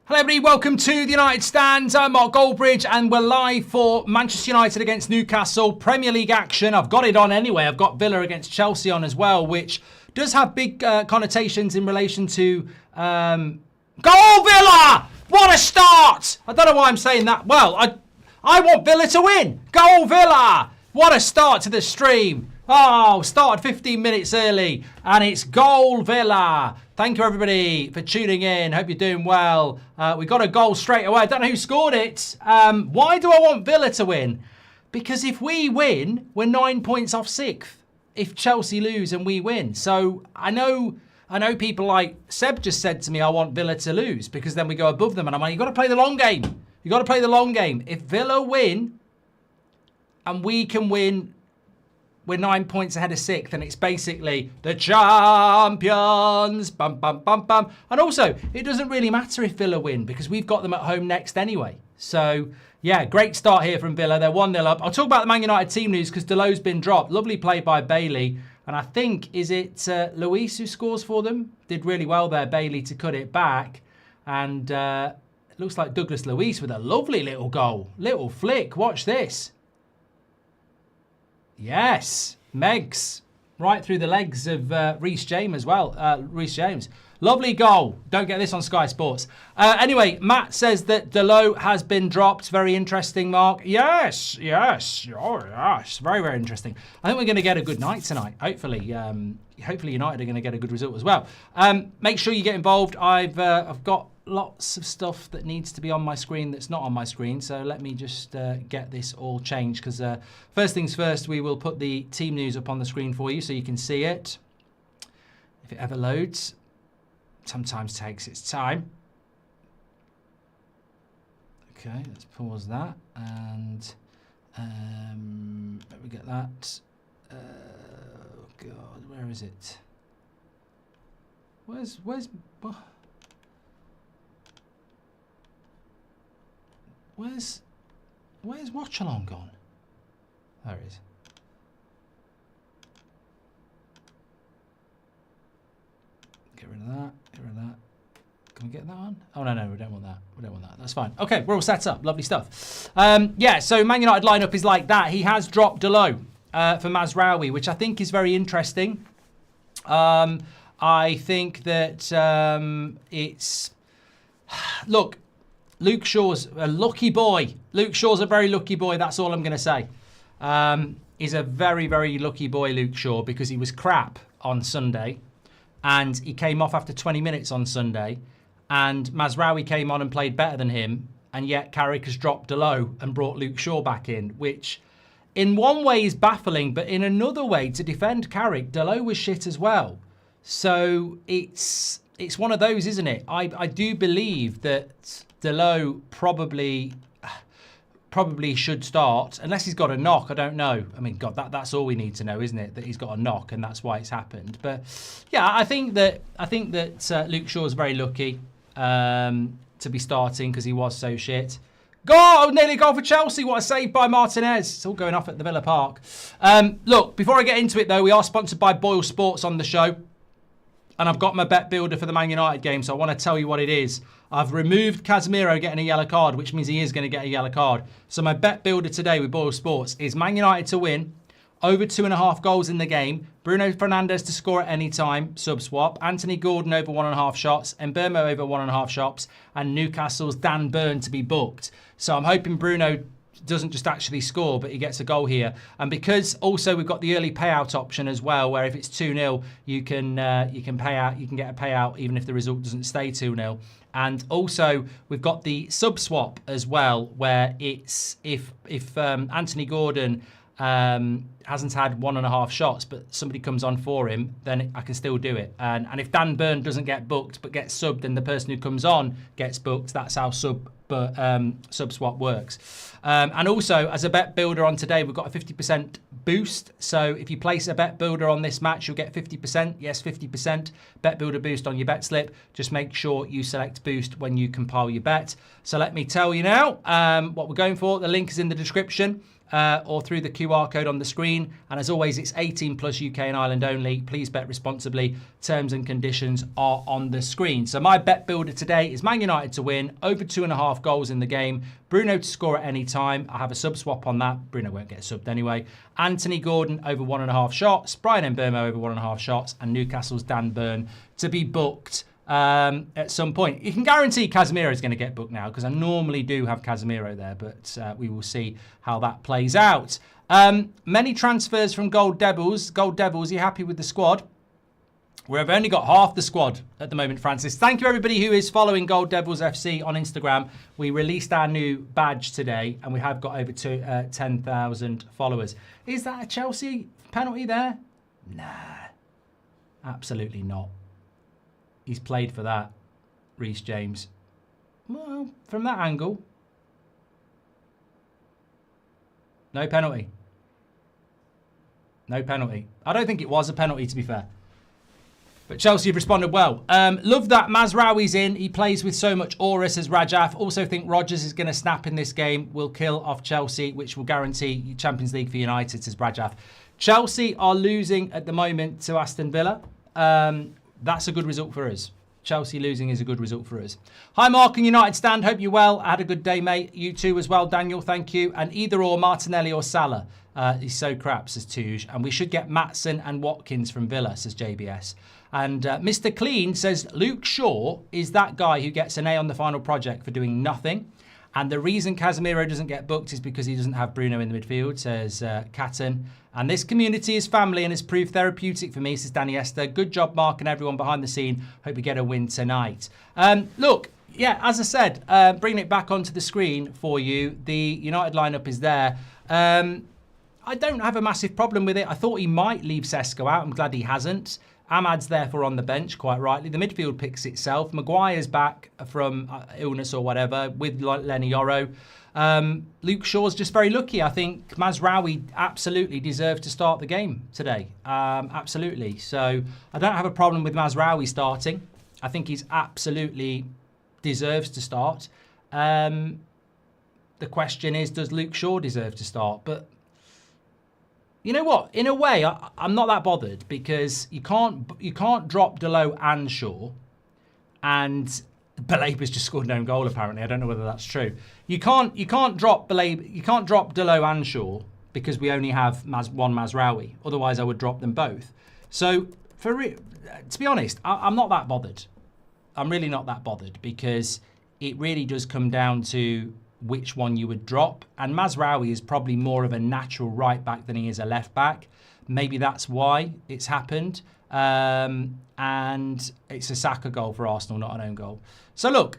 Hello everybody, welcome to the United Stand. I'm Mark Goldbridge and we're live for Manchester United against Newcastle, Premier League action. I've got it on anyway. I've got Villa against Chelsea on as well, which does have big connotations in relation to... Goal Villa! What a start! I don't know why I'm saying that. Well, I want Villa to win. Goal Villa! What a start to the stream. Oh, started 15 minutes early and it's Goal Villa. Thank you everybody for tuning in. Hope you're doing well. We got a goal straight away. I don't know who scored it. Why do I want Villa to win? Because if we win, we're 9 points off 6th. If Chelsea lose and we win. So I know people like Seb just said to me, I want Villa to lose because then we go above them. And I'm like, you've got to play the long game. You've got to play the long game. If Villa win and we can win, we're 9 points ahead of 6th, and it's basically the champions. Bum, bum, bum, bum. And also, it doesn't really matter if Villa win because we've got them at home next anyway. So, yeah, great start here from Villa. They're 1-0 up. I'll talk about the Man United team news because Deleu's been dropped. Lovely play by Bailey. And I think, is it Luis who scores for them? Did really well there, Bailey, to cut it back. And it looks like Douglas Luis with a lovely little goal. Little flick. Watch this. Yes, Megs, right through the legs of Reece James as well. Reece James, lovely goal. Don't get this on Sky Sports. Anyway, Matt says that Deleu has been dropped. Very interesting, Mark. Yes, yes, oh yes, very, very interesting. I think we're going to get a good night tonight. Hopefully United are going to get a good result as well. Make sure you get involved. I've got lots of stuff that needs to be on my screen that's not on my screen. So let me just get this all changed because first things first, we will put the team news up on the screen for you so you can see it. If it ever loads, sometimes takes its time. Okay, let's pause that and let me get that. Oh God, where is it? Where's Watchalong gone? There it is. Get rid of that. Get rid of that. Can we get that on? Oh, no, we don't want that. We don't want that. That's fine. Okay, we're all set up. Lovely stuff. Yeah, so Man United lineup is like that. He has dropped Deleu for Mazraoui, which I think is very interesting. I think that it's... Look, Luke Shaw's a lucky boy. Luke Shaw's a very lucky boy. That's all I'm going to say. He's a very, very lucky boy, Luke Shaw, because he was crap on Sunday. And he came off after 20 minutes on Sunday. And Mazraoui came on and played better than him. And yet Carrick has dropped Deleu and brought Luke Shaw back in, which in one way is baffling. But in another way, to defend Carrick, Deleu was shit as well. So it's one of those, isn't it? I do believe that Deleu probably should start, unless he's got a knock. I don't know. I mean, God, that's all we need to know, isn't it? That he's got a knock, and that's why it's happened. But yeah, I think that Luke Shaw's very lucky to be starting because he was so shit. Goal! Nearly goal for Chelsea. What a save by Martinez. It's all going off at the Villa Park. Look, before I get into it though, we are sponsored by Boyle Sports on the show. And I've got my bet builder for the Man United game, so I want to tell you what it is. I've removed Casemiro getting a yellow card, which means he is going to get a yellow card. So my bet builder today with Boyle Sports is Man United to win, over 2.5 goals in the game, Bruno Fernandes to score at any time, sub swap, Anthony Gordon over 1.5 shots, Mbeumo over 1.5 shots, and Newcastle's Dan Burn to be booked. So I'm hoping Bruno doesn't just actually score, but he gets a goal here. And because also we've got the early payout option as well, where if it's 2-0, you can pay out, you can get a payout even if the result doesn't stay 2-0. And also we've got the sub swap as well, where it's if Anthony Gordon hasn't had 1.5 shots, but somebody comes on for him, then I can still do it. And if Dan Burn doesn't get booked but gets subbed, then the person who comes on gets booked. That's how sub swap works. And also, as a bet builder on today, we've got a 50% boost. So if you place a bet builder on this match, you'll get 50%. Yes, 50% bet builder boost on your bet slip. Just make sure you select boost when you compile your bet. So let me tell you now what we're going for. The link is in the description. or through the QR code on the screen. And as always, it's 18 plus UK and Ireland only. Please bet responsibly. Terms and conditions are on the screen. So my bet builder today is Man United to win, over 2.5 goals in the game. Bruno to score at any time. I have a sub swap on that. Bruno won't get subbed anyway. Anthony Gordon over 1.5 shots. Brian Mbeumo over 1.5 shots. And Newcastle's Dan Burn to be booked at some point. You can guarantee Casemiro is going to get booked now because I normally do have Casemiro there, but we will see how that plays out. Many transfers from Gold Devils. Gold Devils, are you happy with the squad? We've only got half the squad at the moment, Francis. Thank you, everybody who is following Gold Devils FC on Instagram. We released our new badge today, and we have got over 10,000 followers. Is that a Chelsea penalty there? Nah, absolutely not. He's played for that, Reece James. Well, from that angle, no penalty. No penalty. I don't think it was a penalty, to be fair. But Chelsea have responded well. Love that Mazraoui's in. He plays with so much aura, says Rajaf. Also think Rodgers is going to snap in this game. Will kill off Chelsea, which will guarantee Champions League for United, says Rajaf. Chelsea are losing at the moment to Aston Villa. That's a good result for us. Chelsea losing is a good result for us. Hi, Mark and United Stand. Hope you're well. I had a good day, mate. You too as well, Daniel. Thank you. And either or, Martinelli or Salah. He's so crap, says Tuge. And we should get Maatson and Watkins from Villa, says JBS. And Mr. Clean says Luke Shaw is that guy who gets an A on the final project for doing nothing. And the reason Casemiro doesn't get booked is because he doesn't have Bruno in the midfield, says Catton. And this community is family and has proved therapeutic for me, says Danny Esther. Good job, Mark, and everyone behind the scene. Hope we get a win tonight. Look, yeah, as I said, bringing it back onto the screen for you, the United lineup is there. I don't have a massive problem with it. I thought he might leave Sesko out. I'm glad he hasn't. Ahmad's therefore on the bench, quite rightly. The midfield picks itself. Maguire's back from illness or whatever with Lenny Yoro. Luke Shaw's just very lucky. I think Mazraoui absolutely deserved to start the game today. Absolutely. So I don't have a problem with Mazraoui starting. I think he's absolutely deserves to start. The question is, does Luke Shaw deserve to start? But you know what? In a way, I'm not that bothered because you can't drop Delo and Shaw, and Balaba's just scored an own goal. Apparently, I don't know whether that's true. You can't drop Balaba. You can't drop Delo and Shaw because we only have one Mazraoui. Otherwise, I would drop them both. So, to be honest, I'm not that bothered. I'm really not that bothered because it really does come down to which one you would drop. And Mazraoui is probably more of a natural right back than he is a left back. Maybe that's why it's happened. And it's a Saka goal for Arsenal, not an own goal. So look,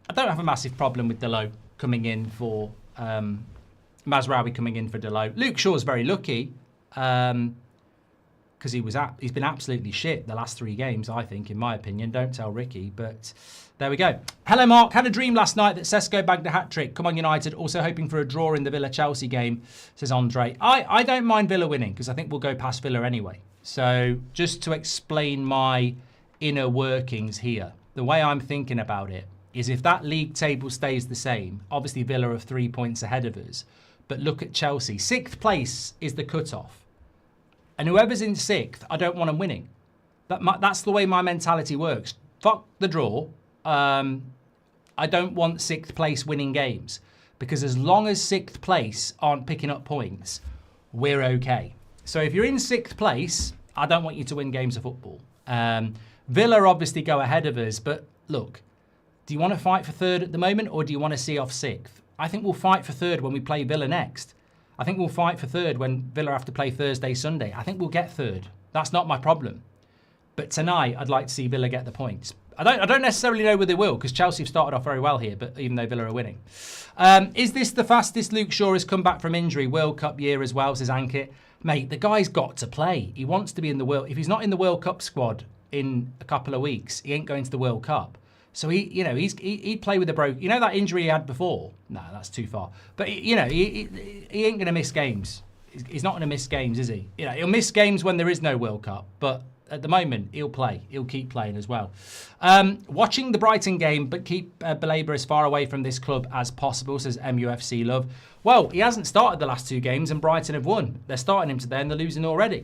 I don't have a massive problem with Delo coming in for Mazraoui coming in for Delo. Luke Shaw's very lucky because he's been absolutely shit the last 3 games, I think, in my opinion. Don't tell Ricky, but there we go. Hello, Mark. Had a dream last night that Sesko bagged a hat-trick. Come on, United. Also hoping for a draw in the Villa-Chelsea game, says Andre. I don't mind Villa winning because I think we'll go past Villa anyway. So just to explain my inner workings here, the way I'm thinking about it is if that league table stays the same, obviously Villa are 3 points ahead of us, but look at Chelsea. 6th place is the cut-off. And whoever's in 6th, I don't want them winning. That's the way my mentality works. Fuck the draw. I don't want 6th place winning games because as long as 6th place aren't picking up points, we're okay. So if you're in 6th place, I don't want you to win games of football. Villa obviously go ahead of us, but look, do you want to fight for 3rd at the moment or do you want to see off 6th? I think we'll fight for 3rd when we play Villa next. I think we'll fight for 3rd when Villa have to play Thursday, Sunday. I think we'll get 3rd. That's not my problem. But tonight, I'd like to see Villa get the points. I don't necessarily know whether they will because Chelsea have started off very well here, but even though Villa are winning. Is this the fastest Luke Shaw has come back from injury? World Cup year as well, says Ankit. Mate, the guy's got to play. He wants to be in the World. If he's not in the World Cup squad in a couple of weeks, he ain't going to the World Cup. So he'd play with a broke. You know that injury he had before? No, that's too far. But he ain't going to miss games. He's not going to miss games, is he? He'll miss games when there is no World Cup, but at the moment, he'll play. He'll keep playing as well. Watching the Brighton game, but keep Balaba as far away from this club as possible, says MUFC Love. Well, he hasn't started the last 2 games and Brighton have won. They're starting him today and they're losing already.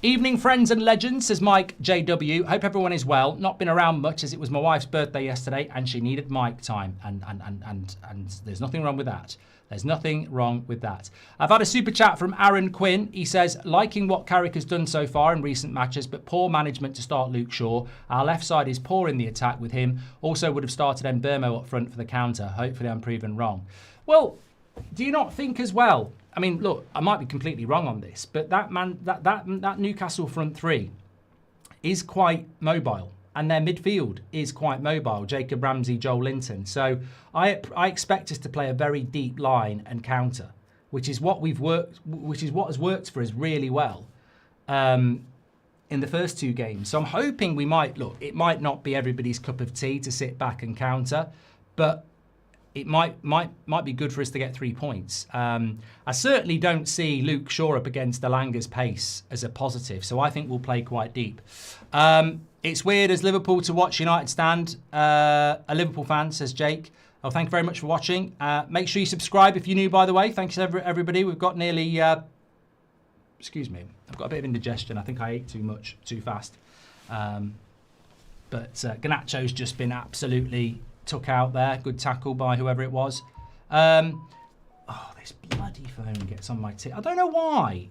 Evening, friends and legends, says Mike JW. Hope everyone is well. Not been around much as it was my wife's birthday yesterday and she needed Mike time. And there's nothing wrong with that. There's nothing wrong with that. I've had a super chat from Aaron Quinn. He says, liking what Carrick has done so far in recent matches, but poor management to start Luke Shaw. Our left side is poor in the attack with him. Also would have started Mbermo up front for the counter. Hopefully I'm proven wrong. Well, do you not think as well? I mean, look, I might be completely wrong on this, but that Newcastle front 3 is quite mobile. And their midfield is quite mobile. Jacob Ramsey, Joel Linton. So I expect us to play a very deep line and counter, which is what has worked for us really well in the first 2 games. So I'm hoping we might it might not be everybody's cup of tea to sit back and counter, but it might be good for us to get 3 points. I certainly don't see Luke Shaw up against Elanga's pace as a positive, so I think we'll play quite deep. It's weird as Liverpool to watch United stand. A Liverpool fan, says Jake. Oh, thank you very much for watching. Make sure you subscribe if you're new, by the way. Thanks everybody. We've got nearly... excuse me. I've got a bit of indigestion. I think I ate too much, too fast. But Garnacho's just been absolutely took out there. Good tackle by whoever it was. Oh, this bloody phone gets on my tip. I don't know why.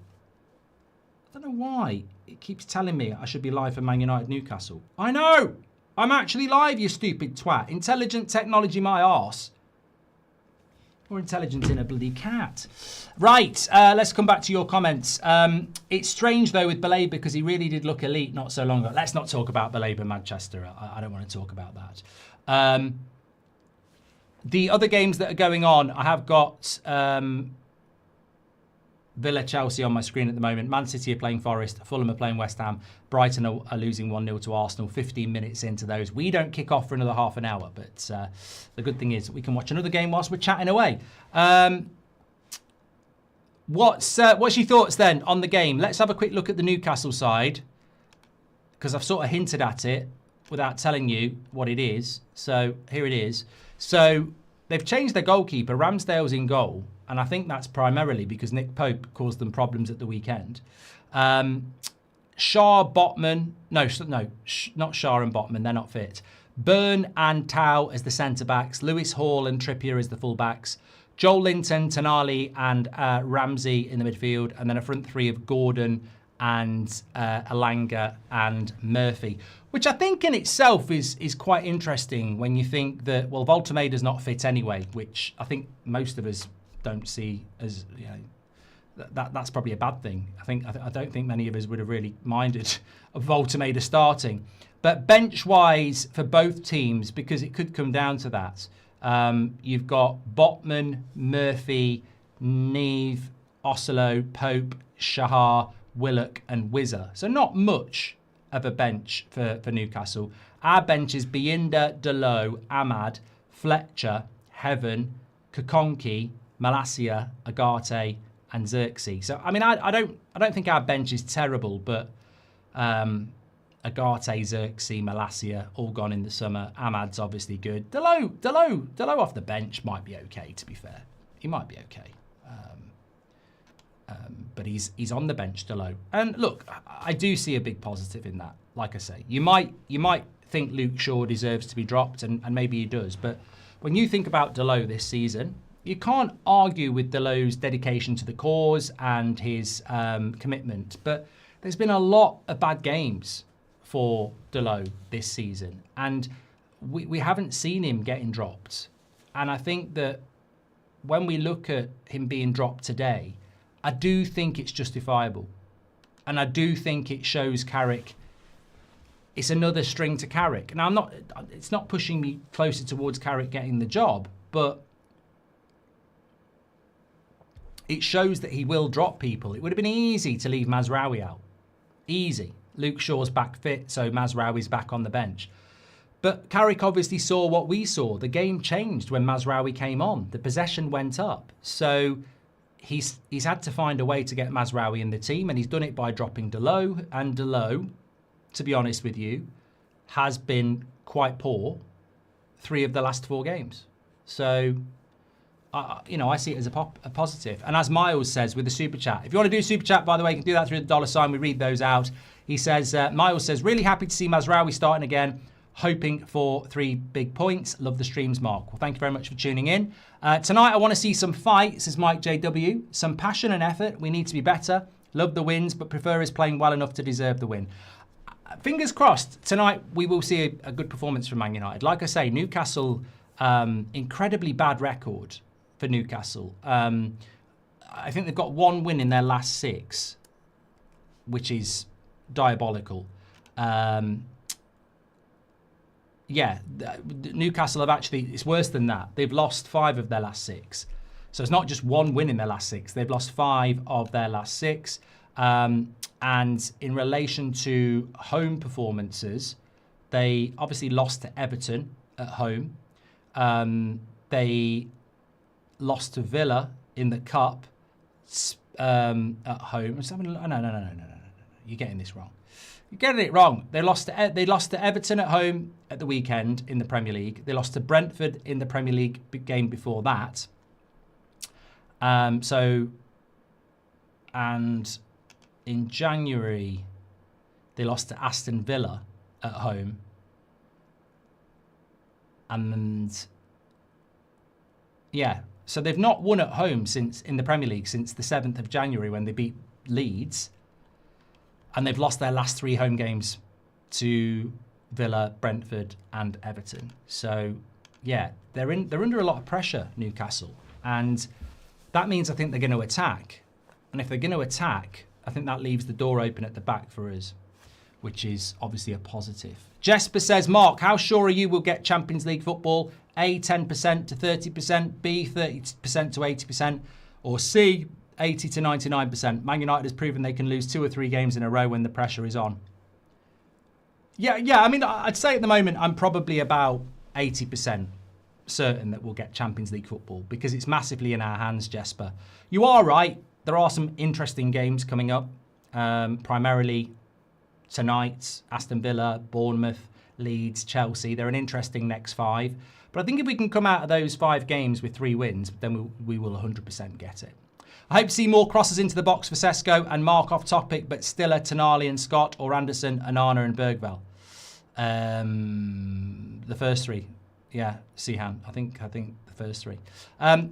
It keeps telling me I should be live for Man United Newcastle. I know! I'm actually live, you stupid twat. Intelligent technology, my arse. More intelligent in a bloody cat. Right, let's come back to your comments. It's strange, though, with Baleba because he really did look elite not so long ago. Let's not talk about Baleba Manchester. I don't want to talk about that. The other games that are going on, I have got... Villa, Chelsea on my screen at the moment. Man City are playing Forest. Fulham are playing West Ham. Brighton are losing 1-0 to Arsenal. 15 minutes into those. We don't kick off for another half an hour, but the good thing is we can watch another game whilst we're chatting away. What's your thoughts then on the game? Let's have a quick look at the Newcastle side because I've sort of hinted at it without telling you what it is. So here it is. So they've changed their goalkeeper. Ramsdale's in goal. And I think that's primarily because Nick Pope caused them problems at the weekend. Shah, Botman, not Shah and Botman, they're not fit. Byrne and Tau as the centre-backs. Lewis Hall and Trippier as the full-backs. Joel Linton, Tonali and Ramsey in the midfield. And then a front 3 of Gordon and Elanga and Murphy. Which I think in itself is quite interesting when you think that, well, Voltemader's not fit anyway, which I think most of us don't see as, you know, that's probably a bad thing. I don't think many of us would have really minded a Voltemader starting. But bench-wise for both teams, because it could come down to that, you've got Botman, Murphy, Neve, Osolo, Pope, Shahar, Willock and Wizzer. So not much of a bench for Newcastle. Our bench is Bienda, Delo, Ahmad, Fletcher, Heaven, Kakonki, Malacia, Agate, and Xerxes. So I mean, I don't think our bench is terrible, but Agate, Xerxes, Malacia, all gone in the summer. Ahmad's obviously good. Delo off the bench might be okay. To be fair, he might be okay. But he's on the bench, Delo. And look, I do see a big positive in that. Like I say, you might think Luke Shaw deserves to be dropped, and maybe he does. But when you think about Delo this season, you can't argue with Delo's dedication to the cause and his commitment. But there's been a lot of bad games for Delo this season, and we haven't seen him getting dropped. And I think that when we look at him being dropped today, I do think it's justifiable. And I do think it shows Carrick, it's another string to Carrick. Now, it's not pushing me closer towards Carrick getting the job, but it shows that he will drop people. It would have been easy to leave Mazraoui out. Easy. Luke Shaw's back fit, so Mazraoui's back on the bench. But Carrick obviously saw what we saw. The game changed when Mazraoui came on. The possession went up. So he's had to find a way to get Mazraoui in the team, and he's done it by dropping Delo. And Delo, to be honest with you, has been quite poor 3 of the last 4 games. So I see it as a positive. And as Miles says with the super chat, if you want to do super chat, by the way, you can do that through the $sign. We read those out. He says, Miles says, really happy to see Mazraoui starting again. Hoping for 3 big points. Love the streams, Mark. Well, thank you very much for tuning in. Tonight, I want to see some fight, says Mike JW. Some passion and effort. We need to be better. Love the wins, but prefer us playing well enough to deserve the win. Fingers crossed, tonight we will see a good performance from Man United. Like I say, Newcastle, incredibly bad record for Newcastle. I think they've got 1 win in their last 6, which is diabolical. Newcastle have actually, it's worse than that. They've lost 5 of their last 6. So it's not just 1 win in their last 6. They've lost 5 of their last 6. And in relation to home performances, they obviously lost to Everton at home. They lost to Villa in the Cup at home. No. You're getting this wrong. You're getting it wrong. They lost to Everton at home at the weekend in the Premier League. They lost to Brentford in the Premier League game before that. And in January, they lost to Aston Villa at home. And so they've not won at home in the Premier League since the 7th of January when they beat Leeds. And they've lost their last 3 home games to Villa, Brentford, and Everton. So, they're under a lot of pressure, Newcastle. And that means I think they're going to attack. And if they're going to attack, I think that leaves the door open at the back for us, which is obviously a positive. Jesper says, Mark, how sure are you we'll get Champions League football? A, 10% to 30%, B, 30% to 80%, or C, 80 to 99%. Man United has proven they can lose 2 or 3 games in a row when the pressure is on. I mean, I'd say at the moment I'm probably about 80% certain that we'll get Champions League football because it's massively in our hands, Jesper. You are right. There are some interesting games coming up, primarily tonight. Aston Villa, Bournemouth, Leeds, Chelsea. They're an interesting next 5. But I think if we can come out of those 5 games with 3 wins, then we will 100% get it. I hope to see more crosses into the box for Sesko and Mark off topic, but Stiller, Tonali and Scott, or Anderson, Anana and Bergvall. The first 3. Yeah, Sihan. I think the first 3.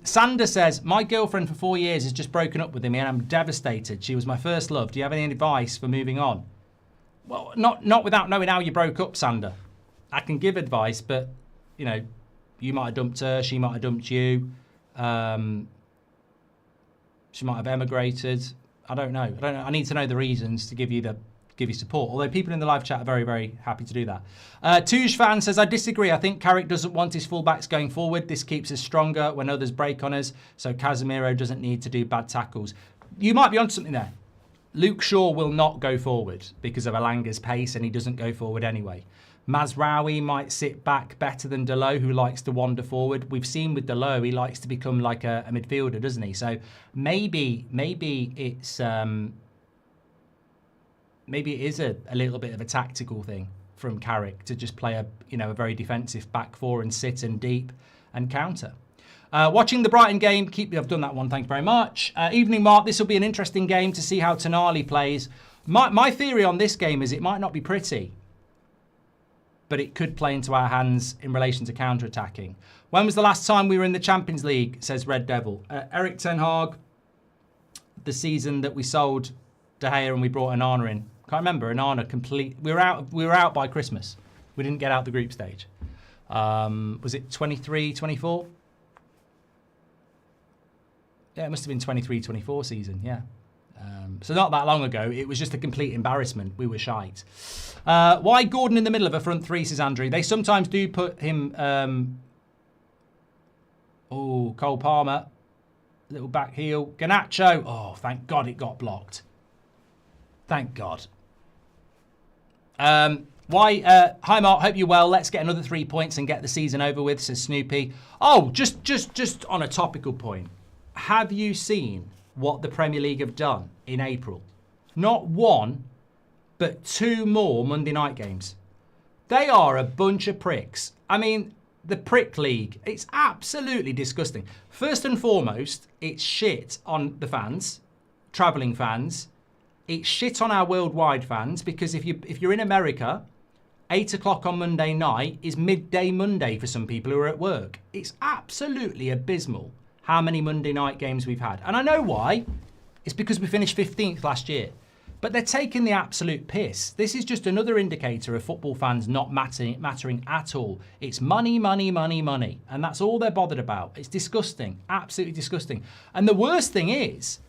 Sander says, my girlfriend for 4 years has just broken up with him and I'm devastated. She was my first love. Do you have any advice for moving on? Well, not without knowing how you broke up, Sander. I can give advice, but, you might have dumped her. She might have dumped you. She might have emigrated. I don't know. I need to know the reasons to give you support. Although people in the live chat are very, very happy to do that. Touge fan says, I disagree. I think Carrick doesn't want his fullbacks going forward. This keeps us stronger when others break on us. So Casemiro doesn't need to do bad tackles. You might be onto something there. Luke Shaw will not go forward because of Elanga's pace and he doesn't go forward anyway. Mazraoui might sit back better than Dalot, who likes to wander forward. We've seen with Dalot, he likes to become like a midfielder, doesn't he? So maybe it's maybe it is a little bit of a tactical thing from Carrick to just play a very defensive back 4 and sit and deep and counter. Watching the Brighton game, I've done that one, thank you very much. Evening, Mark, this will be an interesting game to see how Tonali plays. My theory on this game is it might not be pretty, but it could play into our hands in relation to counter-attacking. When was the last time we were in the Champions League, says Red Devil? Eric Ten Hag, the season that we sold De Gea and we brought Anana in. Can't remember, Anana complete. We were out by Christmas. We didn't get out the group stage. Was it 23, 24? Yeah, it must have been 23, 24 season, yeah. So not that long ago. It was just a complete embarrassment. We were shite. Why Gordon in the middle of a front 3, says Andrew. They sometimes do put him... Cole Palmer. Little back heel. Garnacho. Oh, thank God it got blocked. Thank God. Hi, Mark. Hope you're well. Let's get another 3 points and get the season over with, says Snoopy. Oh, just on a topical point. Have you seen what the Premier League have done in April? Not 1, but 2 more Monday night games. They are a bunch of pricks. I mean, the prick league. It's absolutely disgusting. First and foremost, it's shit on the fans, travelling fans. It's shit on our worldwide fans, because if you're in America, 8 o'clock on Monday night is midday Monday for some people who are at work. It's absolutely abysmal how many Monday night games we've had. And I know why. It's because we finished 15th last year. But they're taking the absolute piss. This is just another indicator of football fans not mattering at all. It's money, money, money, money. And that's all they're bothered about. It's disgusting. Absolutely disgusting. And the worst thing is,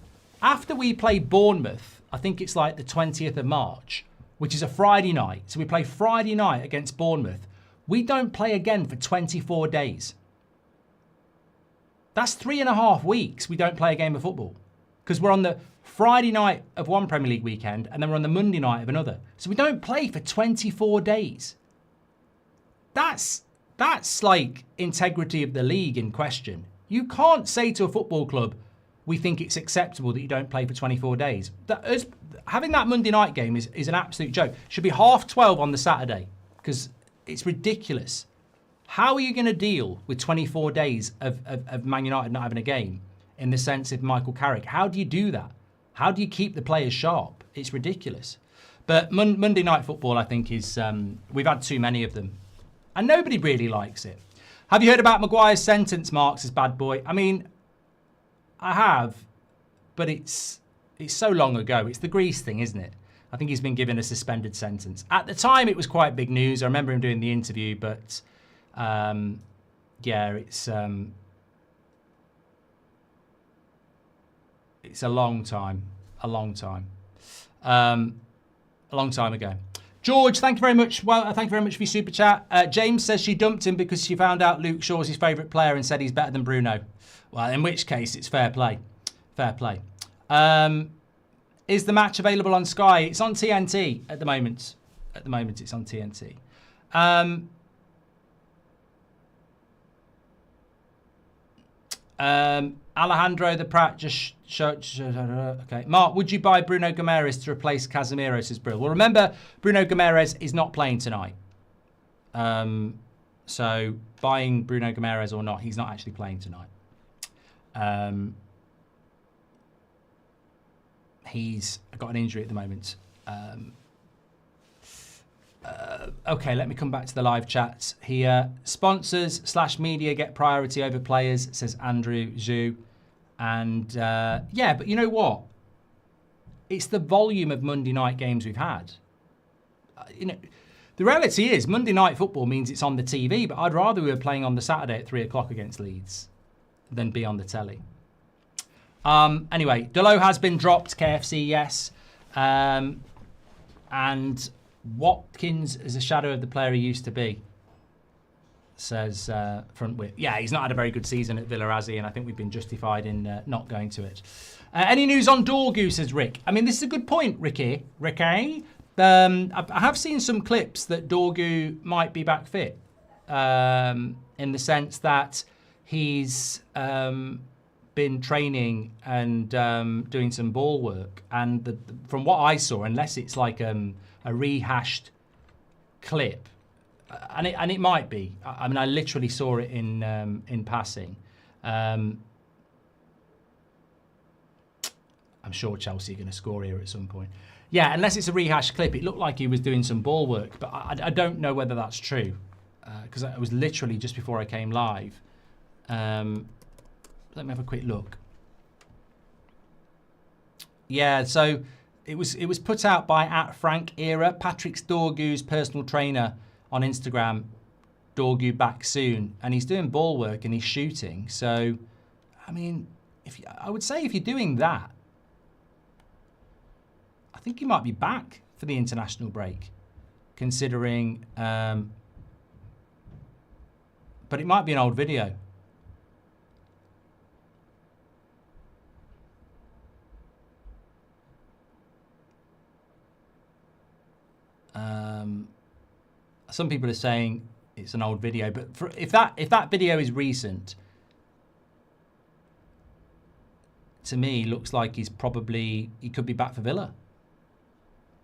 after we play Bournemouth, I think it's like the 20th of March, which is a Friday night. So we play Friday night against Bournemouth. We don't play again for 24 days. That's 3.5 weeks we don't play a game of football. Because we're on the Friday night of one Premier League weekend and then we're on the Monday night of another. So we don't play for 24 days. That's like integrity of the league in question. You can't say to a football club, we think it's acceptable that you don't play for 24 days. Having that Monday night game is an absolute joke. Should be 12:30 on the Saturday, because it's ridiculous. How are you going to deal with 24 days of Man United not having a game in the sense of Michael Carrick? How do you do that? How do you keep the players sharp? It's ridiculous. But Monday night football, I think, is we've had too many of them. And nobody really likes it. Have you heard about Maguire's sentence, Marks, as bad boy? I mean, I have, but it's so long ago. It's the Greece thing, isn't it? I think he's been given a suspended sentence. At the time, it was quite big news. I remember him doing the interview, but yeah, it's a long time, a long time ago. George, thank you very much. Well, thank you very much for your super chat. James says she dumped him because she found out Luke Shaw's his favourite player and said he's better than Bruno. Well, in which case, it's fair play. Fair play. Is the match available on Sky? It's on TNT at the moment. At the moment, it's on TNT. Alejandro the Pratt just okay. Mark, would you buy Bruno Guimaraes to replace Casemiro, says Brill? Well, remember, Bruno Guimaraes is not playing tonight. So buying Bruno Guimaraes or not, he's not actually playing tonight. He's got an injury at the moment. Okay, let me come back to the live chat here. Sponsors / media get priority over players, says Andrew Zhu. And yeah, but you know what? It's the volume of Monday night games we've had. You know, the reality is Monday night football means it's on the TV, but I'd rather we were playing on the Saturday at 3 o'clock against Leeds than be on the telly. Anyway, Delo has been dropped, KFC, yes. And Watkins is a shadow of the player he used to be, says Front Whip. Yeah, he's not had a very good season at Villa, has he? And I think we've been justified in not going to it. Any news on Dorgu, says Rick. I mean, this is a good point, Ricky. I have seen some clips that Dorgu might be back fit, in the sense that he's been training and doing some ball work. And from what I saw, unless it's like a rehashed clip, and it might be. I mean, I literally saw it in passing. I'm sure Chelsea are going to score here at some point. Yeah, unless it's a rehashed clip, it looked like he was doing some ball work, but I don't know whether that's true, because it was literally just before I came live. Let me have a quick look. Yeah, so it was put out by @FrankEra, Patrick Dorgu's personal trainer on Instagram. Dorgu back soon, and he's doing ball work and he's shooting. So, I mean, I would say if you're doing that, I think he might be back for the international break, considering. But it might be an old video. Some people are saying it's an old video, but if that video is recent, to me looks like he could be back for Villa.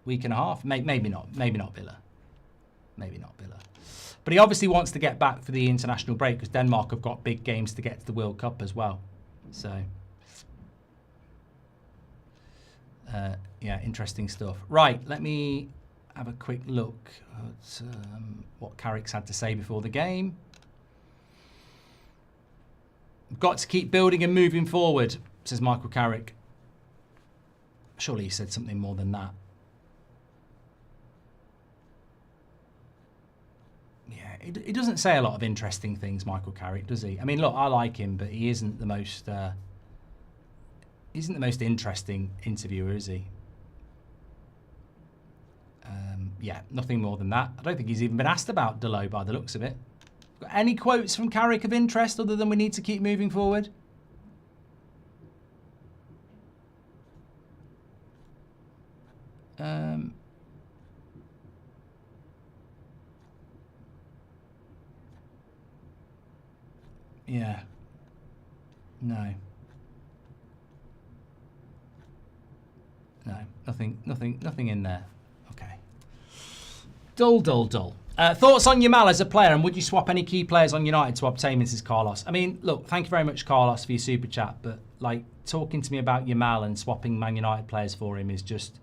Week and a half, maybe not Villa. maybe not Villa. But he obviously wants to get back for the international break because Denmark have got big games to get to the World Cup as well. So, yeah, interesting stuff. Right, let me have a quick look at what Carrick's had to say before the game. Got to keep building and moving forward, says Michael Carrick. Surely he said something more than that. Yeah, he doesn't say a lot of interesting things, Michael Carrick, does he? I mean, look, I like him, but he isn't the most interesting interviewer, is he? Yeah, nothing more than that. I don't think he's even been asked about Delo by the looks of it. Got any quotes from Carrick of interest other than we need to keep moving forward? Yeah. No. No. Nothing in there. Okay. Dull. Thoughts on Yamal as a player, and would you swap any key players on United to obtain Mrs. Carlos? I mean, look, thank you very much, Carlos, for your super chat, but like talking to me about Yamal and swapping Man United players for him is just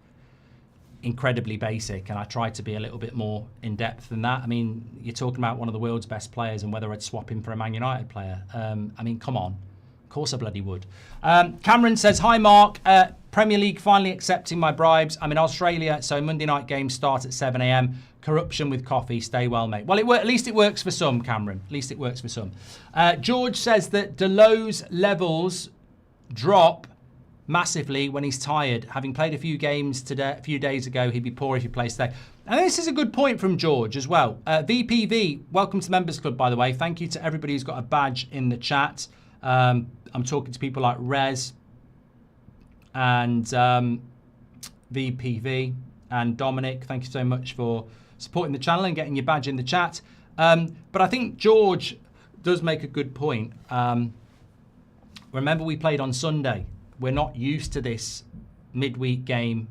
incredibly basic, and I try to be a little bit more in depth than that. I mean, you're talking about one of the world's best players and whether I'd swap him for a Man United player. I mean, come on. Of course I bloody would. Cameron says, hi Mark, Premier League finally accepting my bribes. I'm in Australia, so Monday night games start at 7 a.m. Corruption with coffee. Stay well, mate. Well, at least it works for some, Cameron. At least it works for some. George says that Delo's levels drop massively when he's tired. Having played a few games today, a few days ago, he'd be poor if he plays today. And this is a good point from George as well. VPV, welcome to the Members Club, by the way. Thank you to everybody who's got a badge in the chat. I'm talking to people like Rez and VPV and Dominic. Thank you so much for supporting the channel and getting your badge in the chat. But I think George does make a good point. Remember, we played on Sunday. We're not used to this midweek game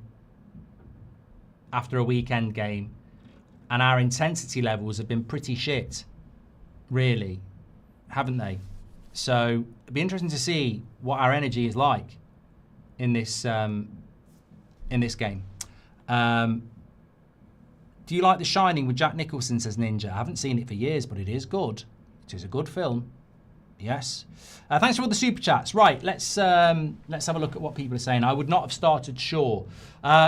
after a weekend game. And our intensity levels have been pretty shit, really, haven't they? So it'd be interesting to see what our energy is like in this game. Do you like The Shining with Jack Nicholson, says Ninja? I haven't seen it for years, but it is good. It is a good film. Yes. Thanks for all the super chats. Right, let's have a look at what people are saying. I would not have started Shaw.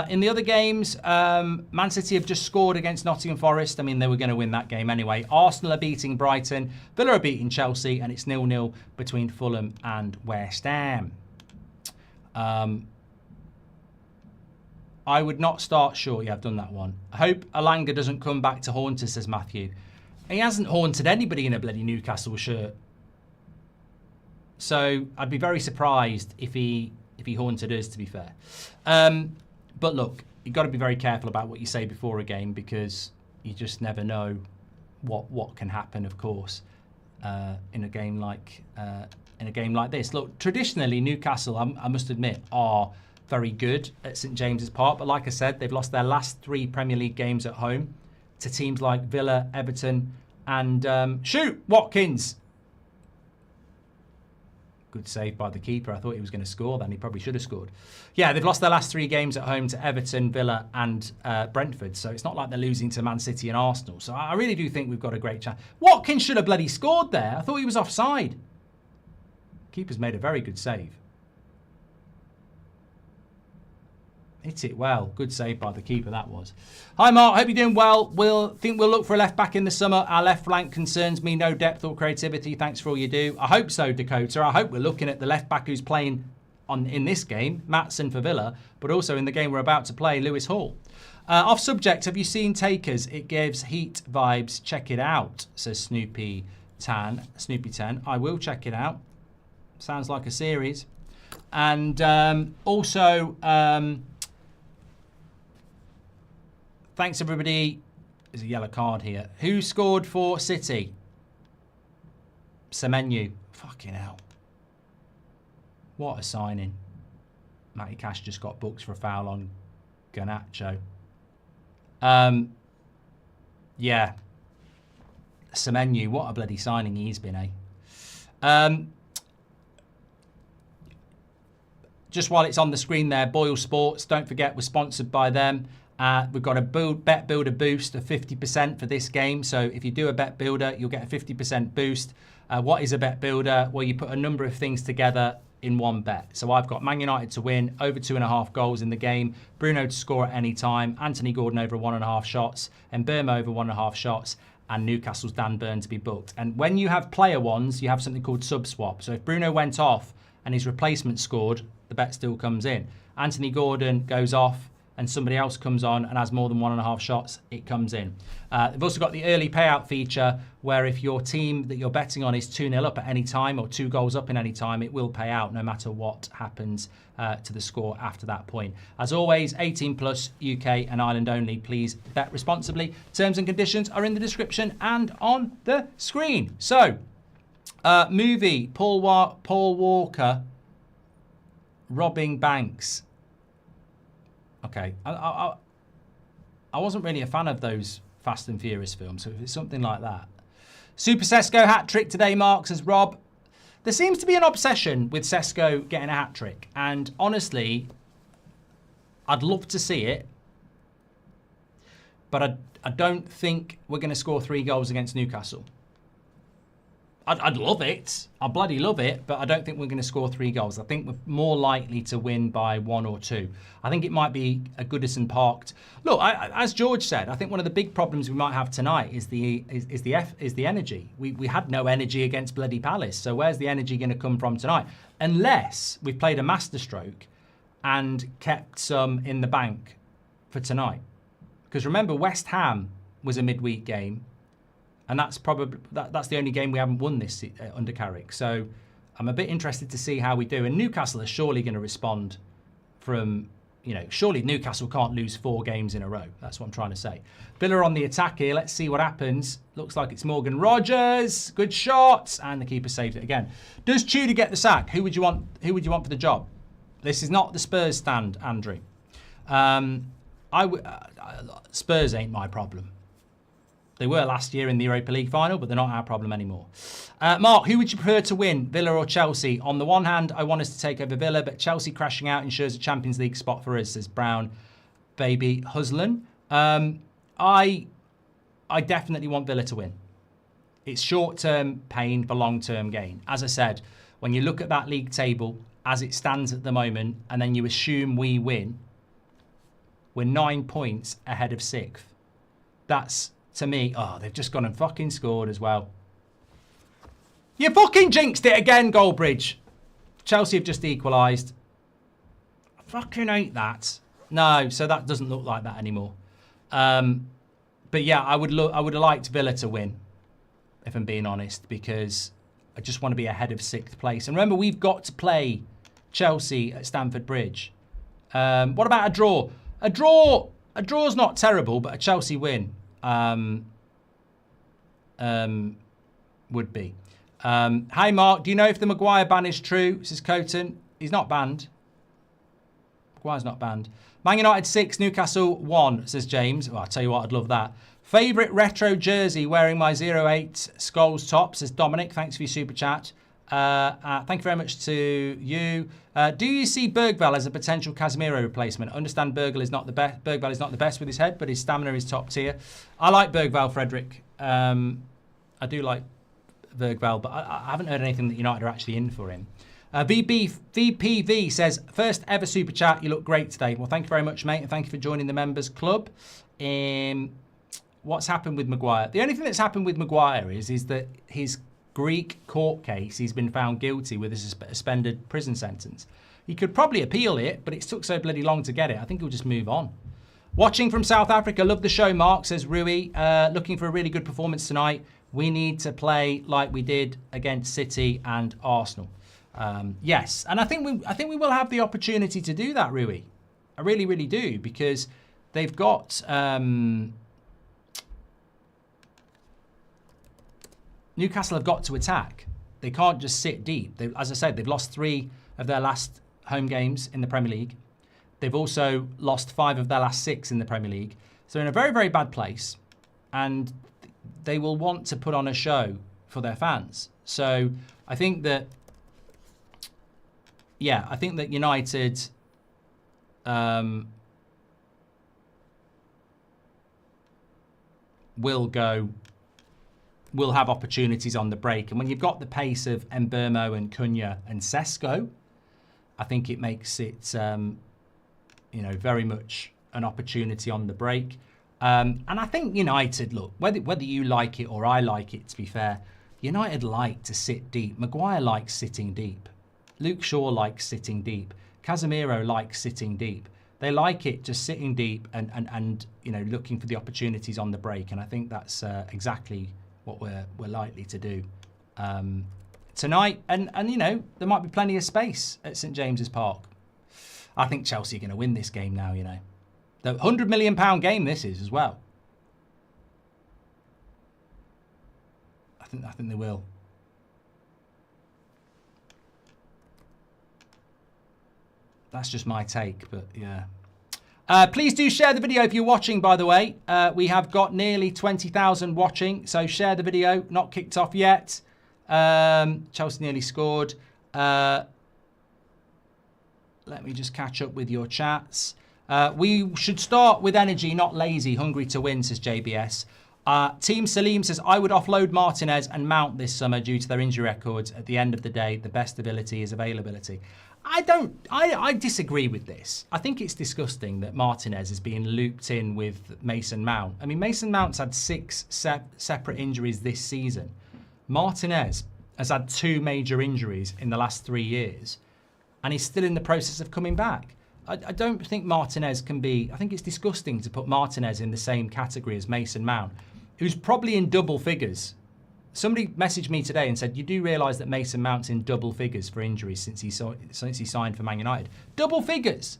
In the other games, Man City have just scored against Nottingham Forest. I mean, they were going to win that game anyway. Arsenal are beating Brighton. Villa are beating Chelsea, and it's 0-0 between Fulham and West Ham. I would not start Shaw. Yeah, I've done that one. I hope Alanga doesn't come back to haunt us, says Matthew. He hasn't haunted anybody in a bloody Newcastle shirt. So I'd be very surprised if he haunted us, to be fair. But look, you've got to be very careful about what you say before a game because you just never know what can happen, of course, in a game like this. Look, traditionally Newcastle, I must admit, are very good at St James's Park, but like I said, they've lost their last 3 Premier League games at home to teams like Villa, Everton, and Watkins. Good save by the keeper. I thought he was going to score then. He probably should have scored. Yeah, they've lost their last 3 games at home to Everton, Villa and Brentford. So it's not like they're losing to Man City and Arsenal. So I really do think we've got a great chance. Watkins should have bloody scored there. I thought he was offside. Keeper's made a very good save. Hit it well. Good save by the keeper, that was. Hi, Mark. Hope you're doing well. We'll look for a left back in the summer. Our left flank concerns me. No depth or creativity. Thanks for all you do. I hope so, Dakota. I hope we're looking at the left back who's playing in this game, Maatsen for Villa, but also in the game we're about to play, Lewis Hall. Off subject, have you seen Takers? It gives Heat vibes. Check it out, says Snoopy Tan. I will check it out. Sounds like a series. And also... thanks, everybody. There's a yellow card here. Who scored for City? Semenyo. Fucking hell. What a signing. Matty Cash just got booked for a foul on Garnacho. Yeah. Semenyo, what a bloody signing he's been, eh? Just while it's on the screen there, Boyle Sports, don't forget we're sponsored by them. We've got a bet builder boost of 50% for this game. So if you do a bet builder, you'll get a 50% boost. What is a bet builder? Well, you put a number of things together in one bet. So I've got Man United to win, over 2.5 goals in the game, Bruno to score at any time, Anthony Gordon over 1.5 shots, and Burma over 1.5 shots, and Newcastle's Dan Burn to be booked. And when you have player ones, you have something called sub swap. So if Bruno went off and his replacement scored, the bet still comes in. Anthony Gordon goes off and somebody else comes on and has more than 1.5 shots, it comes in. They've also got the early payout feature where if your team that you're betting on is 2-0 up at any time or 2 goals up in any time, it will pay out no matter what happens to the score after that point. As always, 18 plus, UK and Ireland only. Please bet responsibly. Terms and conditions are in the description and on the screen. So, movie, Paul Walker robbing banks. Okay, I wasn't really a fan of those Fast and Furious films, so if it's something like that. Super Sesko hat-trick today, Mark, says Rob. There seems to be an obsession with Sesko getting a hat-trick, and honestly, I'd love to see it, but I don't think we're going to score 3 goals against Newcastle. I'd love it. I bloody love it, but I don't think we're going to score 3 goals. I think we're more likely to win by 1 or 2. I think it might be a Goodison Parked. Look, as George said, I think one of the big problems we might have tonight is the energy. We had no energy against bloody Palace, so where's the energy going to come from tonight? Unless we've played a masterstroke and kept some in the bank for tonight. Because remember, West Ham was a midweek game. And that's probably that's the only game we haven't won this under Carrick. So I'm a bit interested to see how we do. And Newcastle are surely going to respond from, surely Newcastle can't lose 4 games in a row. That's what I'm trying to say. Villa on the attack here. Let's see what happens. Looks like it's Morgan Rogers. Good shot. And the keeper saved it again. Does Tudor get the sack? Who would you want for the job? This is not the Spurs stand, Andrew. Spurs ain't my problem. They were last year in the Europa League final, but they're not our problem anymore. Mark, who would you prefer to win, Villa or Chelsea? On the one hand, I want us to take over Villa, but Chelsea crashing out ensures a Champions League spot for us, says Brown Baby Huslan. I definitely want Villa to win. It's short-term pain for long-term gain. As I said, when you look at that league table as it stands at the moment, and then you assume we win, we're 9 points ahead of 6th. That's... to me, they've just gone and fucking scored as well. You fucking jinxed it again, Goldbridge. Chelsea have just equalised. I fucking hate that. No, so that doesn't look like that anymore. But yeah, I would have liked Villa to win, if I'm being honest, because I just want to be ahead of 6th place. And remember, we've got to play Chelsea at Stamford Bridge. What about a draw? A draw's not terrible, but a Chelsea win would be. Hi, Mark. Do you know if the Maguire ban is true? Says Coton. He's not banned. Maguire's not banned. Man United 6, Newcastle 1, says James. Well, I'll tell you what, I'd love that. Favourite retro jersey wearing my 08 Scholes top, says Dominic. Thanks for your super chat. Thank you very much to you. Do you see Bergvall as a potential Casemiro replacement? I understand Bergvall is not the best with his head, but his stamina is top tier. I like Bergvall, Frederick. I do like Bergvall, but I haven't heard anything that United are actually in for him. VPV says, first ever super chat. You look great today. Well, thank you very much, mate, and thank you for joining the members club. What's happened with Maguire? The only thing that's happened with Maguire is that his Greek court case, he's been found guilty with a suspended prison sentence. He could probably appeal it, but it took so bloody long to get it. I think he'll just move on. Watching from South Africa, love the show, Mark, says Rui. Looking for a really good performance tonight. We need to play like we did against City and Arsenal. Yes, and I think we will have the opportunity to do that, Rui. I really, really do, because they've got Newcastle have got to attack. They can't just sit deep. As I said, they've lost 3 of their last home games in the Premier League. They've also lost 5 of their last 6 in the Premier League. So they're in a very, very bad place. and they will want to put on a show for their fans. So I think that, yeah, I think that United will have opportunities on the break. And when you've got the pace of Mbeumo and Cunha and Sesko, I think it makes it, very much an opportunity on the break. And I think United, look, whether you like it or I like it, to be fair, United like to sit deep. Maguire likes sitting deep. Luke Shaw likes sitting deep. Casemiro likes sitting deep. They like it just sitting deep and looking for the opportunities on the break. And I think that's exactly what we're likely to do tonight. And there might be plenty of space at St James's Park. I think Chelsea are going to win this game now, The £100 million game this is as well. I think they will. That's just my take, but yeah. Please do share the video if you're watching, by the way. We have got nearly 20,000 watching, so share the video. Not kicked off yet. Chelsea nearly scored. Let me just catch up with your chats. We should start with energy, not lazy. Hungry to win, says JBS. Team Salim says, I would offload Martinez and Mount this summer due to their injury records. At the end of the day, the best ability is availability. I disagree with this. I think it's disgusting that Martinez is being looped in with Mason Mount. I mean, Mason Mount's had 6 separate injuries this season. Martinez has had 2 major injuries in the last 3 years, and he's still in the process of coming back. I don't think Martinez can be... I think it's disgusting to put Martinez in the same category as Mason Mount, who's probably in double figures. Somebody messaged me today and said, you do realise that Mason Mount's in double figures for injuries since he signed for Man United. Double figures!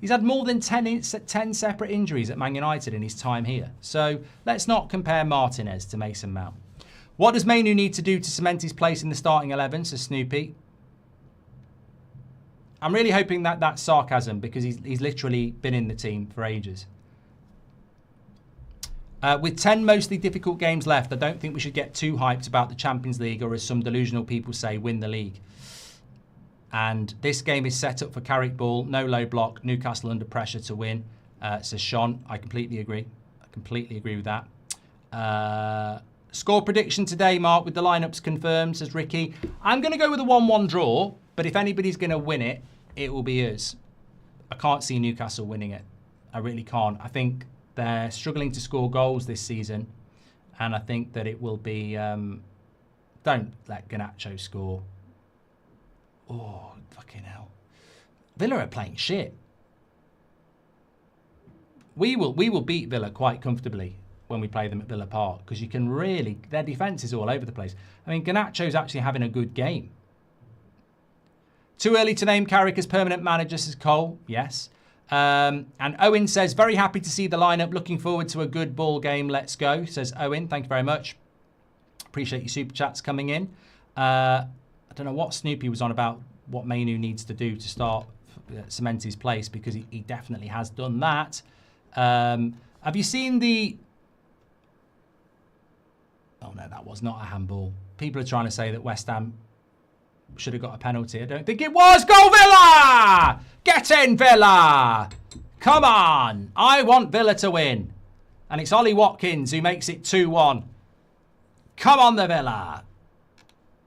He's had more than 10 separate injuries at Man United in his time here. So let's not compare Martinez to Mason Mount. What does Manu need to do to cement his place in the starting 11, says Snoopy? I'm really hoping that that's sarcasm, because he's literally been in the team for ages. With 10 mostly difficult games left, I don't think we should get too hyped about the Champions League, or as some delusional people say, win the league. And this game is set up for Carrick ball, no low block, Newcastle under pressure to win, says Sean. I completely agree. I completely agree with that. Score prediction today, Mark, with the lineups confirmed, says Ricky. I'm going to go with a 1-1 draw, but if anybody's going to win it, it will be us. I can't see Newcastle winning it. I really can't. I think they're struggling to score goals this season, and I think that it will be... don't let Garnacho score. Oh, fucking hell. Villa are playing shit. We will beat Villa quite comfortably when we play them at Villa Park, because you can really... Their defence is all over the place. I mean, Garnacho's actually having a good game. Too early to name Carrick as permanent manager, says Cole. Yes. And Owen says, very happy to see the lineup. Looking forward to a good ball game. Let's go, says Owen. Thank you very much. Appreciate your super chats coming in. I don't know what Snoopy was on about, what Manu needs to do to start cement his place, because he definitely has done that. Have you seen the... Oh, no, that was not a handball. People are trying to say that West Ham should have got a penalty. I don't think it was. Go Villa! Get in, Villa! Come on! I want Villa to win. And it's Ollie Watkins who makes it 2-1. Come on, the Villa.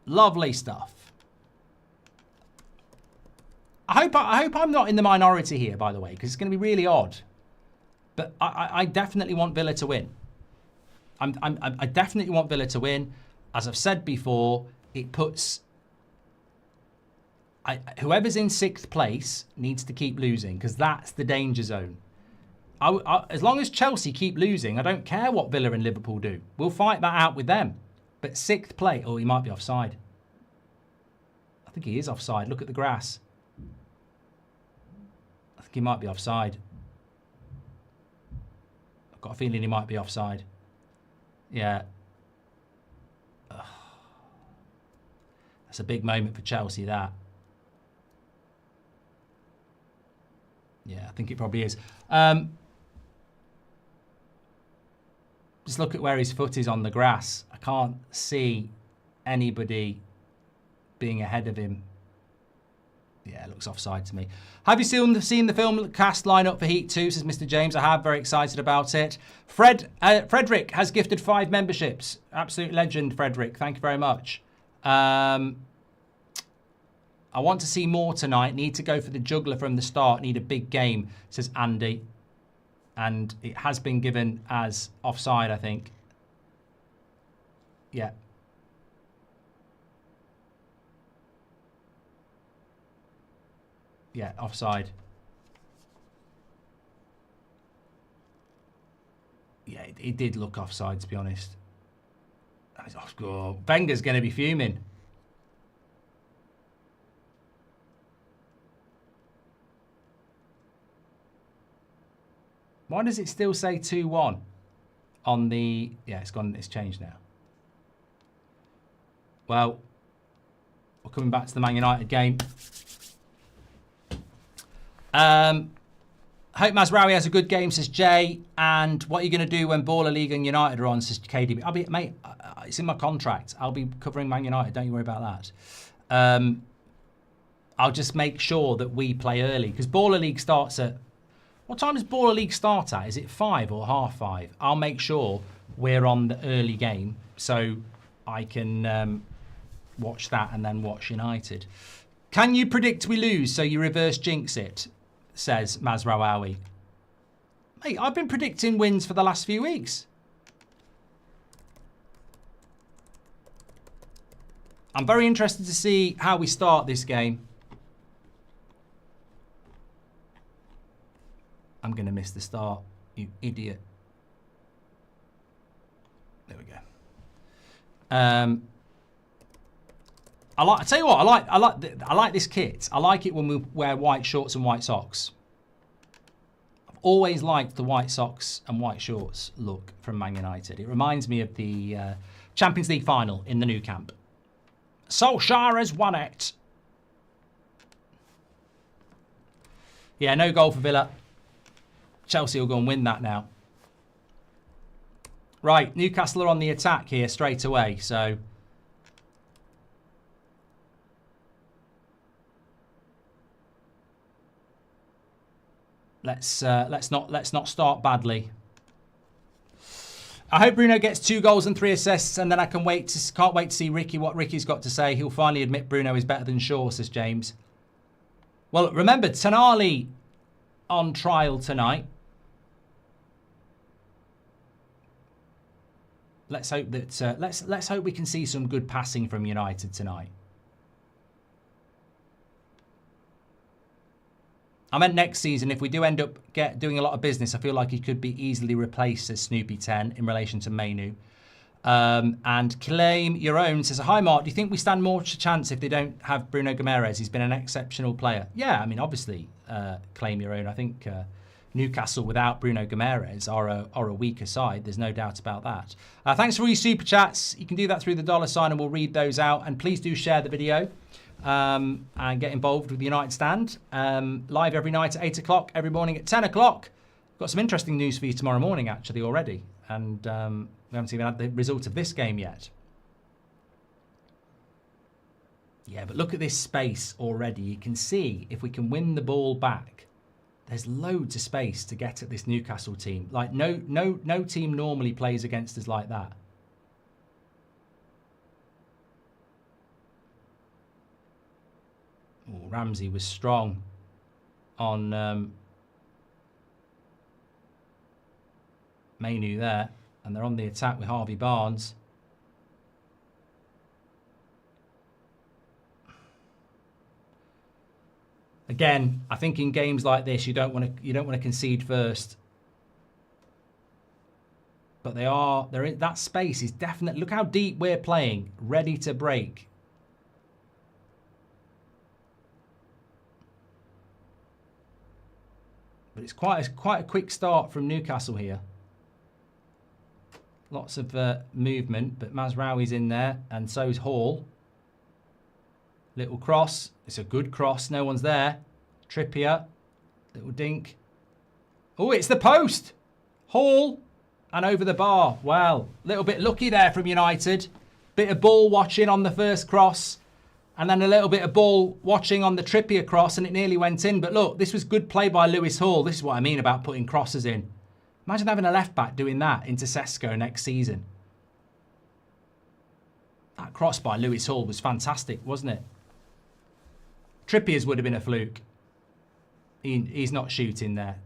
Lovely stuff. I hope I'm not in the minority here, by the way, because it's going to be really odd. But I definitely want Villa to win. I definitely want Villa to win. As I've said before, it puts... whoever's in 6th place needs to keep losing, because that's the danger zone. As long as Chelsea keep losing, I don't care what Villa and Liverpool do. We'll fight that out with them. But 6th place... Oh, he might be offside. I think he is offside. Look at the grass. I think he might be offside. I've got a feeling he might be offside. Yeah. Ugh. That's a big moment for Chelsea, that. Yeah, I think it probably is. Just look at where his foot is on the grass. I can't see anybody being ahead of him. Yeah, it looks offside to me. Have you seen the film cast lineup for Heat 2, says Mr. James. I have, very excited about it. Frederick has gifted 5 memberships. Absolute legend, Frederick. Thank you very much. I want to see more tonight. Need to go for the juggler from the start. Need a big game, says Andy. And it has been given as offside, I think. Yeah. Yeah, offside. Yeah, it did look offside, to be honest. Oh, Wenger's going to be fuming. Why does it still say 2-1 on the... Yeah, it's gone. It's changed now. Well, we're coming back to the Man United game. Hope Mazraoui has a good game, says Jay. And what are you going to do when Baller League and United are on, says KDB? Mate, it's in my contract. I'll be covering Man United. Don't you worry about that. I'll just make sure that we play early because Baller League starts at... What time does Baller League start at? Is it 5 or 5:30? I'll make sure we're on the early game so I can watch that and then watch United. Can you predict we lose so you reverse jinx it, says Mazraoui. Mate, I've been predicting wins for the last few weeks. I'm very interested to see how we start this game. I'm going to miss the start, you idiot. There we go. I tell you what, I like this kit. I like it when we wear white shorts and white socks. I've always liked the white socks and white shorts look from Man United. It reminds me of the Champions League final in the Nou Camp. Solskjaer has won it. Yeah, no goal for Villa. Chelsea will go and win that now. Right, Newcastle are on the attack here straight away, so... Let's not start badly. I hope Bruno gets 2 goals and 3 assists, and then I can't wait to see what Ricky's got to say. He'll finally admit Bruno is better than Shaw, says James. Well, remember, Tonali on trial tonight. Let's hope that let's hope we can see some good passing from United tonight. I meant next season, if we do end up doing a lot of business, I feel like he could be easily replaced as Snoopy 10 in relation to Mainu. And Claim Your Own says, hi Mark, do you think we stand more chance if they don't have Bruno Guimaraes? He's been an exceptional player. Yeah, I mean, obviously, Claim Your Own. I think Newcastle without Bruno Guimaraes are a weaker side. There's no doubt about that. Thanks for all your super chats. You can do that through the $sign and we'll read those out. And please do share the video. And get involved with the United Stand. Live every night at 8 o'clock, every morning at 10 o'clock. Got some interesting news for you tomorrow morning, actually, already. And we haven't even had the result of this game yet. Yeah, but look at this space already. You can see if we can win the ball back, there's loads of space to get at this Newcastle team. Like, no team normally plays against us like that. Oh, Ramsey was strong on Mainu there. And they're on the attack with Harvey Barnes. Again, I think in games like this you don't want to concede first. But that space is definitely, look how deep we're playing, ready to break. But it's quite a quick start from Newcastle here. Lots of movement, but Mazraoui's in there, and so's Hall. Little cross. It's a good cross. No one's there. Trippier. Little dink. Oh, it's the post. Hall and over the bar. Well, a little bit lucky there from United. Bit of ball watching on the first cross, and then a little bit of ball watching on the Trippier cross, and it nearly went in. But look, this was good play by Lewis Hall. This is what I mean about putting crosses in. Imagine having a left-back doing that into Sesko next season. That cross by Lewis Hall was fantastic, wasn't it? Trippier's would have been a fluke. He's not shooting there.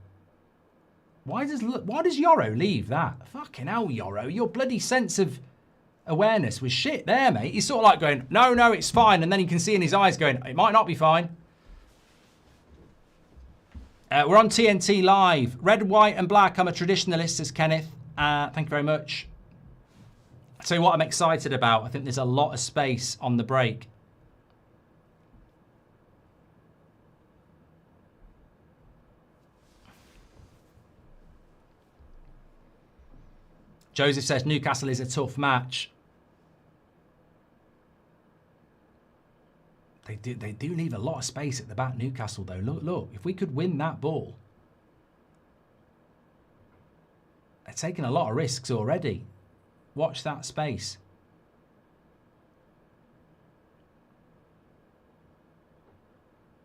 Why does Yoro leave that? Fucking hell, Yoro. Your bloody sense of awareness was shit there, mate. He's sort of like going, no, it's fine. And then you can see in his eyes going, it might not be fine. We're on TNT Live. Red, white and black. I'm a traditionalist, says Kenneth. Thank you very much. I'll tell you what I'm excited about. I think there's a lot of space on the break. Joseph says Newcastle is a tough match. They do leave a lot of space at the back, Newcastle, though. Look, if we could win that ball. They're taking a lot of risks already. Watch that space.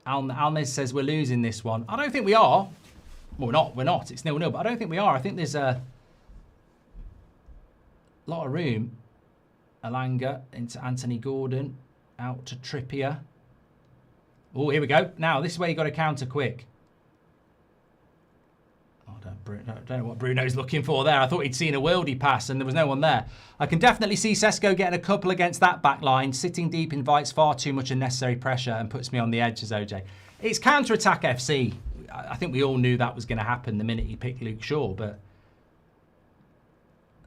Almes says we're losing this one. I don't think we are. Well, we're not. It's 0-0, but I don't think we are. I think there's a lot of room. Alanga into Anthony Gordon. Out to Trippier. Oh, here we go. Now, this is where you got to counter quick. Oh, don't know what Bruno's looking for there. I thought he'd seen a worldie pass and there was no one there. I can definitely see Sesko getting a couple against that back line. Sitting deep invites far too much unnecessary pressure and puts me on the edge, as OJ. It's counter-attack FC. I think we all knew that was going to happen the minute he picked Luke Shaw, but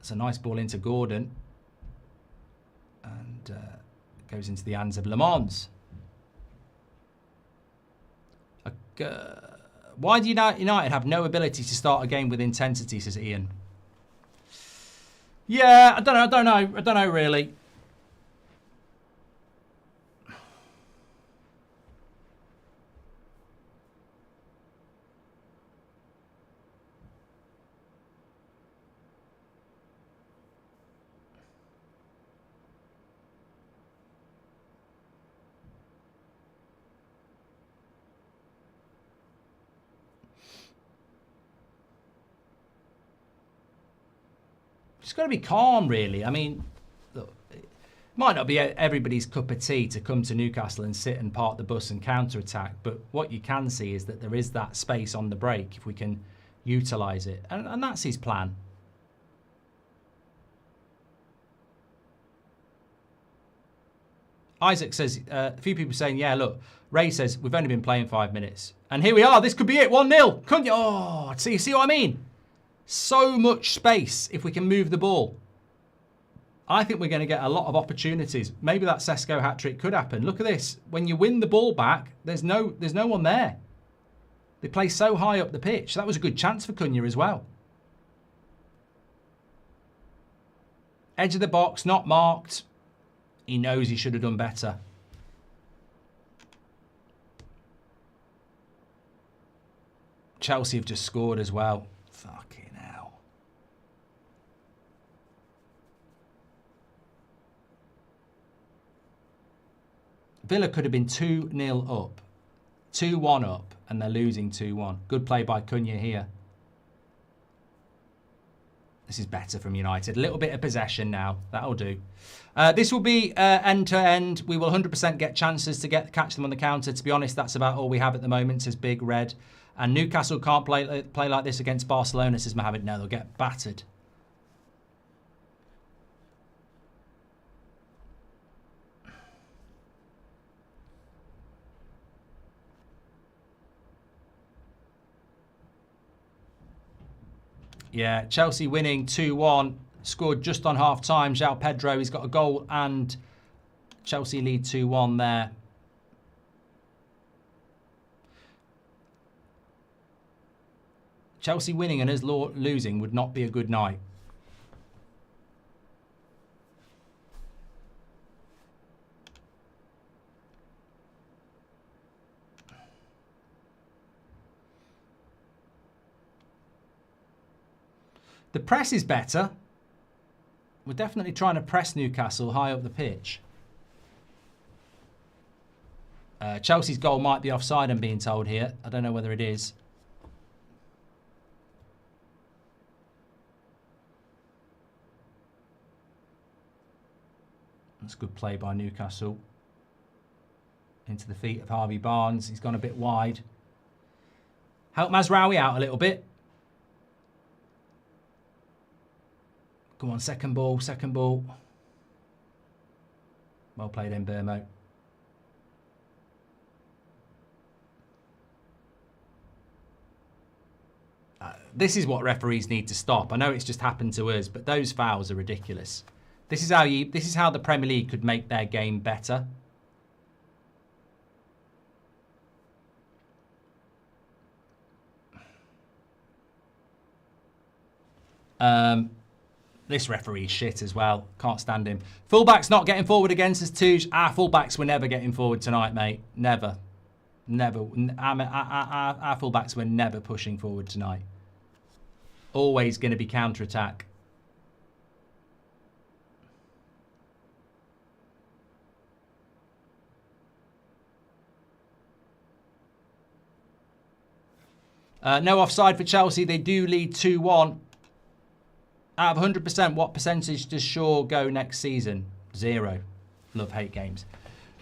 it's a nice ball into Gordon. And goes into the hands of Le Mans. Why do United have no ability to start a game with intensity, says Ian. Yeah, I don't know really. Just got to be calm, really. I mean, look, it might not be everybody's cup of tea to come to Newcastle and sit and park the bus and counter-attack, but what you can see is that there is that space on the break if we can utilise it, and that's his plan. Isaac says, a few people saying, yeah, look, Ray says, we've only been playing 5 minutes. And here we are, this could be it, 1-0. Couldn't you? Oh, see what I mean? So much space if we can move the ball. I think we're going to get a lot of opportunities. Maybe that Sesko hat-trick could happen. Look at this. When you win the ball back, there's no one there. They play so high up the pitch. That was a good chance for Cunha as well. Edge of the box, not marked. He knows he should have done better. Chelsea have just scored as well. Fucking hell. Villa could have been 2-0 up. 2-1 up, and they're losing 2-1. Good play by Cunha here. This is better from United. A little bit of possession now. That'll do. This will be end-to-end. We will 100% get chances to catch them on the counter. To be honest, that's about all we have at the moment, says Big Red. And Newcastle can't play like this against Barcelona, says Mohamed. No, they'll get battered. Yeah, Chelsea winning 2-1. Scored just on half-time. João Pedro, he's got a goal and Chelsea lead 2-1 there. Chelsea winning and us losing would not be a good night. The press is better. We're definitely trying to press Newcastle high up the pitch. Chelsea's goal might be offside, I'm being told here. I don't know whether it is. That's good play by Newcastle. Into the feet of Harvey Barnes. He's gone a bit wide. Help Mazraoui out a little bit. Come on, second ball, second ball. Well played, Mbeumo. This is what referees need to stop. I know it's just happened to us, but those fouls are ridiculous. This is how the Premier League could make their game better. This referee's shit as well. Can't stand him. Fullback's not getting forward against us, Touge. Our fullbacks were never getting forward tonight, mate. Never. Never. Our fullbacks were never pushing forward tonight. Always going to be counter-attack. No offside for Chelsea. They do lead 2-1. Out of 100%, what percentage does Shaw go next season? 0. Love-hate games.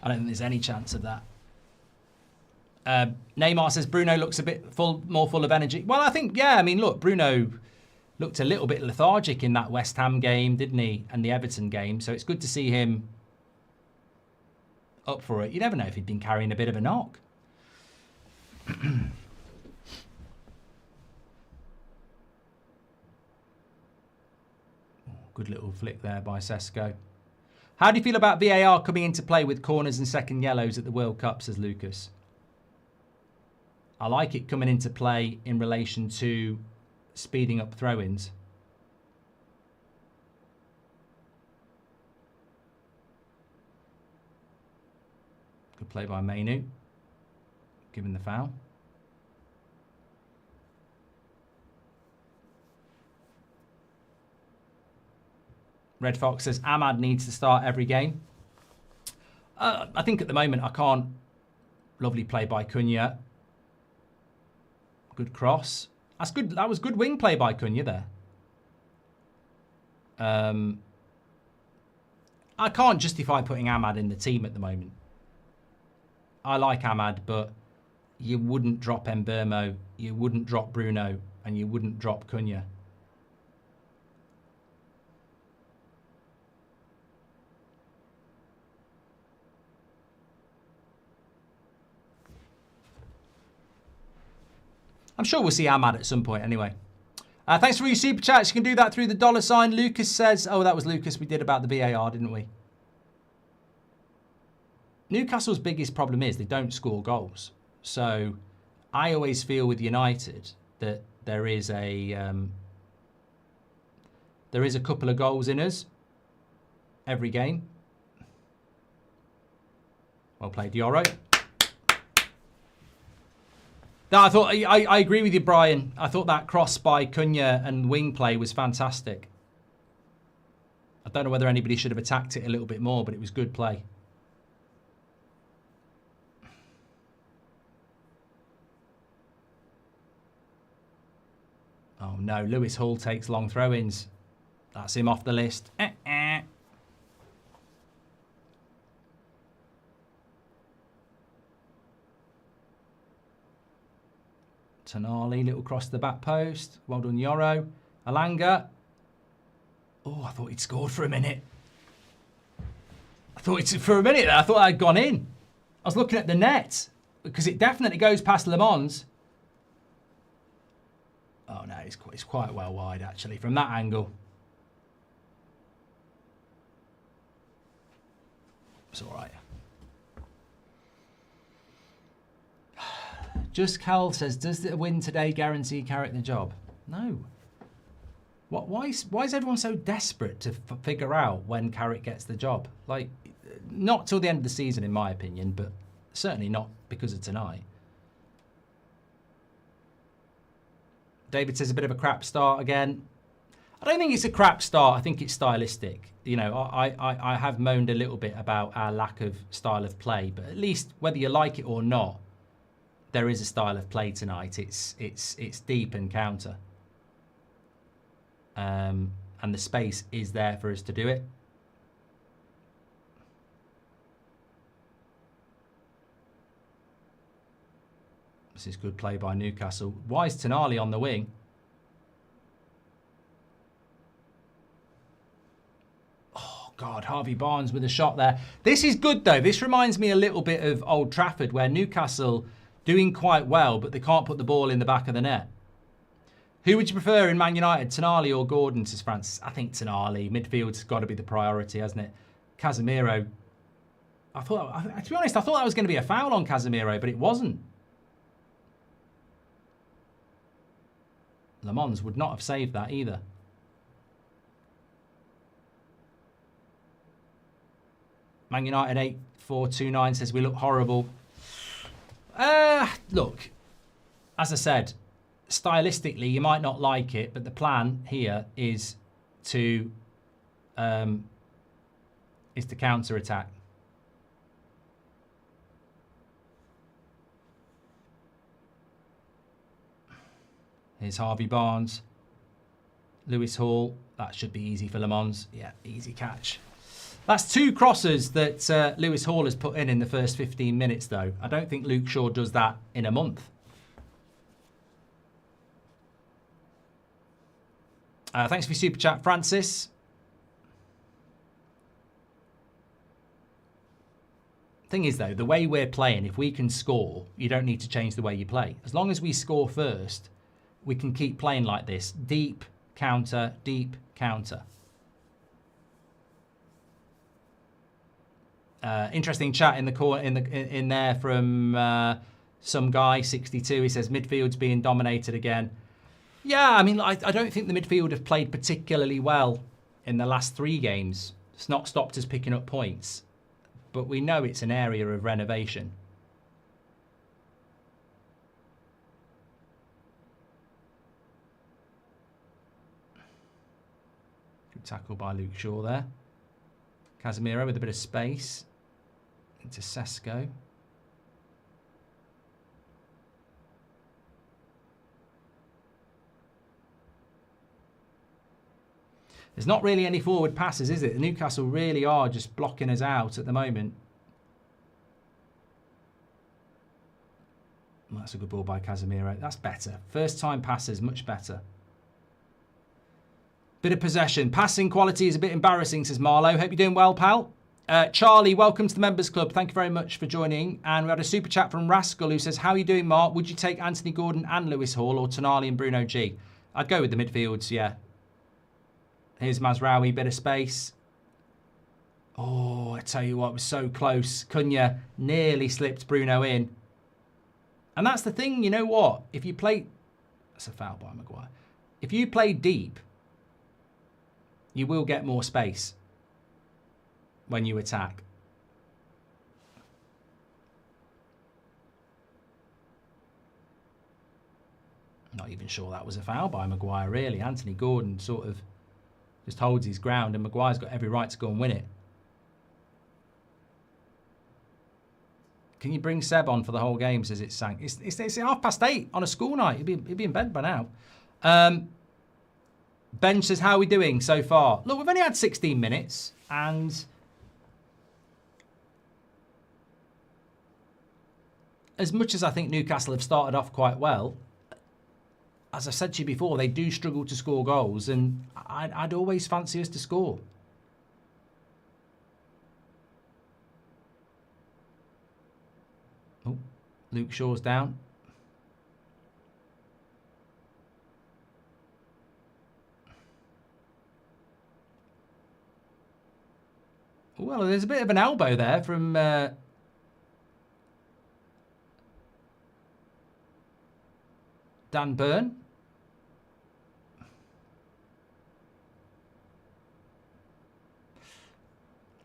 I don't think there's any chance of that. Neymar says Bruno looks a bit more full of energy. Well, I think, yeah, I mean, look, Bruno looked a little bit lethargic in that West Ham game, didn't he? And the Everton game. So it's good to see him up for it. You never know if he'd been carrying a bit of a knock. Good little flick there by Sesko. How do you feel about VAR coming into play with corners and second yellows at the World Cup, says Lucas? I like it coming into play in relation to speeding up throw-ins. Good play by Mainu, given the foul. Red Fox says Ahmad needs to start every game. I think at the moment I can't. Lovely play by Cunha. Good cross. That's good. That was good wing play by Cunha there. I can't justify putting Ahmad in the team at the moment. I like Ahmad, but you wouldn't drop Mbeumo, you wouldn't drop Bruno, and you wouldn't drop Cunha. I'm sure we'll see Ahmad at some point anyway. Thanks for your super chats. You can do that through the $sign. Lucas says, oh, that was Lucas we did about the VAR, didn't we? Newcastle's biggest problem is they don't score goals. So I always feel with United that there is a couple of goals in us every game. Well played, Yoro. No, I agree with you, Brian. I thought that cross by Cunha and wing play was fantastic. I don't know whether anybody should have attacked it a little bit more, but it was good play. Oh no, Lewis Hull takes long throw-ins. That's him off the list. Tonali, little cross to the back post. Well done, Yoro. Alanga. Oh, I thought he'd scored for a minute. For a minute there, I thought I'd gone in. I was looking at the net because it definitely goes past Le Mans. Oh no, it's quite well wide actually from that angle. It's all right. Just Cal says, does the win today guarantee Carrick the job? No. Why is everyone so desperate to figure out when Carrick gets the job? Like, not till the end of the season, in my opinion, but certainly not because of tonight. David says a bit of a crap start again. I don't think it's a crap start. I think it's stylistic. You know, I have moaned a little bit about our lack of style of play, but at least whether you like it or not, there is a style of play tonight. It's deep and counter. And the space is there for us to do it. This is good play by Newcastle. Wise Tonali on the wing. Oh, God, Harvey Barnes with a shot there. This is good, though. This reminds me a little bit of Old Trafford, where Newcastle doing quite well, but they can't put the ball in the back of the net. Who would you prefer in Man United, Tonali or Gordon, says Francis? I think Tonali. Midfield's got to be the priority, hasn't it? Casemiro. To be honest, I thought that was going to be a foul on Casemiro, but it wasn't. Le Mans would not have saved that either. Man United 8429 says we look horrible. Look, as I said, stylistically you might not like it, but the plan here is to counter attack. Here's Harvey Barnes. Lewis Hall. That should be easy for Le Mans. Yeah, easy catch. That's 2 crosses that Lewis Hall has put in the first 15 minutes, though. I don't think Luke Shaw does that in a month. Thanks for your super chat, Francis. Thing is, though, the way we're playing, if we can score, you don't need to change the way you play. As long as we score first, we can keep playing like this. Deep counter, deep counter. Interesting chat in there from some guy, 62. He says midfield's being dominated again. Yeah, I mean, I don't think the midfield have played particularly well in the last 3 games. It's not stopped us picking up points, but we know it's an area of renovation. Good tackle by Luke Shaw there. Casemiro with a bit of space into Sesko. There's not really any forward passes, is it? The Newcastle really are just blocking us out at the moment. Well, that's a good ball by Casemiro. That's better. First time passes, much better. Bit of possession. Passing quality is a bit embarrassing, says Marlowe. Hope you're doing well, pal. Charlie, welcome to the Members Club. Thank you very much for joining. And we had a super chat from Rascal who says, how are you doing, Mark? Would you take Anthony Gordon and Lewis Hall or Tonali and Bruno G? I'd go with the midfields, yeah. Here's Mazraoui, bit of space. Oh, I tell you what, it was so close. Cunha nearly slipped Bruno in. And that's the thing, you know what? If you play... That's a foul by Maguire. If you play deep, you will get more space when you attack. I'm not even sure that was a foul by Maguire, really. Anthony Gordon sort of just holds his ground, and Maguire's got every right to go and win it. Can you bring Seb on for the whole game, says it's sank. It's 8:30 on a school night. He'd be in bed by now. Ben says, how are we doing so far? Look, we've only had 16 minutes, and as much as I think Newcastle have started off quite well, as I said to you before, they do struggle to score goals, and I'd always fancy us to score. Oh, Luke Shaw's down. Well, there's a bit of an elbow there from Dan Burn.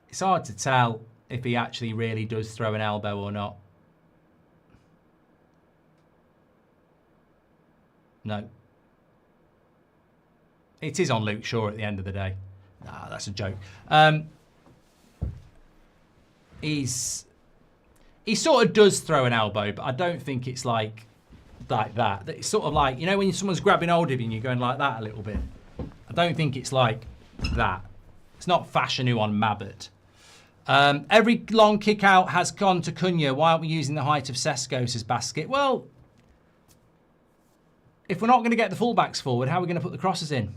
It's hard to tell if he actually really does throw an elbow or not. No. It is on Luke Shaw at the end of the day. Nah, that's a joke. He sort of does throw an elbow, but I don't think it's like that. It's sort of like, you know, when someone's grabbing hold of you and you're going like that a little bit. I don't think it's like that. It's not Fashanu on Mabbott. Every long kick out has gone to Cunha. Why aren't we using the height of Sesko, says Basket? Well, if we're not going to get the fullbacks forward, how are we going to put the crosses in?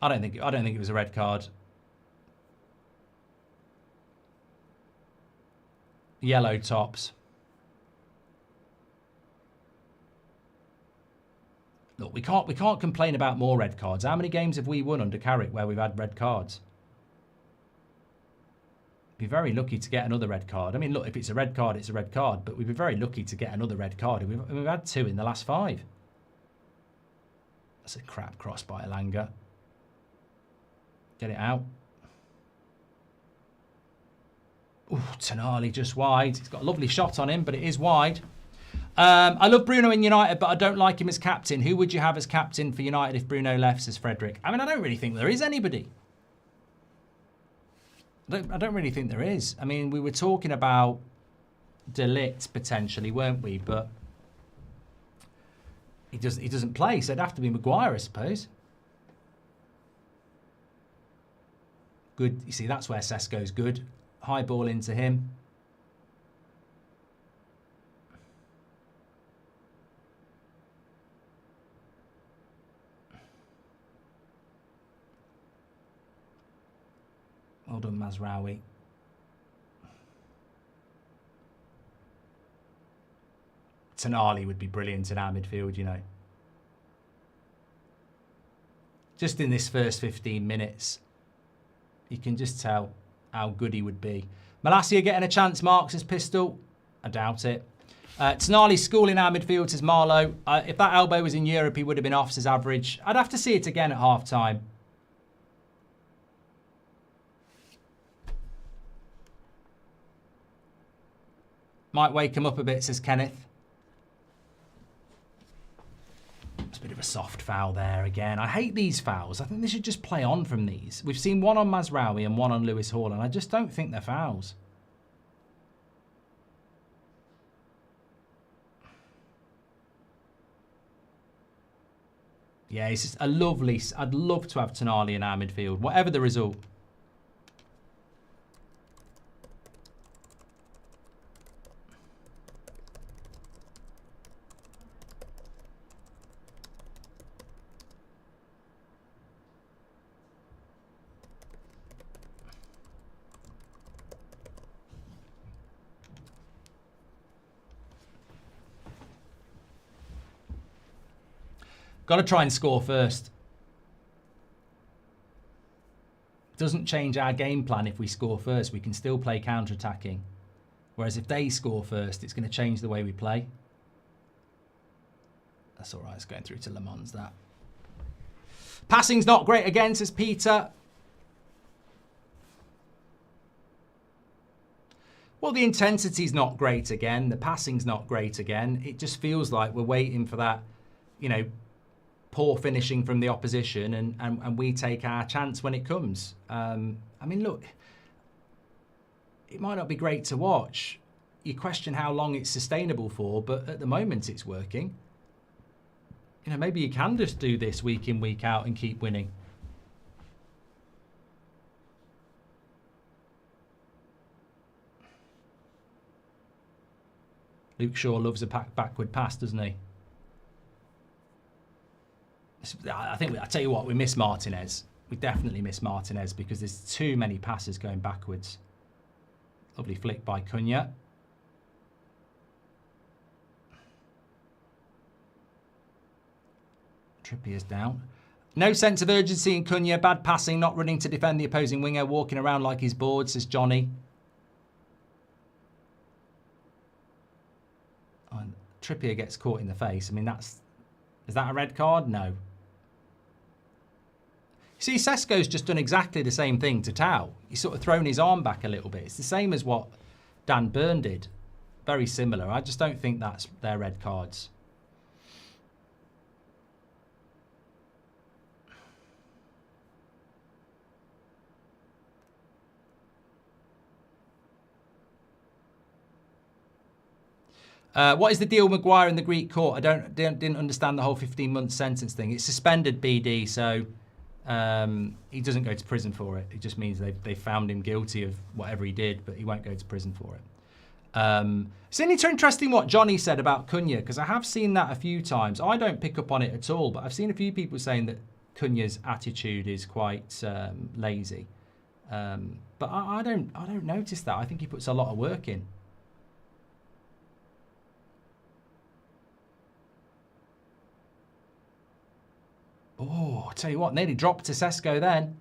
I don't think it was a red card. Yellow tops. Look, we can't complain about more red cards. How many games have we won under Carrick where we've had red cards? Be very lucky to get another red card. I mean, look, if it's a red card, it's a red card, but we'd be very lucky to get another red card. We've had 2 in the last 5. That's a crap cross by Elanga. Get it out. Ooh, Tonali just wide. He's got a lovely shot on him, but it is wide. I love Bruno in United, but I don't like him as captain. Who would you have as captain for United if Bruno left, says Frederick? I mean, I don't really think there is anybody. I don't really think there is. I mean, we were talking about De Ligt potentially, weren't we? But he doesn't play, so it'd have to be Maguire, I suppose. Good. You see, that's where Sesko's good. High ball into him. Well done, Mazraoui. Tonali would be brilliant in our midfield, you know. Just in this first 15 minutes, you can just tell how good he would be. Malacia getting a chance, marks his pistol. I doubt it. Tonali's schooling our midfield, says Marlowe. If that elbow was in Europe, he would have been off, says Average. I'd have to see it again at half-time. Might wake him up a bit, says Kenneth. It's a bit of a soft foul there again. I hate these fouls. I think they should just play on from these. We've seen one on Mazraoui and one on Lewis Hall, and I just don't think they're fouls. Yeah, it's just a lovely... I'd love to have Tonali in our midfield, whatever the result. Got to try and score first. Doesn't change our game plan if we score first. We can still play counter-attacking. Whereas if they score first, it's going to change the way we play. That's all right. It's going through to Le Mans, that. Passing's not great again, says Peter. Well, the intensity's not great again. The passing's not great again. It just feels like we're waiting for that, you know, poor finishing from the opposition, and we take our chance when it comes. I mean, look, it might not be great to watch. You question how long it's sustainable for, but at the moment it's working. You know, maybe you can just do this week in, week out and keep winning. Luke Shaw loves a backward pass, doesn't he? I tell you what, we miss Martinez. We definitely miss Martinez because there's too many passes going backwards. Lovely flick by Cunha. Trippier's down. No sense of urgency in Cunha. Bad passing, not running to defend the opposing winger, walking around like he's bored, says Johnny. And Trippier gets caught in the face. I mean, is that a red card? No. See, Sesko's just done exactly the same thing to Tau. He's sort of thrown his arm back a little bit. It's the same as what Dan Burn did. Very similar. I just don't think that's their red cards. What is the deal with Maguire in the Greek court? I didn't understand the whole 15-month sentence thing. It's suspended, BD, so he doesn't go to prison for it. It just means they found him guilty of whatever he did, but he won't go to prison for it. It's interesting what Johnny said about Cunha, because I have seen that a few times. I don't pick up on it at all, but I've seen a few people saying that Cunha's attitude is quite lazy. But I don't notice that. I think he puts a lot of work in. Oh, I'll tell you what, nearly dropped to Sesko then.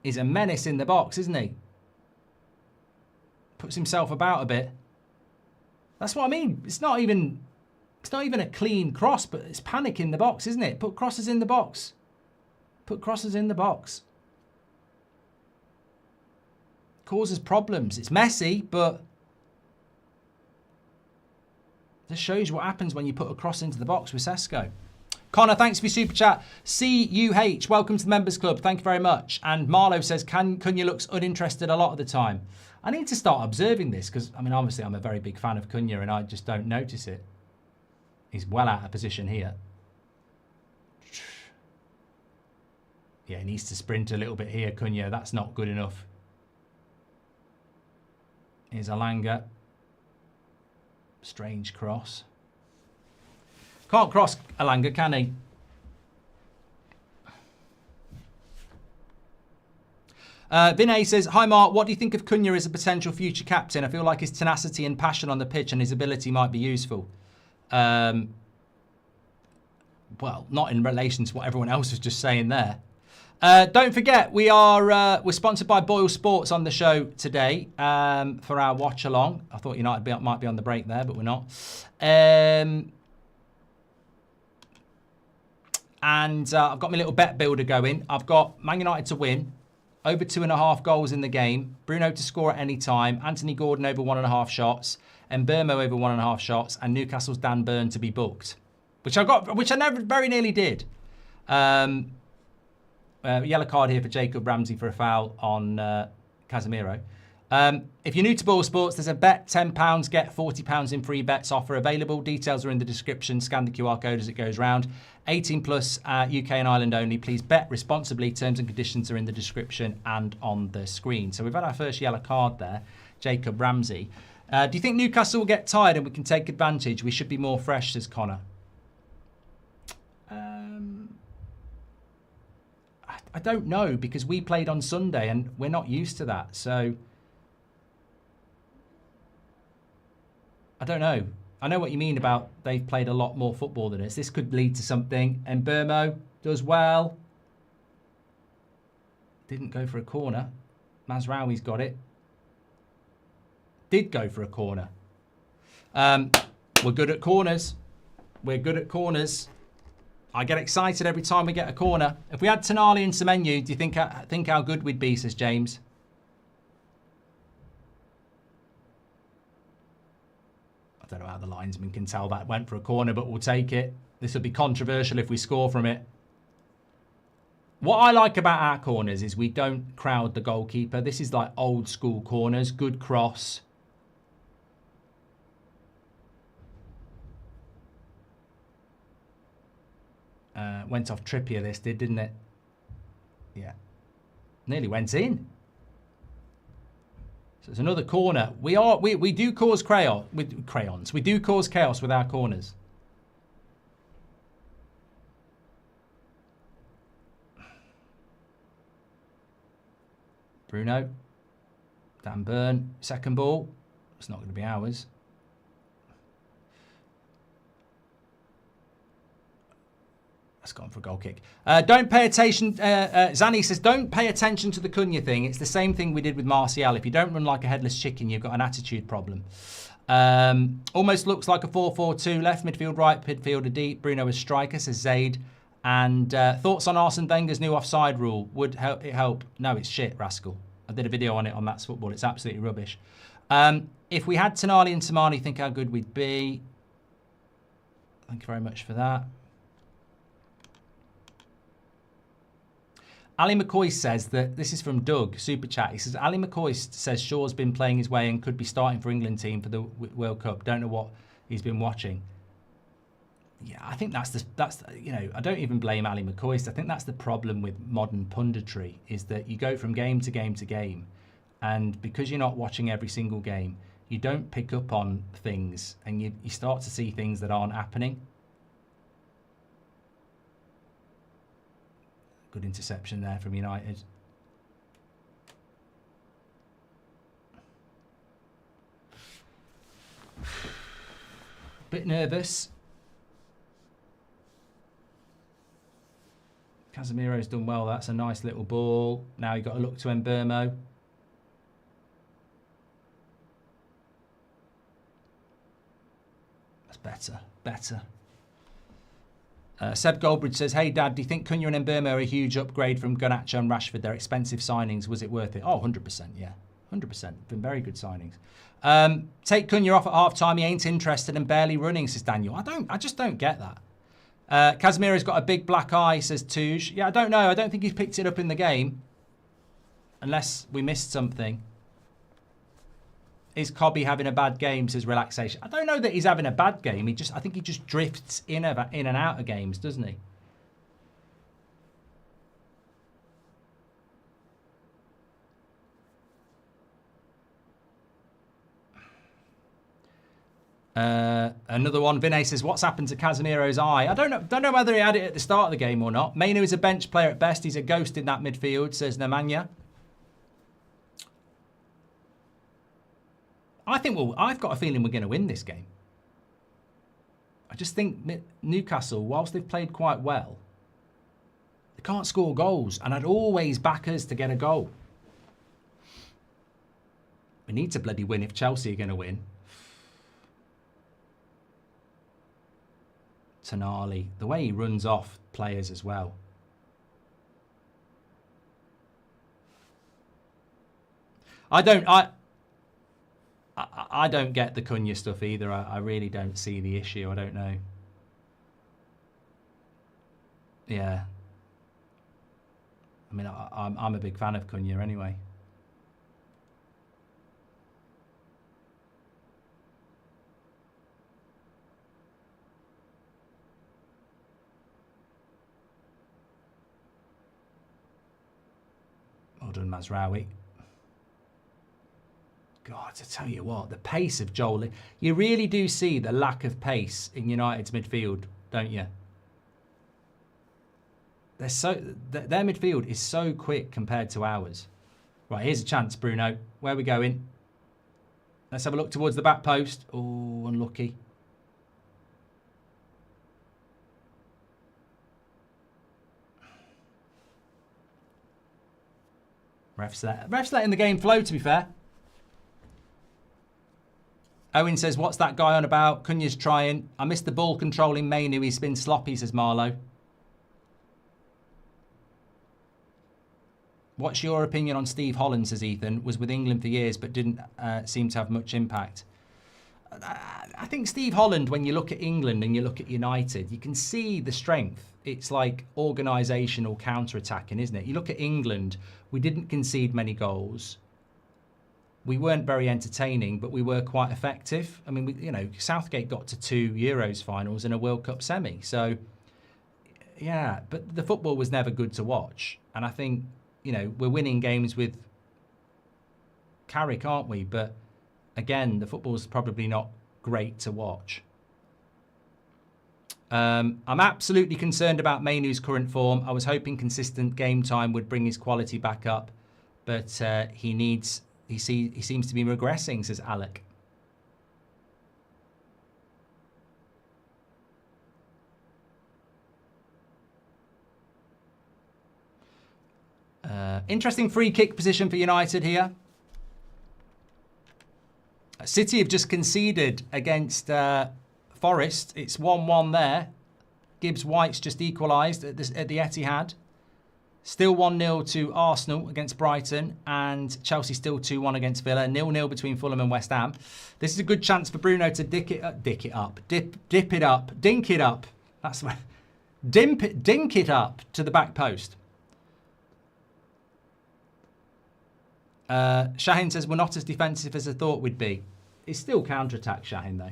He's a menace in the box, isn't he? Puts himself about a bit. That's what I mean. It's not even a clean cross, but it's panic in the box, isn't it? Put crosses in the box. Put crosses in the box. Causes problems. It's messy, but this shows you what happens when you put a cross into the box with Sesko. Connor, thanks for your super chat. CUH, welcome to the members club. Thank you very much. And Marlo says, Cunha looks uninterested a lot of the time. I need to start observing this because, I mean, obviously I'm a very big fan of Cunha and I just don't notice it. He's well out of position here. Yeah, he needs to sprint a little bit here, Cunha. That's not good enough. Here's Alanga. Strange cross. Can't cross Alanga, can he? Vinay says, hi Mark, what do you think of Cunha as a potential future captain? I feel like his tenacity and passion on the pitch and his ability might be useful. Well, not in relation to what everyone else was just saying there. Don't forget, we're sponsored by Boyle Sports on the show today for our watch along. I thought United might be on the break there, but we're not. And I've got my little bet builder going. I've got Man United to win, over 2.5 goals in the game, Bruno to score at any time, Anthony Gordon over 1.5 shots, and Mbeumo over 1.5 shots, and Newcastle's Dan Burn to be booked, which I never very nearly did. Yellow card here for Jacob Ramsey for a foul on Casemiro. If you're new to Ball Sports, there's a bet £10, get £40 in free bets offer available. Details are in the description. Scan the QR code as it goes round. 18 plus, UK and Ireland only. Please bet responsibly. Terms and conditions are in the description and on the screen. So we've had our first yellow card there, Jacob Ramsey. Do you think Newcastle will get tired and we can take advantage? We should be more fresh, says Connor. I don't know, because we played on Sunday and we're not used to that. So I don't know. I know what you mean about they've played a lot more football than us. This could lead to something. And Mbeumo does well. Didn't go for a corner. Mazraoui's got it. Did go for a corner. We're good at corners. We're good at corners. I get excited every time we get a corner. If we had Tonali and Semenyo, do you think how good we'd be, says James? I don't know how the linesman can tell that went for a corner, but we'll take it. This would be controversial if we score from it. What I like about our corners is we don't crowd the goalkeeper. This is like old school corners. Good cross. Went off Trippier, this did, didn't it? Yeah. Nearly went in. So it's another corner. We do cause crayons. We do cause chaos with our corners. Bruno. Dan Burn. Second ball. It's not going to be ours. That's gone for a goal kick. Don't pay attention. Zani says, don't pay attention to the Cunha thing. It's the same thing we did with Martial. If you don't run like a headless chicken, you've got an attitude problem. Almost looks like a 4-4-2. Left midfield, right midfielder deep. Bruno as striker, says Zaid. And thoughts on Arsene Wenger's new offside rule? Would it help? No, it's shit, rascal. I did a video on it on That's Football. It's absolutely rubbish. If we had Tonali and Somali, think how good we'd be. Thank you very much for that. Ali McCoy says that, this is from Doug, Super Chat. He says, Ali McCoy says Shaw's been playing his way and could be starting for England team for the World Cup. Don't know what he's been watching. Yeah, I think that's you know, I don't even blame Ali McCoy. I think that's the problem with modern punditry, is that you go from game to game to game, and because you're not watching every single game, you don't pick up on things, and you start to see things that aren't happening. Good interception there from United. Bit nervous. Casemiro's done well. That's a nice little ball. Now you've got to look to Mbermo. That's better. Seb Goldbridge says, hey, Dad, do you think Cunha and Mbermo are a huge upgrade from Garnacho and Rashford? They're expensive signings. Was it worth it? Oh, 100%, yeah. 100%. Been very good signings. Take Cunha off at half-time. He ain't interested and barely running, says Daniel. I just don't get that. Casemiro's got a big black eye, says Touge. Yeah, I don't know. I don't think he's picked it up in the game. Unless we missed something. Is Cobby having a bad game, says Relaxation. I don't know that he's having a bad game. I think he just drifts in and out of games, doesn't he? Another one, Vinay says, what's happened to Casemiro's eye? I don't know whether he had it at the start of the game or not. Mainu is a bench player at best. He's a ghost in that midfield, says Nemanja. I've got a feeling we're going to win this game. I just think Newcastle, whilst they've played quite well, they can't score goals. And I'd always back us to get a goal. We need to bloody win if Chelsea are going to win. Tonali, the way he runs off players as well. I don't get the Cunha stuff either. I really don't see the issue. I don't know. Yeah. I mean, I'm a big fan of Cunha anyway. Well done, Mazraoui. God, to tell you what, the pace of Joel, you really do see the lack of pace in United's midfield, don't you? Their midfield is so quick compared to ours. Right, here's a chance, Bruno. Where are we going? Let's have a look towards the back post. Oh, unlucky. Ref's letting the game flow, to be fair. Owen says, what's that guy on about? Cunha's trying. I missed the ball controlling Mainu. He's been sloppy, says Marlowe. What's your opinion on Steve Holland, says Ethan? Was with England for years, but didn't seem to have much impact. I think Steve Holland, when you look at England and you look at United, you can see the strength. It's like organisational counter-attacking, isn't it? You look at England, we didn't concede many goals. We weren't very entertaining, but we were quite effective. I mean, Southgate got to 2 Euros finals and a World Cup semi. So, yeah, but the football was never good to watch. And I think, we're winning games with Carrick, aren't we? But again, the football's probably not great to watch. I'm absolutely concerned about Mainu's current form. I was hoping consistent game time would bring his quality back up, but he seems to be regressing, says Alec. Interesting free kick position for United here. City have just conceded against Forest. It's 1-1 there. Gibbs White's just equalised at the Etihad. Still 1-0 to Arsenal against Brighton, and Chelsea still 2-1 against Villa. 0-0 between Fulham and West Ham. This is a good chance for Bruno to dink it up. That's what, dink it up to the back post. Shahin says we're not as defensive as I thought we'd be. It's still counter-attack, Shahin, though.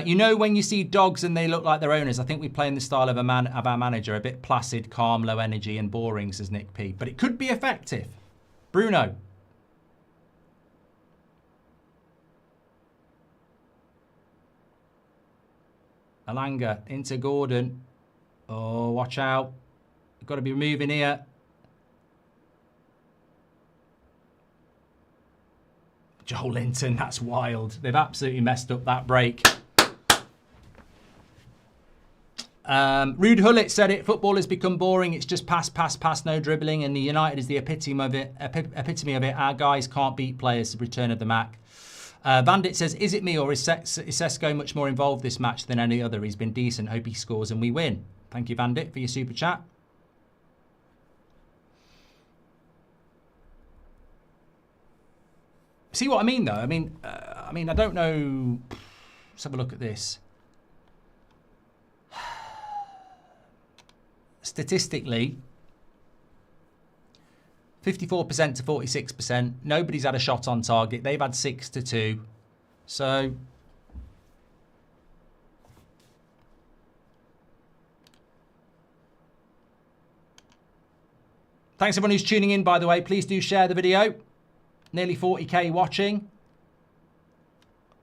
You know when you see dogs and they look like their owners, I think we play in the style of our manager, a bit placid, calm, low energy and boring, says Nick P. But it could be effective. Bruno. Alanga into Gordon. Oh, watch out. Got to be moving here. Joel Linton, that's wild. They've absolutely messed up that break. Rude Hullet said it. Football has become boring. It's just pass, no dribbling. And the United is the epitome of it. Our guys can't beat players. The return of the Mac. Bandit says, is it me or is Sesko much more involved this match than any other? He's been decent. Hope he scores and we win. Thank you, Bandit, for your super chat. See what I mean, though? I mean, I don't know. Let's have a look at this. Statistically, 54% to 46%. Nobody's had a shot on target. They've had 6-2. So thanks everyone who's tuning in, by the way. Please do share the video. Nearly 40k watching.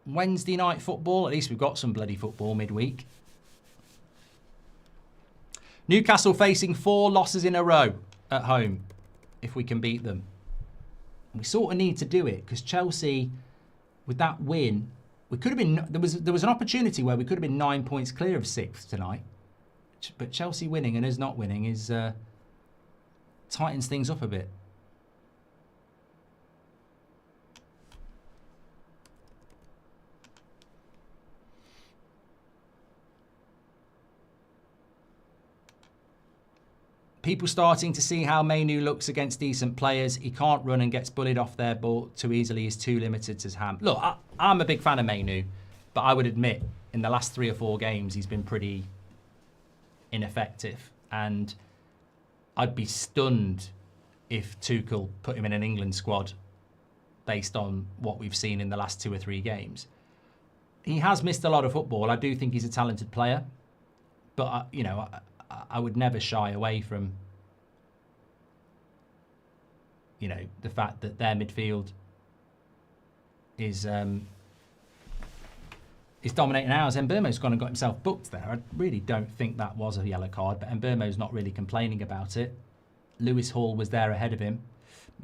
Wednesday night football. At least we've got some bloody football midweek. Newcastle facing 4 losses in a row at home, if we can beat them. We sort of need to do it because Chelsea, with that win, we could have been. There was an opportunity where we could have been 9 points clear of 6th tonight, but Chelsea winning and us not winning is tightens things up a bit. People starting to see how Mainu looks against decent players. He can't run and gets bullied off their ball too easily. He's too limited to Ham. Look, I'm a big fan of Mainu, but I would admit in the last 3 or 4 games he's been pretty ineffective. And I'd be stunned if Tuchel put him in an England squad based on what we've seen in the last 2 or 3 games. He has missed a lot of football. I do think he's a talented player, but you know, I would never shy away from, you know, the fact that their midfield is dominating ours. Mbeumo's gone and got himself booked there. I really don't think that was a yellow card, but Mbeumo's not really complaining about it. Lewis Hall was there ahead of him.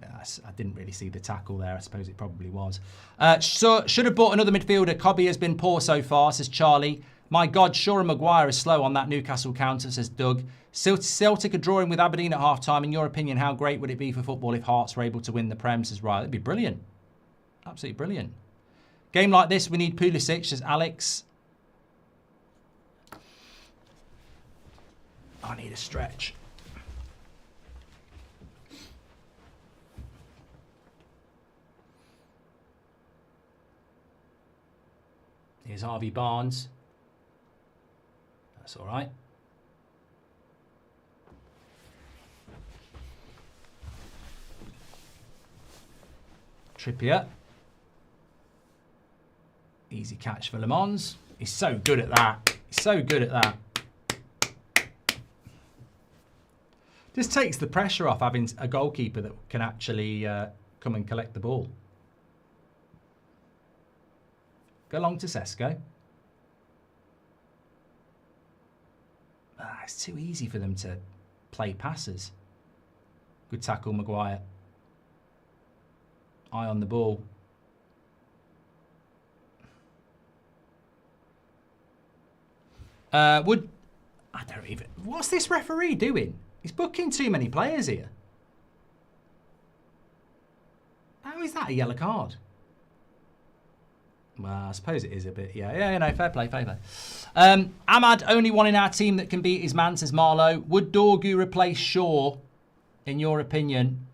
I didn't really see the tackle there. I suppose it probably was. So should have bought another midfielder. Cobby has been poor so far, says Charlie. My God, Shaw and Maguire is slow on that Newcastle counter, says Doug. Celtic are drawing with Aberdeen at half-time. In your opinion, how great would it be for football if Hearts were able to win the Prem, says Riley? It'd be brilliant. Absolutely brilliant. Game like this, we need Pulisic, says Alex. I need a stretch. Here's Harvey Barnes. That's all right. Trippier. Easy catch for Le Mans. He's so good at that. He's so good at that. Just takes the pressure off having a goalkeeper that can actually come and collect the ball. Go long to Sesko. It's too easy for them to play passes. Good tackle, Maguire. Eye on the ball. I don't even... What's this referee doing? He's booking too many players here. How is that a yellow card? Well, I suppose it is a bit, yeah, no, fair play. Ahmad, only one in our team that can beat his man, says Marlowe. Would Dorgu replace Shaw, in your opinion?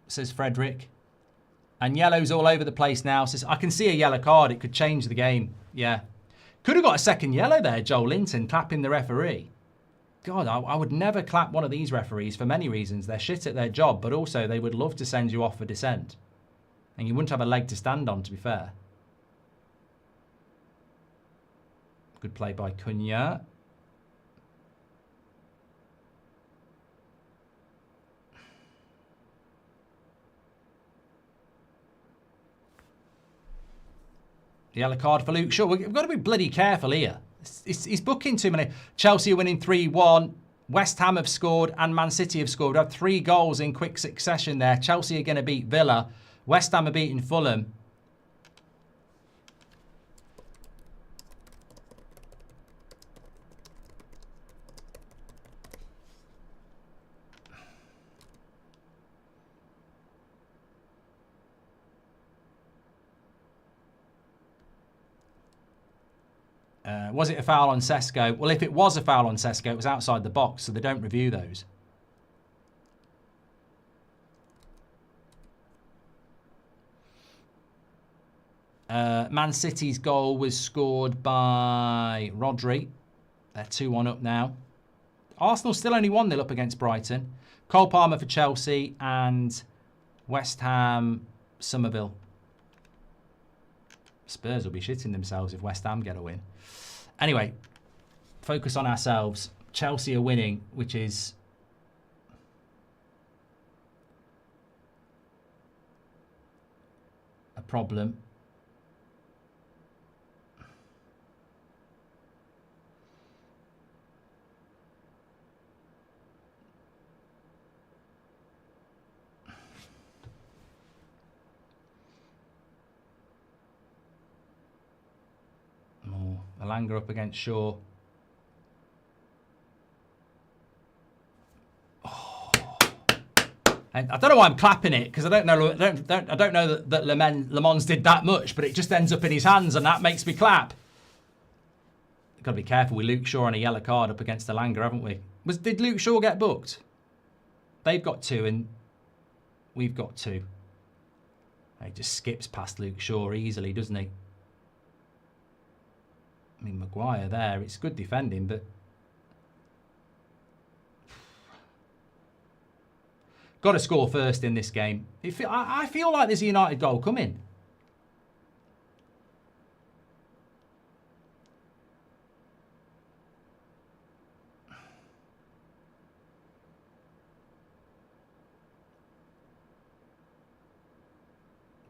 Says Frederick. And yellow's all over the place now. Says, I can see a yellow card. It could change the game. Yeah. Could have got a second yellow there, Joel Linton, clapping the referee. God, I would never clap one of these referees for many reasons. They're shit at their job, but also they would love to send you off for dissent. And you wouldn't have a leg to stand on, to be fair. Good play by Cunha. The yellow card for Luke Shaw. We've got to be bloody careful here. He's booking too many. Chelsea are winning 3-1. West Ham have scored and Man City have scored. We've had 3 goals in quick succession there. Chelsea are going to beat Villa. West Ham are beating Fulham. Was it a foul on Sesko? Well, if it was a foul on Sesko, it was outside the box, so they don't review those. Man City's goal was scored by Rodri. They're 2-1 up now. Arsenal still only 1-0 up against Brighton. Cole Palmer for Chelsea and West Ham, Somerville. Spurs will be shitting themselves if West Ham get a win. Anyway, focus on ourselves. Chelsea are winning, which is a problem. Alanga up against Shaw. Oh. And I don't know why I'm clapping it because I don't know that Le Mans did that much, but it just ends up in his hands and that makes me clap. We've got to be careful with Luke Shaw on a yellow card up against Alanga, haven't we? Did Luke Shaw get booked? They've got 2 and we've got 2. He just skips past Luke Shaw easily, doesn't he? I mean, Maguire there, it's good defending, but got to score first in this game. I feel like there's a United goal coming.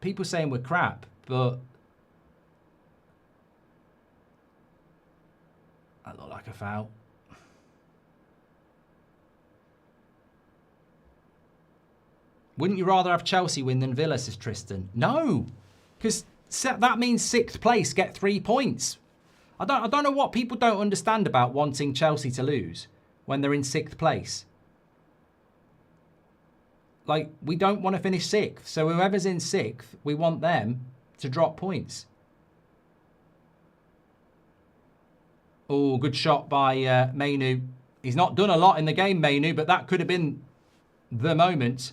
People saying we're crap, but that looked like a foul. Wouldn't you rather have Chelsea win than Villa, says Tristan? No, because that means 6th place, get 3 points. I don't know what people don't understand about wanting Chelsea to lose when they're in 6th place. Like, we don't want to finish 6th, so whoever's in 6th, we want them to drop points. Oh, good shot by Mainu. He's not done a lot in the game, Mainu, but that could have been the moment.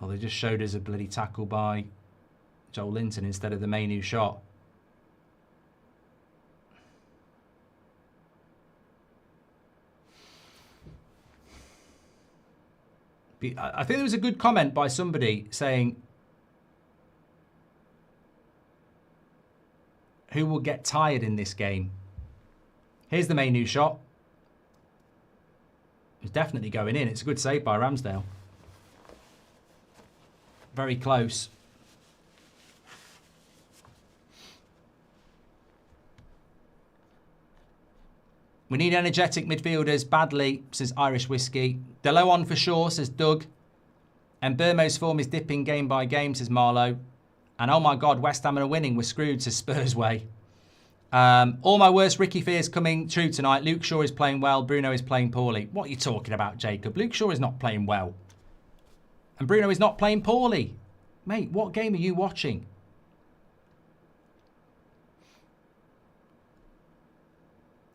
Well, they just showed us a bloody tackle by Joel Linton instead of the Mainu shot. I think there was a good comment by somebody saying, who will get tired in this game? Here's the Mainu shot. It's definitely going in. It's a good save by Ramsdale. Very close. We need energetic midfielders badly, says Irish Whiskey. Delo on for sure, says Doug. And Burmo's form is dipping game by game, says Marlowe. And oh my God, West Ham are winning. We're screwed, says Spurs Way. All my worst Ricky fears coming true tonight. Luke Shaw is playing well. Bruno is playing poorly. What are you talking about, Jacob? Luke Shaw is not playing well. And Bruno is not playing poorly. Mate, what game are you watching?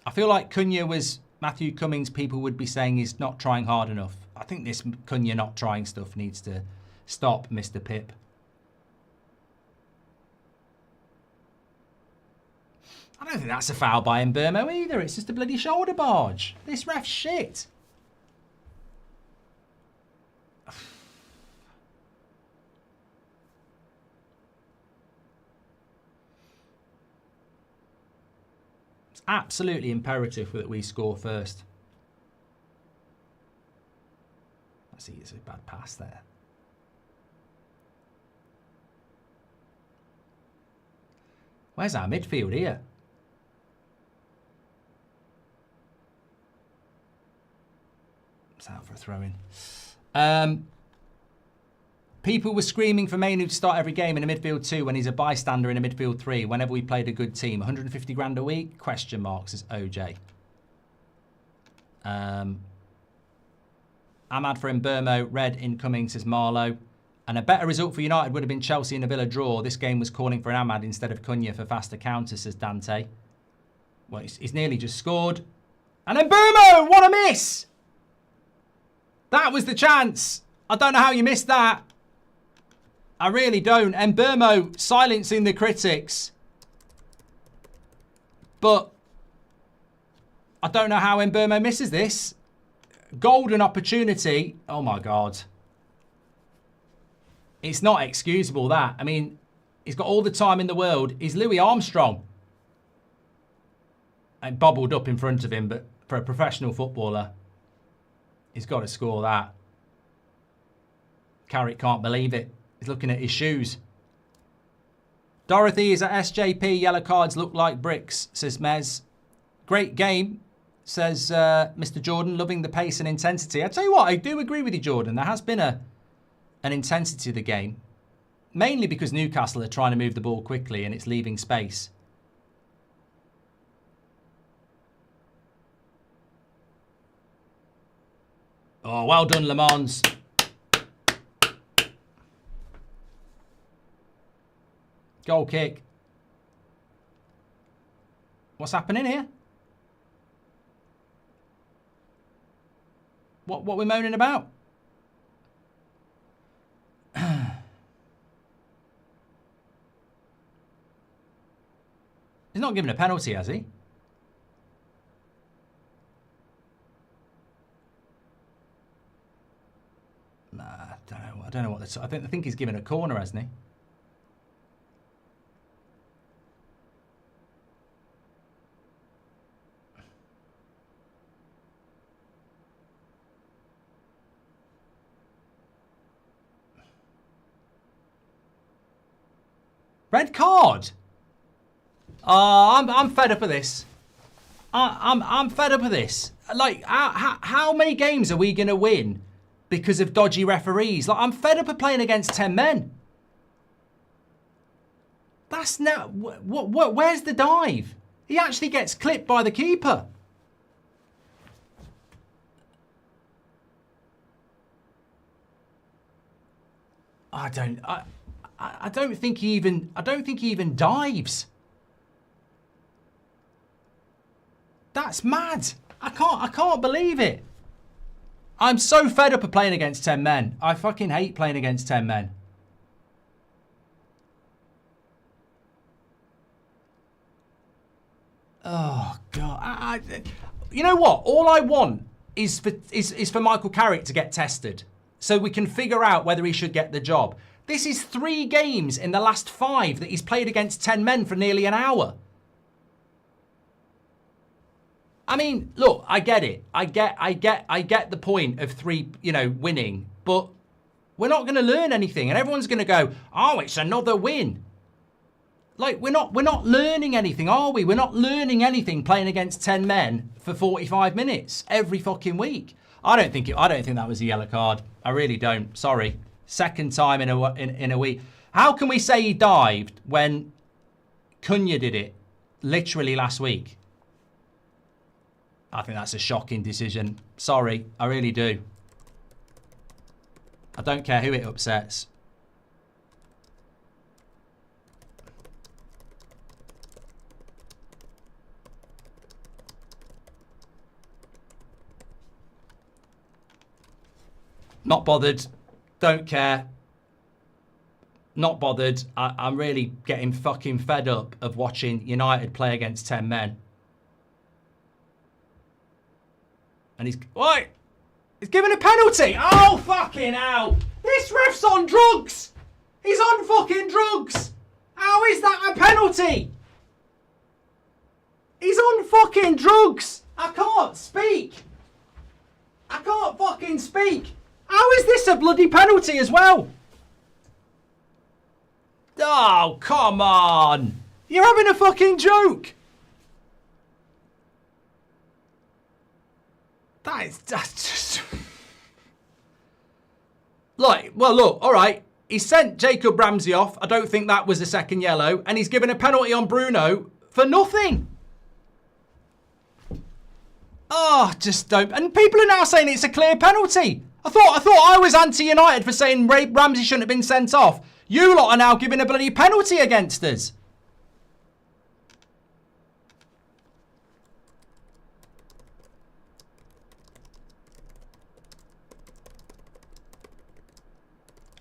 I feel like Cunha was Matthew Cummings. People would be saying he's not trying hard enough. I think this Cunha not trying stuff needs to stop, Mr. Pip. I don't think that's a foul by Mbermo either. It's just a bloody shoulder barge. This ref's shit. It's absolutely imperative that we score first. I see it's a bad pass there. Where's our midfield here? It's out for a throw-in. People were screaming for Mainu to start every game in a midfield 2 when he's a bystander in a midfield 3 whenever we played a good team. 150 grand a week? Question marks, says OJ. Ahmad for Mbermo. Red incoming, says Marlow. And a better result for United would have been Chelsea in a Villa draw. This game was calling for an Ahmad instead of Cunha for faster counters, says Dante. Well, he's nearly just scored. And Mbermo! What a miss! That was the chance. I don't know how you missed that. I really don't. Mbermo silencing the critics. But I don't know how Mbermo misses this. Golden opportunity. Oh my God. It's not excusable, that. I mean, he's got all the time in the world. He's Louis Armstrong. And bobbled up in front of him, but for a professional footballer, he's got to score that. Carrick can't believe it. He's looking at his shoes. Dorothy is at SJP. Yellow cards look like bricks, says Mez. Great game, says Mr. Jordan. Loving the pace and intensity. I tell you what, I do agree with you, Jordan. There has been an intensity to the game. Mainly because Newcastle are trying to move the ball quickly and it's leaving space. Oh, well done, Le Mans. Goal kick. What's happening here? What we're moaning about? He's not given a penalty, has he? Nah, I don't know what this. I think he's given a corner, hasn't he? Red card. I'm fed up of this. I'm fed up of this. Like, how many games are we gonna win because of dodgy referees? Like, I'm fed up of playing against 10 men. That's now. Where's the dive? He actually gets clipped by the keeper. I don't think he even dives. That's mad. I can't believe it. I'm so fed up of playing against 10 men. I fucking hate playing against 10 men. Oh God. You know what? All I want is for Michael Carrick to get tested so we can figure out whether he should get the job. This is 3 games in the last 5 that he's played against 10 men for nearly an hour. I mean, look, I get it. I get the point of 3, winning, but we're not going to learn anything, and everyone's going to go, "Oh, it's another win." Like, we're not learning anything, are we? We're not learning anything playing against 10 men for 45 minutes every fucking week. I don't think that was a yellow card. I really don't. Sorry. Second time in a week. How can we say he dived when Cunha did it? literally last week. I think that's a shocking decision. Sorry, I really do. I don't care who it upsets. Not bothered. Don't care. Not bothered. I'm really getting fucking fed up of watching United play against 10 men. And he's... What? He's given a penalty! Oh, fucking hell! This ref's on drugs! He's on fucking drugs! How is that a penalty? He's on fucking drugs! I can't speak! I can't fucking speak! How is this a bloody penalty as well? Oh, come on! You're having a fucking joke! That's just... Like, well, look, all right. He sent Jacob Ramsey off. I don't think that was a second yellow. And he's given a penalty on Bruno for nothing. Oh, just don't... And people are now saying it's a clear penalty. I thought I was anti-United for saying Ramsey shouldn't have been sent off. You lot are now giving a bloody penalty against us.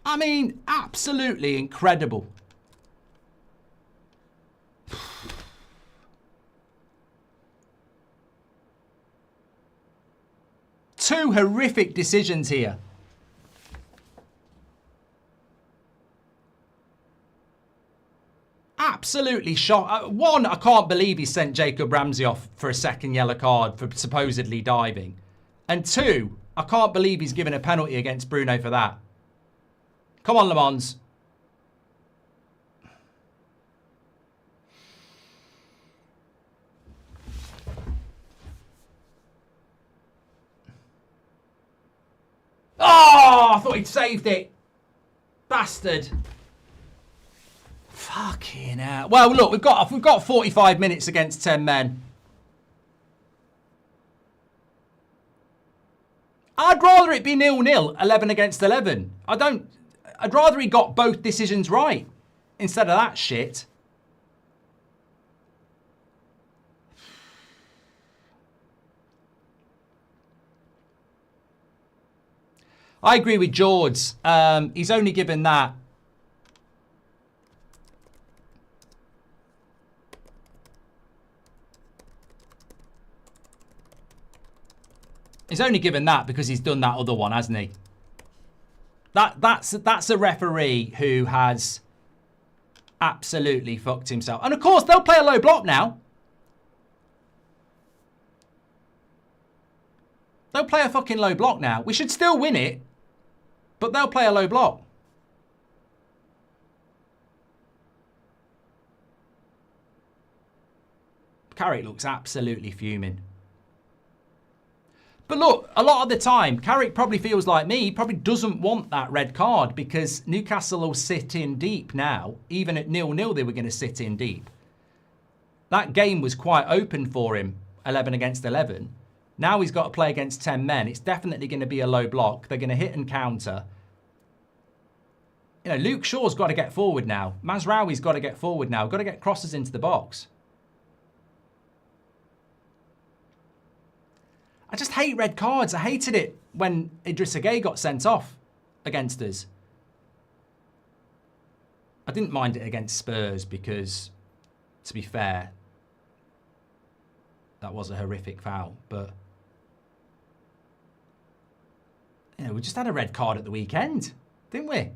I mean, absolutely incredible. Two horrific decisions here. Absolutely shocked. One, I can't believe he sent Jacob Ramsey off for a second yellow card for supposedly diving. And two, I can't believe he's given a penalty against Bruno for that. Come on, Le Mans. Oh, I thought he'd saved it. Bastard. Fucking hell. Well, look, we've got 45 minutes against 10 men. I'd rather it be 0-0, 11 against 11. I'd rather he got both decisions right instead of that shit. I agree with George. He's only given that. He's only given that because he's done that other one, hasn't he? That's a referee who has absolutely fucked himself. And of course, they'll play a low block now. They'll play a fucking low block now. We should still win it, but they'll play a low block. Carrick looks absolutely fuming. But look, a lot of the time, Carrick probably feels like me. He probably doesn't want that red card because Newcastle will sit in deep now. Even at 0-0, they were going to sit in deep. That game was quite open for him, 11 against 11. Now he's got to play against 10 men. It's definitely going to be a low block. They're going to hit and counter. You know, Luke Shaw's got to get forward now. Mazraoui's got to get forward now. Got to get crosses into the box. I just hate red cards. I hated it when Idrissa Gueye got sent off against us. I didn't mind it against Spurs because, to be fair, that was a horrific foul. But, you know, we just had a red card at the weekend, didn't we?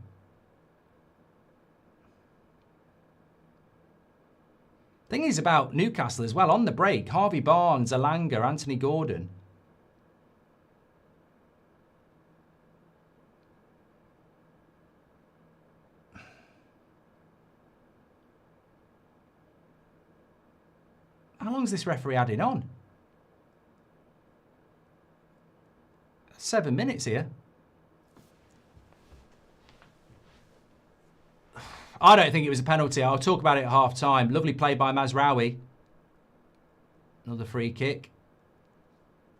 Thing is about Newcastle as well, on the break, Harvey Barnes, Alanga, Anthony Gordon. How long's this referee adding on? 7 minutes here. I don't think it was a penalty. I'll talk about it at half time. Lovely play by Mazraoui. Another free kick.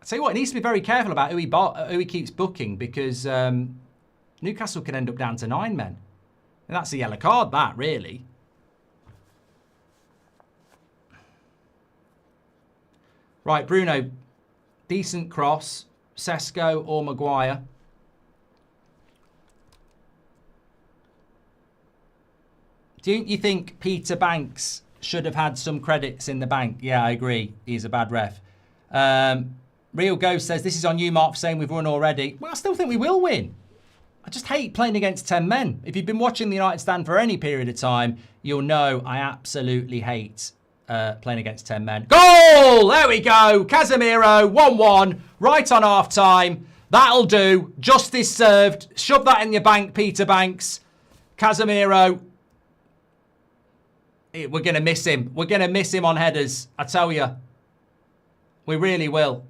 I tell you what, he needs to be very careful about who he keeps booking, because Newcastle can end up down to 9 men. And that's a yellow card, that, really. Right, Bruno. Decent cross. Sesko or Maguire. Do you think Peter Banks should have had some credits in the bank? Yeah, I agree. He's a bad ref. Real Ghost says, this is on you, Mark, for saying we've won already. Well, I still think we will win. I just hate playing against 10 men. If you've been watching the United stand for any period of time, you'll know I absolutely hate playing against 10 men. Goal! There we go. Casemiro, 1-1, right on half-time. That'll do. Justice served. Shove that in your bank, Peter Banks. Casemiro. We're going to miss him. We're going to miss him on headers, I tell you. We really will.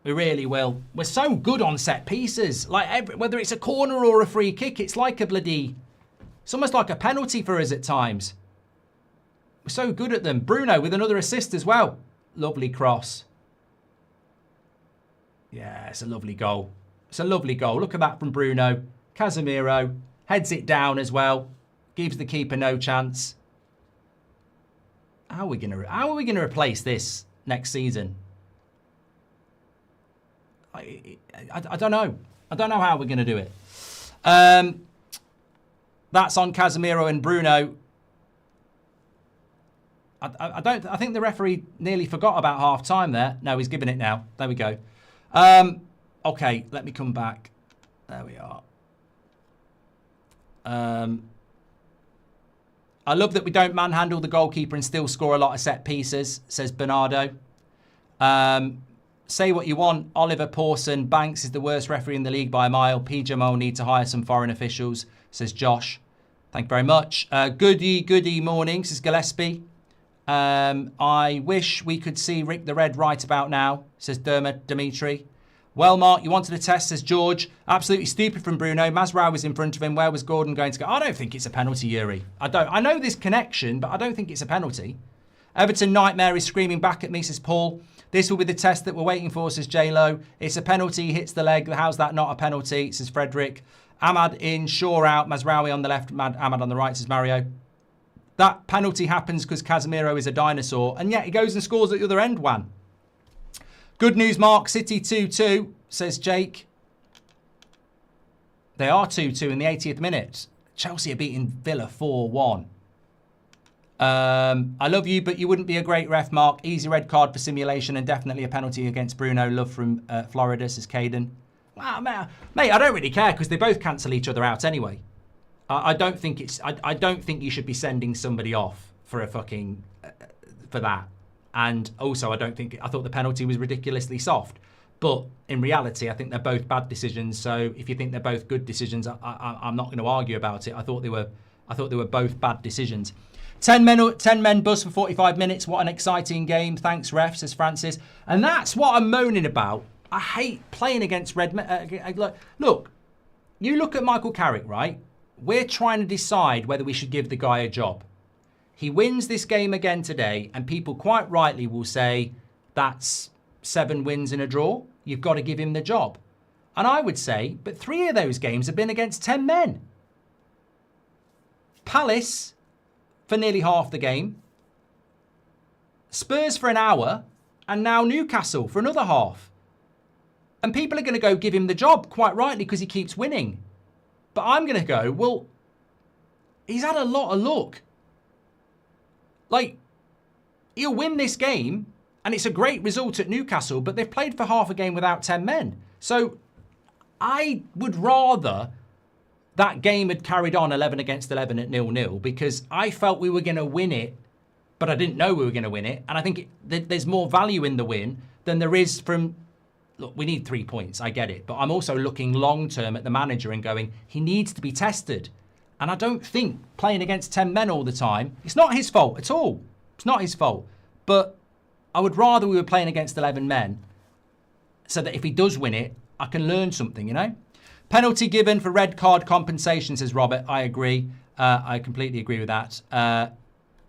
We really will. We're so good on set pieces. Like, whether it's a corner or a free kick, it's like a bloody... It's almost like a penalty for us at times. We're so good at them. Bruno with another assist as well. Lovely cross. Yeah, it's a lovely goal. It's a lovely goal. Look at that from Bruno. Casemiro heads it down as well. Gives the keeper no chance. How are we going to replace this next season? I don't know. I don't know how we're going to do it. That's on Casemiro and Bruno. I think the referee nearly forgot about half time there. No, he's giving it now. There we go. Okay, let me come back. There we are. I love that we don't manhandle the goalkeeper and still score a lot of set pieces, says Bernardo. Say what you want. Oliver Pawson. Banks is the worst referee in the league by a mile. PJMO need to hire some foreign officials, says Josh. Thank you very much. Goody morning, says Gillespie. I wish we could see Rick the Red right about now, says Dermot Dimitri. Well, Mark, you wanted a test, says George. Absolutely stupid from Bruno. Mazraoui was in front of him. Where was Gordon going to go? I don't think it's a penalty, Yuri. I know this connection, but I don't think it's a penalty. Everton Nightmare is screaming back at me, says Paul. This will be the test that we're waiting for, says J-Lo. It's a penalty, hits the leg. How's that not a penalty, says Frederick. Ahmad in, Shaw out. Mazraoui on the left, Ahmad on the right, says Mario. That penalty happens because Casemiro is a dinosaur, and yet he goes and scores at the other end, Juan. Good news, Mark. City 2-2, says Jake. They are 2-2 in the 80th minute. Chelsea are beating Villa 4-1. I love you, but you wouldn't be a great ref, Mark. Easy red card for simulation and definitely a penalty against Bruno. Love from Florida, says Caden. Wow, mate, I don't really care because they both cancel each other out anyway. I don't think you should be sending somebody off for a fucking for that. And also, I thought the penalty was ridiculously soft. But in reality, I think they're both bad decisions. So if you think they're both good decisions, I'm not going to argue about it. I thought they were both bad decisions. 10 men bus for 45 minutes. What an exciting game. Thanks, ref, says Francis. And that's what I'm moaning about. I hate playing against red men. Look, you look at Michael Carrick, right? We're trying to decide whether we should give the guy a job. He wins this game again today, and people quite rightly will say, that's 7 wins in a draw. You've got to give him the job. And I would say, but 3 of those games have been against 10 men. Palace for nearly half the game. Spurs for an hour, and now Newcastle for another half. And people are going to go give him the job, quite rightly, because he keeps winning. But I'm going to go, well, he's had a lot of luck. Like, he'll win this game, and it's a great result at Newcastle, but they've played for half a game without 10 men. So I would rather that game had carried on 11 against 11 at 0-0, because I felt we were going to win it, but I didn't know we were going to win it. And I think there's more value in the win than there is from... Look, we need 3 points, I get it. But I'm also looking long-term at the manager and going, he needs to be tested. And I don't think playing against 10 men all the time, it's not his fault at all. It's not his fault. But I would rather we were playing against 11 men so that if he does win it, I can learn something, you know? Penalty given for red card compensation, says Robert. I agree. I completely agree with that.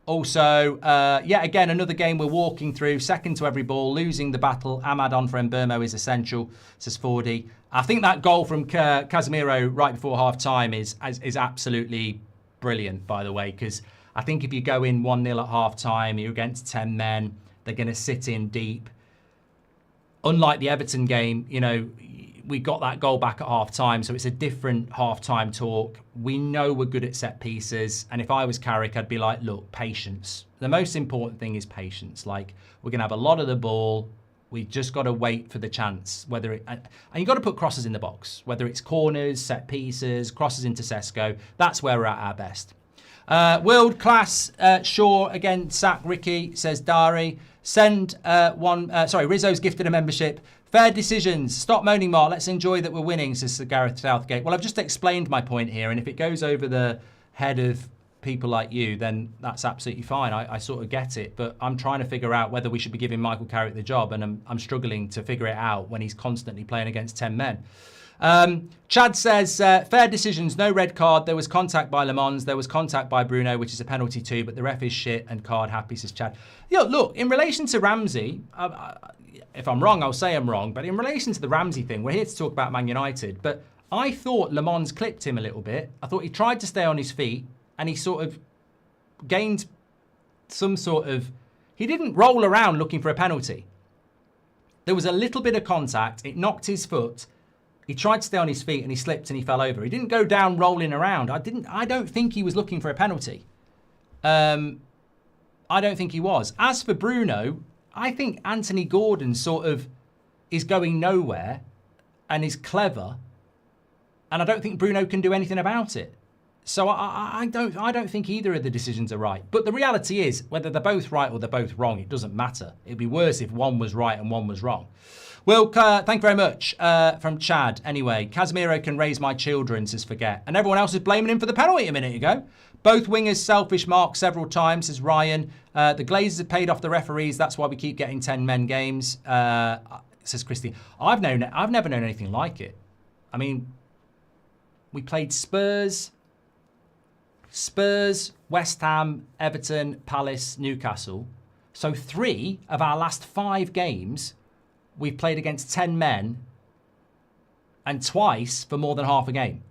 Also, yet again, another game we're walking through, second to every ball, losing the battle. Ahmad on for Mbeumo is essential, says 40. I think that goal from Casemiro right before half-time is absolutely brilliant, by the way, because I think if you go in 1-0 at half-time, you're against 10 men, they're going to sit in deep. Unlike the Everton game, you know, we got that goal back at half-time, so it's a different half-time talk. We know we're good at set pieces, and if I was Carrick, I'd be like, look, patience. The most important thing is patience. Like, we're going to have a lot of the ball. We've just got to wait for the chance. And you've got to put crosses in the box, whether it's corners, set pieces, crosses into Sesko. That's where we're at our best. World class, Shaw, again, sack Ricky, says Dari. Rizzo's gifted a membership. Fair decisions. Stop moaning, Mark. Let's enjoy that we're winning, says Sir Gareth Southgate. Well, I've just explained my point here, and if it goes over the head of people like you, then that's absolutely fine. I sort of get it, but I'm trying to figure out whether we should be giving Michael Carrick the job, and I'm struggling to figure it out when he's constantly playing against 10 men. Chad says, fair decisions, no red card. There was contact by Le Mans. There was contact by Bruno, which is a penalty too, but the ref is shit and card happy, says Chad. Look, in relation to Ramsey, if I'm wrong, I'll say I'm wrong, but in relation to the Ramsey thing, we're here to talk about Man United, but I thought Le Mans clipped him a little bit. I thought he tried to stay on his feet and he sort of gained some sort of... He didn't roll around looking for a penalty. There was a little bit of contact. It knocked his foot. He tried to stay on his feet and he slipped and he fell over. He didn't go down rolling around. I don't think he was looking for a penalty. I don't think he was. As for Bruno, I think Anthony Gordon sort of is going nowhere and is clever. And I don't think Bruno can do anything about it. So I don't think either of the decisions are right. But the reality is, whether they're both right or they're both wrong, it doesn't matter. It'd be worse if one was right and one was wrong. Well, thank you very much from Chad. Anyway, Casemiro can raise my children, says Forget. And everyone else is blaming him for the penalty a minute ago. Both wingers selfish, Mark, several times, says Ryan. The Glazers have paid off the referees. That's why we keep getting 10-men games, says Christy. I've never known anything like it. I mean, we played Spurs, West Ham, Everton, Palace, Newcastle. So 3 of our last 5 games, we've played against 10 men and twice for more than half a game.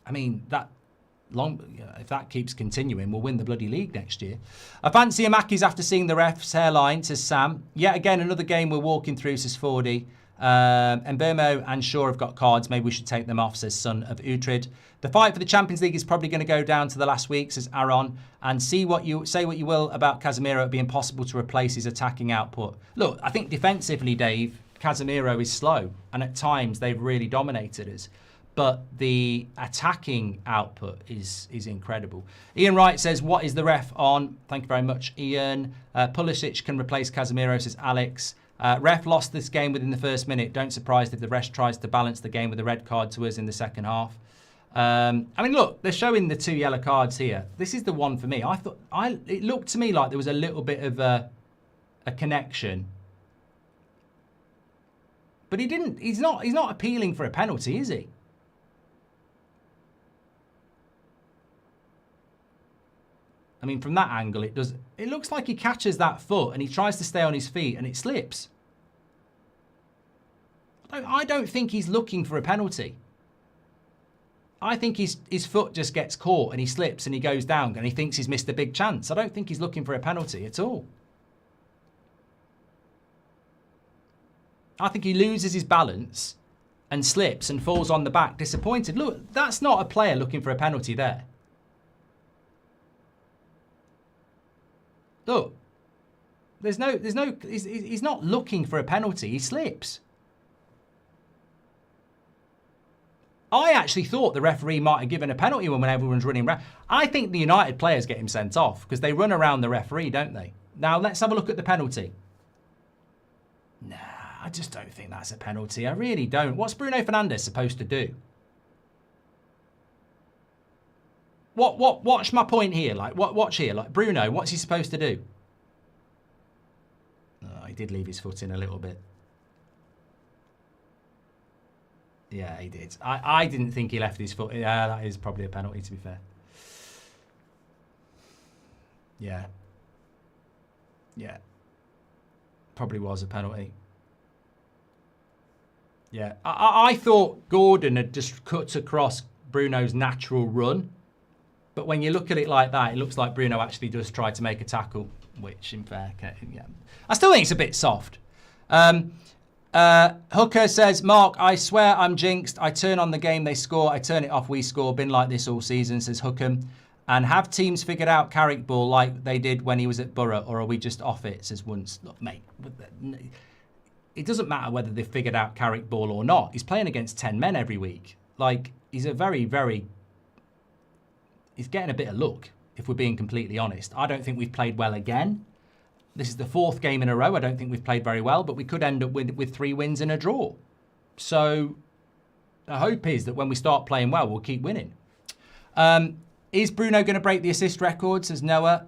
I mean, if that keeps continuing, we'll win the bloody league next year. I fancy Amaki's after seeing the ref's hairline, says Sam. Yet again, another game we're walking through, says 40. Mbeumo and Shaw have got cards. Maybe we should take them off, says Son of Uhtred. The fight for the Champions League is probably going to go down to the last week, says Aaron. And say what you will about Casemiro, it'd be impossible to replace his attacking output. Look, I think defensively, Dave, Casemiro is slow, and at times they've really dominated us. But the attacking output is incredible. Ian Wright says, what is the ref on? Thank you very much, Ian. Pulisic can replace Casemiro, says Alex. Ref lost this game within the first minute. Don't surprised if the ref tries to balance the game with a red card to us in the second half. I mean, look, they're showing the 2 yellow cards here. This is the one for me. It looked to me like there was a little bit of a connection. But he's not appealing for a penalty, is he? I mean, from that angle, it looks like he catches that foot and he tries to stay on his feet and it slips. I don't think he's looking for a penalty. I think his foot just gets caught and he slips and he goes down and he thinks he's missed a big chance. I don't think he's looking for a penalty at all. I think he loses his balance and slips and falls on the back disappointed. Look, that's not a player looking for a penalty there. Look, he's not looking for a penalty. He slips. I actually thought the referee might have given a penalty when everyone's running around. I think the United players get him sent off because they run around the referee, don't they? Now, let's have a look at the penalty. Nah, I just don't think that's a penalty. I really don't. What's Bruno Fernandes supposed to do? Watch my point here. Watch here. Bruno, what's he supposed to do? Oh, he did leave his foot in a little bit. Yeah, he did. I didn't think he left his foot. Yeah, that is probably a penalty, to be fair. Yeah. Yeah. Probably was a penalty. Yeah. I thought Gordon had just cut across Bruno's natural run. But when you look at it like that, it looks like Bruno actually does try to make a tackle, which in fair, yeah. I still think it's a bit soft. Hooker says, Mark, I swear I'm jinxed. I turn on the game, they score. I turn it off, we score. Been like this all season, says Hookham. And have teams figured out Carrick ball like they did when he was at Borough, or are we just off it, says Once. Look, mate, it doesn't matter whether they've figured out Carrick ball or not. He's playing against 10 men every week. Like, he's a very, very... He's getting a bit of luck, if we're being completely honest. I don't think we've played well again. This is the 4th game in a row. I don't think we've played very well, but we could end up with 3 wins and a draw. So the hope is that when we start playing well, we'll keep winning. Is Bruno going to break the assist record, says Noah.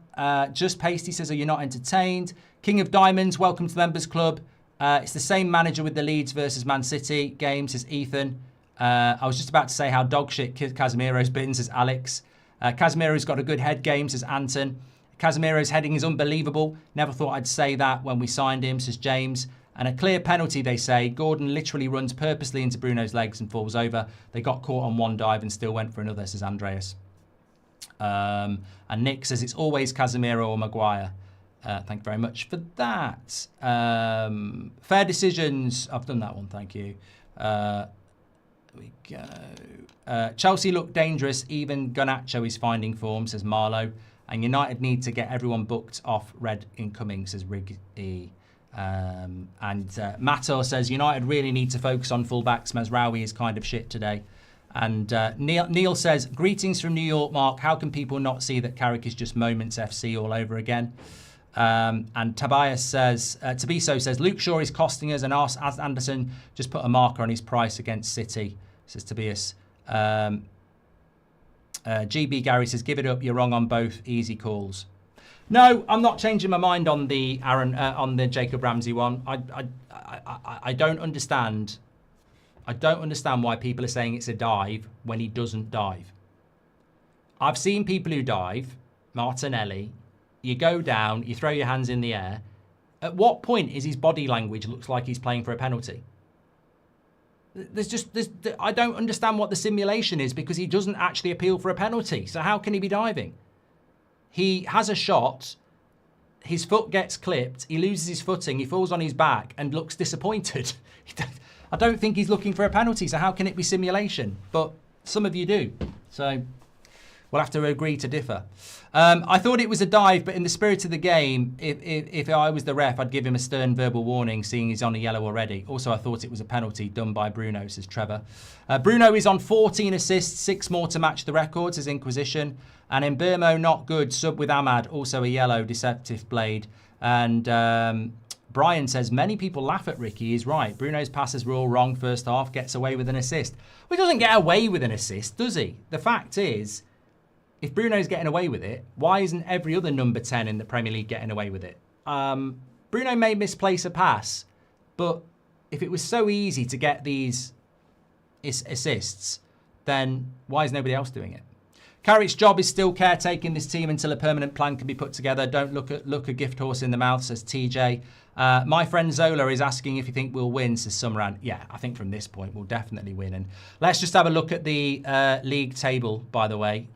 Just Pasty says, are you not entertained? King of Diamonds, welcome to the Members Club. It's the same manager with the Leeds versus Man City game, says Ethan. I was just about to say how dog shit Casemiro's been, says Alex. Casemiro's got a good head game, says Anton. Casemiro's heading is unbelievable. Never thought I'd say that when we signed him, says James. And a clear penalty, they say. Gordon literally runs purposely into Bruno's legs and falls over. They got caught on one dive and still went for another, says Andreas. And Nick says it's always Casemiro or Maguire. Thank you very much for that. Fair decisions. I've done that one, thank you. Here we go. Chelsea look dangerous. Even Garnacho is finding form, says Marlowe. And United need to get everyone booked off red incoming, says Riggy. And Mato says United really need to focus on fullbacks. Mazraoui is kind of shit today. And Neil says, greetings from New York, Mark. How can people not see that Carrick is just Moments FC all over again? And Tobias says, Tabiso says, Luke Shaw is costing us, and as Anderson just put a marker on his price against City, says Tobias. GB Gary says, give it up, you're wrong on both, easy calls. No, I'm not changing my mind on the Jacob Ramsey one. I don't understand. I don't understand why people are saying it's a dive when he doesn't dive. I've seen people who dive, Martinelli, you go down, you throw your hands in the air. At what point is his body language looks like he's playing for a penalty? I don't understand what the simulation is, because he doesn't actually appeal for a penalty. So how can he be diving? He has a shot, his foot gets clipped, he loses his footing, he falls on his back and looks disappointed. I don't think he's looking for a penalty, so how can it be simulation? But some of you do. So we'll have to agree to differ. I thought it was a dive, but in the spirit of the game, if I was the ref, I'd give him a stern verbal warning, seeing he's on a yellow already. Also, I thought it was a penalty done by Bruno, says Trevor. Bruno is on 14 assists, 6 more to match the record, says Inquisition. And Mbermo, not good, sub with Ahmad, also a yellow, deceptive blade. And Brian says, many people laugh at Ricky. He's right. Bruno's passes were all wrong first half, gets away with an assist. Well, he doesn't get away with an assist, does he? The fact is, if Bruno's getting away with it, why isn't every other number 10 in the Premier League getting away with it? Bruno may misplace a pass, but if it was so easy to get these assists, then why is nobody else doing it? Carrick's job is still caretaking this team until a permanent plan can be put together. Don't look a gift horse in the mouth, says TJ. My friend Zola is asking if you think we'll win, says Sumran. Yeah, I think from this point we'll definitely win. And let's just have a look at the league table, by the way.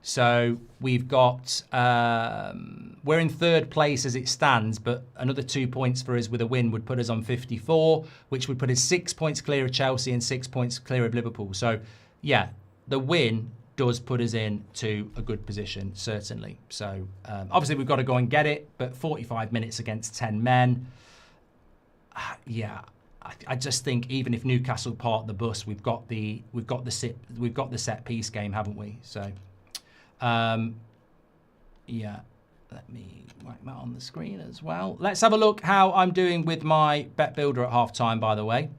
So we've got, we're in 3rd place as it stands, but another 2 points for us with a win would put us on 54, which would put us 6 points clear of Chelsea and 6 points clear of Liverpool. So yeah, the win does put us in to a good position, certainly. So obviously we've got to go and get it, but 45 minutes against 10 men. Yeah, I just think even if Newcastle part the bus, we've got the set piece game, haven't we? So. Yeah, let me whack that on the screen as well. Let's have a look how I'm doing with my bet builder at half time, by the way.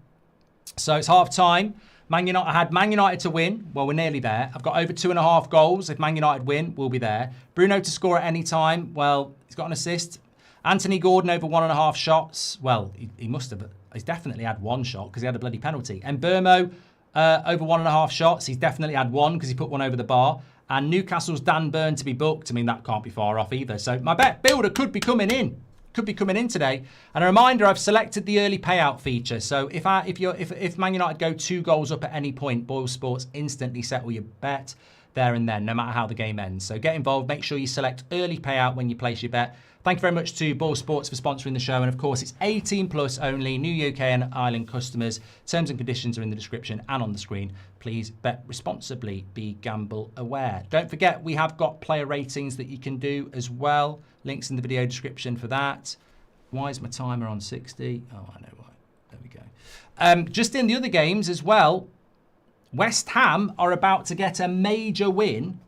So it's half time. I had Man United to win. Well, we're nearly there. I've got over 2.5 goals. If Man United win, we'll be there. Bruno to score at any time. Well, he's got an assist. Anthony Gordon over 1.5 shots. Well, he must have. He's definitely had 1 shot because he had a bloody penalty. And Burmo over 1.5 shots. He's definitely had 1 because he put 1 over the bar. And Newcastle's Dan Burn to be booked. I mean, that can't be far off either. So my bet builder could be coming in. Could be coming in today. And a reminder, I've selected the early payout feature. So if Man United go 2 goals up at any point, Boyle Sports instantly settle your bet there and then, no matter how the game ends. So get involved. Make sure you select early payout when you place your bet. Thank you very much to Boyle Sports for sponsoring the show. And of course, it's 18 plus only, new UK and Ireland customers. Terms and conditions are in the description and on the screen. Please bet responsibly. Be gamble aware. Don't forget, we have got player ratings that you can do as well. Links in the video description for that. Why is my timer on 60? Oh, I know why. There we go. Just in the other games as well, West Ham are about to get a major win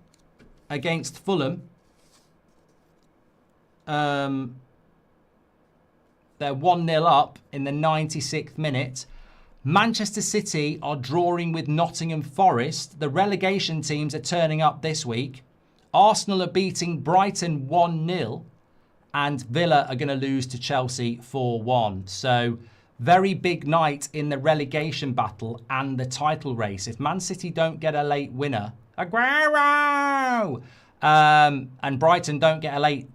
against Fulham. They're 1-0 up in the 96th minute. Manchester City are drawing with Nottingham Forest. The relegation teams are turning up this week. Arsenal are beating Brighton 1-0. And Villa are going to lose to Chelsea 4-1. So very big night in the relegation battle and the title race. If Man City don't get a late winner, Aguero, and Brighton don't get a late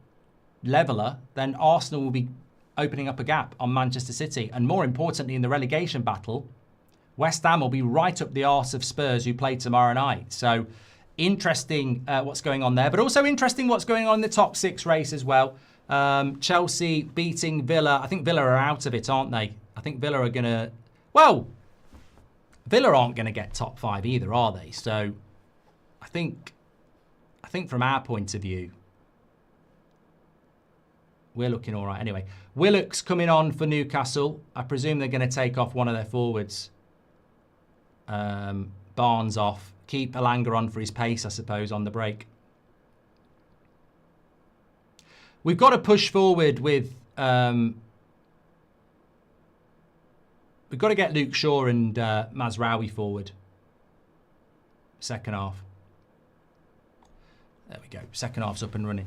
leveller, then Arsenal will be opening up a gap on Manchester City. And more importantly, in the relegation battle, West Ham will be right up the arse of Spurs, who play tomorrow night. So interesting what's going on there, but also interesting what's going on in the top 6 race as well. Chelsea beating Villa. I think Villa are out of it, aren't they? I think Villa are going to... Well, Villa aren't going to get top 5 either, are they? So I think from our point of view, we're looking all right. Anyway, Willock's coming on for Newcastle. I presume they're going to take off one of their forwards. Barnes off. Keep Elanga on for his pace, I suppose, on the break. We've got to push forward with... we've got to get Luke Shaw and Mazraoui forward. Second half. There we go. Second half's up and running.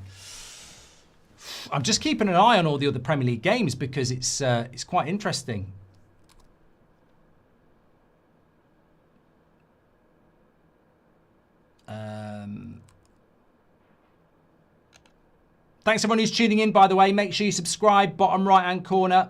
I'm just keeping an eye on all the other Premier League games because it's quite interesting. Thanks everyone who's tuning in, by the way. Make sure you subscribe, bottom right-hand corner.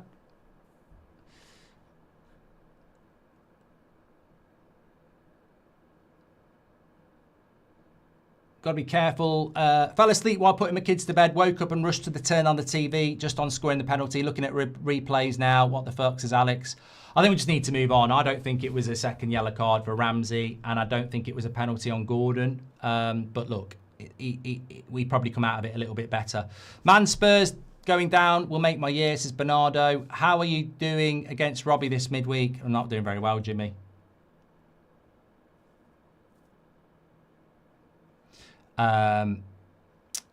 Got to be careful. Fell asleep while putting my kids to bed, woke up and rushed to the turn on the TV, just on scoring the penalty, looking at replays now. What the fuck, says Alex. I think we just need to move on. I don't think it was a second yellow card for Ramsey, and I don't think it was a penalty on Gordon. But look, we probably come out of it a little bit better. Man, Spurs going down will make my year, says Bernardo. How are you doing against Robbie this midweek? I'm not doing very well, Jimmy.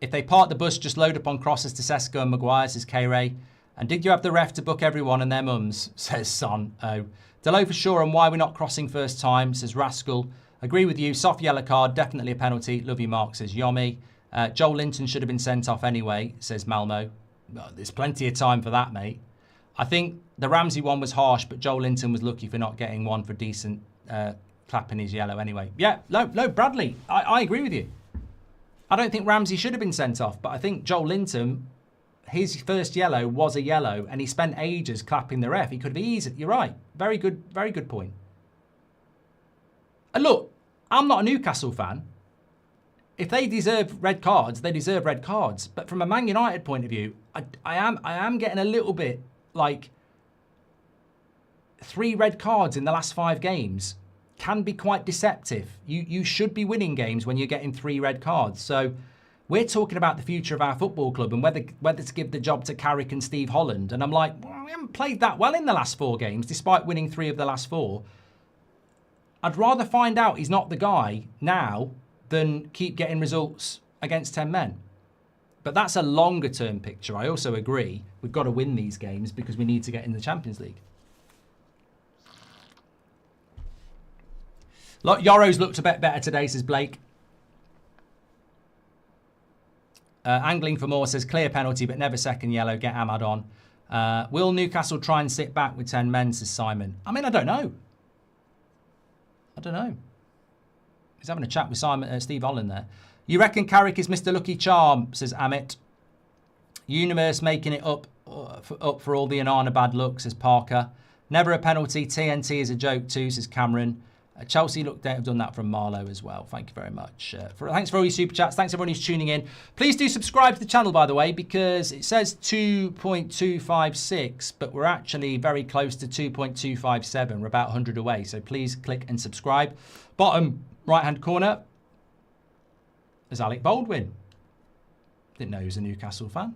If they park the bus, just load up on crosses to Sesko and Maguire, says K-Ray. And did you have the ref to book everyone and their mums, says Son. Oh. Delo for sure on why we're not crossing first time, says Rascal. Agree with you, soft yellow card, definitely a penalty. Love you, Mark, says Yomi. Joel Linton should have been sent off anyway, says Malmo. Well, there's plenty of time for that, mate. I think the Ramsey one was harsh, but Joel Linton was lucky for not getting one for decent clapping his yellow anyway. Yeah, no, Bradley, I agree with you. I don't think Ramsey should have been sent off, but I think Joel Linton, his first yellow was a yellow, and he spent ages clapping the ref. He could have eased it. You're right. Very good point. And look, I'm not a Newcastle fan. If they deserve red cards, they deserve red cards. But from a Man United point of view, I am getting a little bit like 3 red cards in the last 5 games can be quite deceptive. You should be winning games when you're getting 3 red cards. So we're talking about the future of our football club and whether to give the job to Carrick and Steve Holland. And I'm like, well, we haven't played that well in the last 4 games, despite winning 3 of the last 4. I'd rather find out he's not the guy now than keep getting results against 10 men. But that's a longer term picture. I also agree we've got to win these games because we need to get in the Champions League. Yoro's looked a bit better today, says Blake. Angling for more says clear penalty, but never second yellow. Get Ahmad on. Will Newcastle try and sit back with 10 men, says Simon. I mean, I don't know. He's having a chat with Steve Holland there. You reckon Carrick is Mr. Lucky Charm, says Amit. Universe making it up for all the Onana bad luck, says Parker. Never a penalty. TNT is a joke too, says Cameron. Chelsea looked have done that from Marlowe as well. Thank you very much. Thanks for all your super chats. Thanks everyone who's tuning in. Please do subscribe to the channel, by the way, because it says 2.256, but we're actually very close to 2.257. We're about 100 away. So please click and subscribe. Bottom right-hand corner is Alec Baldwin. Didn't know he was a Newcastle fan.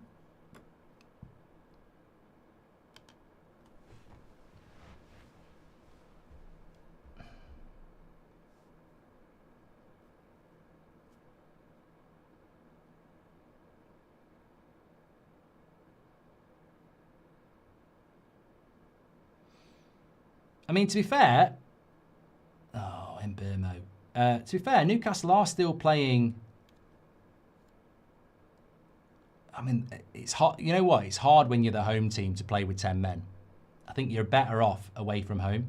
I mean, to be fair, Mburmo. To be fair, Newcastle are still playing. I mean, it's hard. You know what? It's hard when you're the home team to play with 10 men. I think you're better off away from home.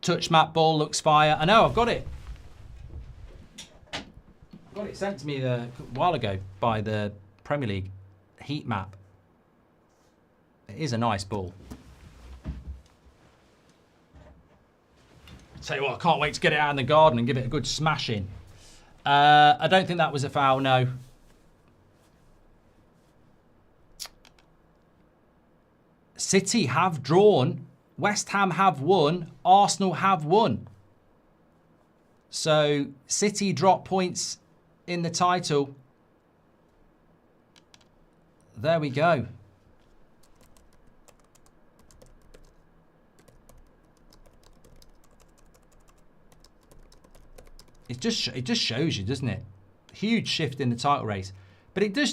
Touch map ball looks fire. I know, I've got it. Got it sent to me a while ago by the Premier League heat map. It is a nice ball. Tell you what, I can't wait to get it out in the garden and give it a good smash in. I don't think that was a foul, no. City have drawn. West Ham have won. Arsenal have won. So City drop points in the title. There we go. It just shows you, doesn't it? Huge shift in the title race, but it does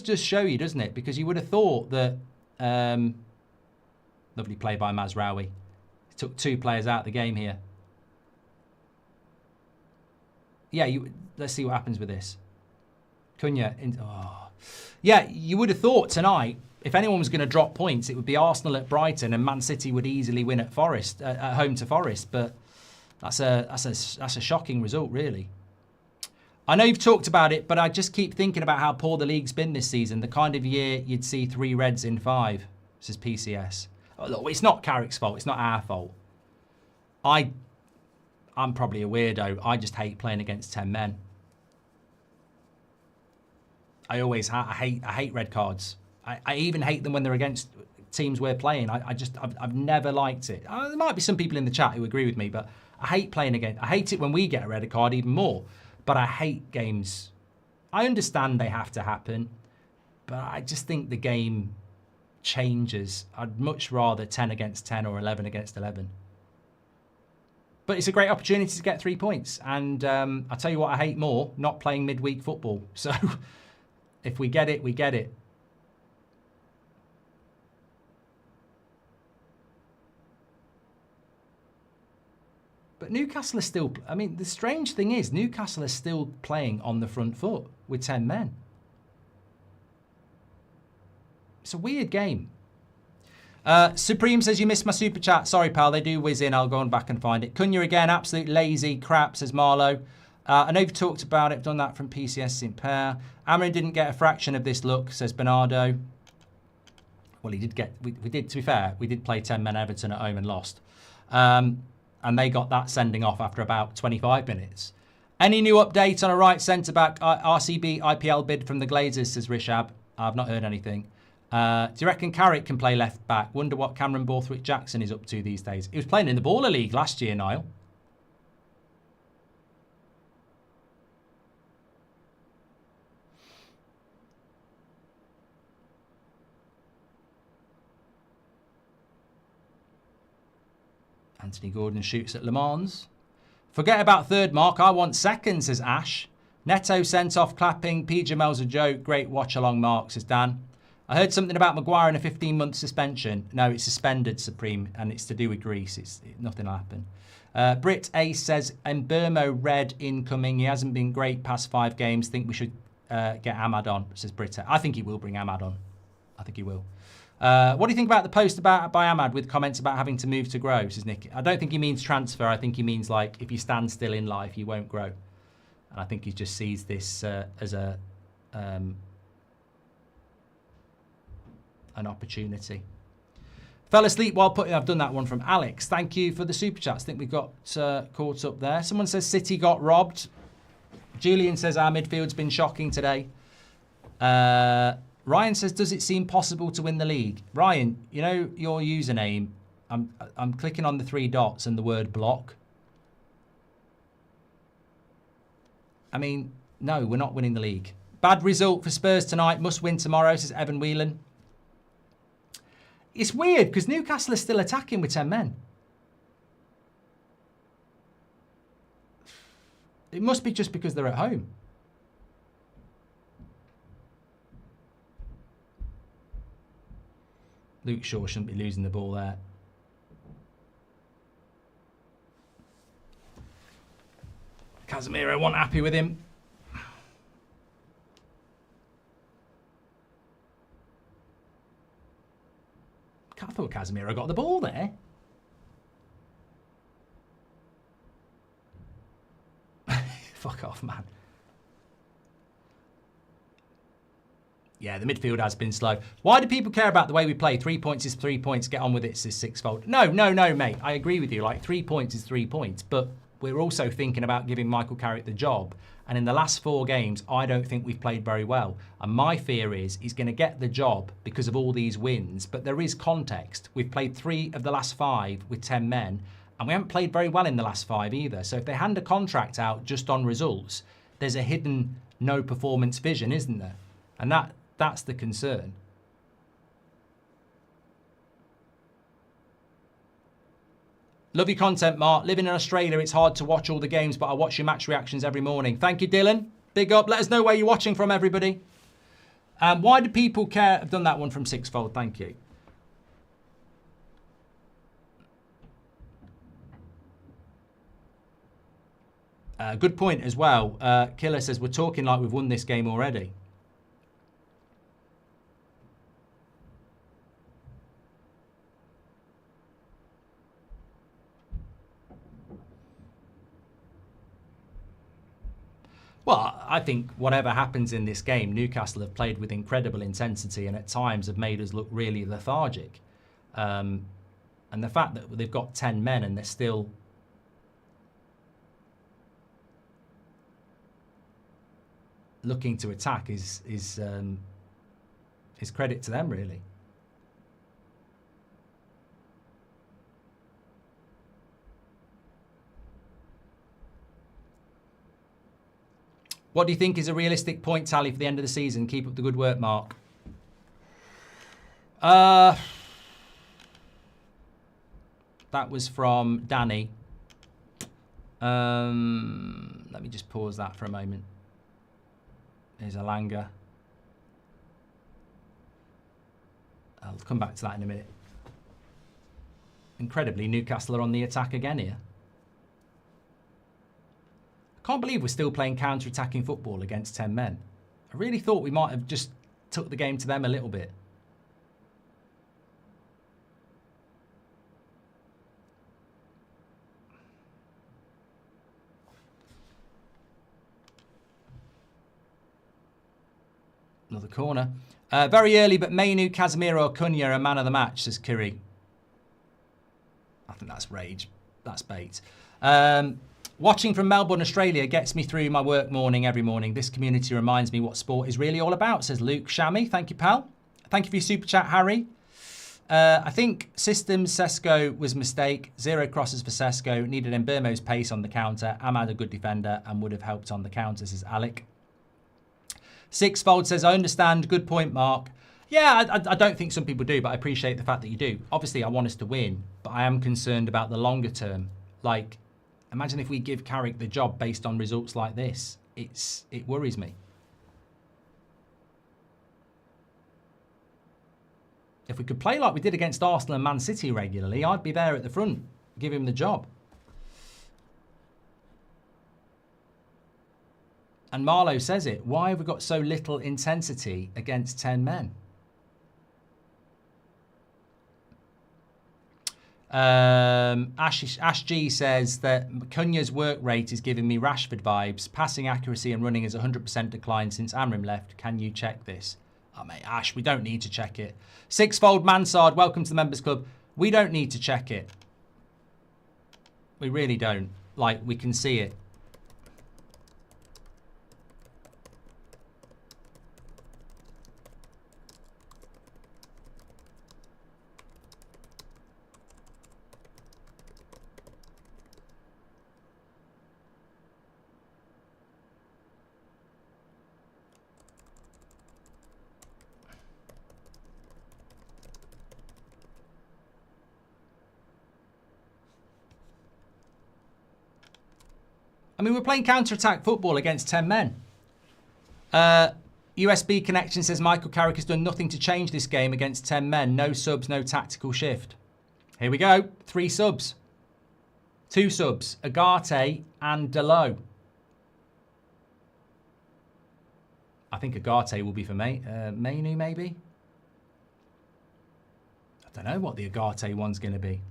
just show you, doesn't it? Because you would have thought that lovely play by Mazraoui. He took 2 players out of the game here. Yeah, let's see what happens with this. Cunha. Yeah, you would have thought tonight, if anyone was going to drop points, it would be Arsenal at Brighton, and Man City would easily win at Forest, at home to Forest. But that's a shocking result, really. I know you've talked about it, but I just keep thinking about how poor the league's been this season. The kind of year you'd see 3 reds in 5, says PCS. Oh, look, it's not Carrick's fault. It's not our fault. I'm probably a weirdo. I just hate playing against 10 men. I hate red cards. I even hate them when they're against teams we're playing. I've never liked it. There might be some people in the chat who agree with me, but I hate playing against. I hate it when we get a red card even more. But I hate games. I understand they have to happen, but I just think the game changes. I'd much rather 10 against 10 or 11 against 11. But it's a great opportunity to get 3 points. And I'll tell you what I hate more, not playing midweek football. So if we get it, we get it. But Newcastle is still, I mean, the strange thing is Newcastle is still playing on the front foot with 10 men. It's a weird game. Supreme says, you missed my super chat. Sorry, pal, they do whiz in. I'll go on back and find it. Cunha again, absolute lazy crap, says Marlowe. I know you've talked about it, done that from PCS Saint-Pair. Amarin didn't get a fraction of this look, says Bernardo. Well, he did get, we did, to be fair, we did play 10 men Everton at home and lost. And they got that sending off after about 25 minutes. Any new update on a right centre-back RCB IPL bid from the Glazers, says Rishab. I've not heard anything. Do you reckon Carrick can play left-back? Wonder what Cameron Borthwick-Jackson is up to these days. He was playing in the Baller League last year, Niall. Anthony Gordon shoots at Le Mans. Forget about third, Mark. I want second, says Ash. Neto sent off clapping. P. Jamel's a joke. Great watch-along, Mark, says Dan. I heard something about Maguire and a 15-month suspension. No, it's suspended, Supreme, and it's to do with Greece. Nothing will happen. Brit Ace says, Mburmo red incoming. He hasn't been great past 5 games. Think we should get Ahmad on, says Britta. I think he will bring Ahmad on. I think he will. What do you think about the post by Ahmad with comments about having to move to grow, says Nick? I don't think he means transfer. I think he means, like, if you stand still in life, you won't grow. And I think he just sees this as an opportunity. Fell asleep while putting... I've done that one from Alex. Thank you for the super chats. I think we got caught up there. Someone says City got robbed. Julian says our midfield's been shocking today. Ryan says, does it seem possible to win the league? Ryan, you know your username. I'm clicking on the 3 dots and the word block. I mean, no, we're not winning the league. Bad result for Spurs tonight. Must win tomorrow, says Evan Whelan. It's weird because Newcastle is still attacking with 10 men. It must be just because they're at home. Luke Shaw shouldn't be losing the ball there. Casemiro wasn't happy with him. I thought Casemiro got the ball there. Fuck off, man. Yeah, the midfield has been slow. Why do people care about the way we play? 3 points is 3 points. Get on with it, says Sixfold. No, mate. I agree with you. Like, 3 points is 3 points. But we're also thinking about giving Michael Carrick the job. And in the last 4 games, I don't think we've played very well. And my fear is he's going to get the job because of all these wins. But there is context. We've played 3 of the last 5 with 10 men. And we haven't played very well in the last 5 either. So if they hand a contract out just on results, there's a hidden no performance vision, isn't there? And that's the concern. Love your content, Mark. Living in Australia, it's hard to watch all the games, but I watch your match reactions every morning. Thank you, Dylan. Big up. Let us know where you're watching from, everybody. Why do people care? I've done that one from Sixfold. Thank you. Good point as well. Killer says, we're talking like we've won this game already. Well, I think whatever happens in this game, Newcastle have played with incredible intensity and at times have made us look really lethargic. And the fact that they've got 10 men and they're still looking to attack is credit to them, really. What do you think is a realistic point tally for the end of the season? Keep up the good work, Mark. That was from Danny. Let me just pause that for a moment. Here's Alanga. I'll come back to that in a minute. Incredibly, Newcastle are on the attack again here. I can't believe we're still playing counter-attacking football against 10 men. I really thought we might have just took the game to them a little bit. Another corner. Very early, but Mainu, Casemiro, or Cunha are man of the match, says Kiri. I think that's rage. That's bait. Watching from Melbourne, Australia gets me through my work morning every morning. This community reminds me what sport is really all about, says Luke Shammy. Thank you, pal. Thank you for your super chat, Harry. I think systems Sesko was a mistake. 0 crosses for Sesko. Needed Mbeumo's pace on the counter. Ahmad a good defender and would have helped on the counter, says Alec. Sixfold says, I understand. Good point, Mark. Yeah, I don't think some people do, but I appreciate the fact that you do. Obviously, I want us to win, but I am concerned about the longer term. Like, imagine if we give Carrick the job based on results like this. It worries me. If we could play like we did against Arsenal and Man City regularly, I'd be there at the front, give him the job. And Marlowe says it. Why have we got so little intensity against 10 men? Ash G says that Cunha's work rate is giving me Rashford vibes. Passing accuracy and running is 100% declined since Amrim left. Can you check this? Oh, mate, Ash, we don't need to check it. Sixfold Mansard, welcome to the Members Club. We don't need to check it. We really don't. Like, we can see it. I mean, we're playing counter-attack football against 10 men. USB Connection says Michael Carrick has done nothing to change this game against 10 men. No subs, no tactical shift. Here we go. 3 subs. 2 subs. Agate and Delo. I think Agate will be for Mainu, maybe? I don't know what the Agate one's going to be.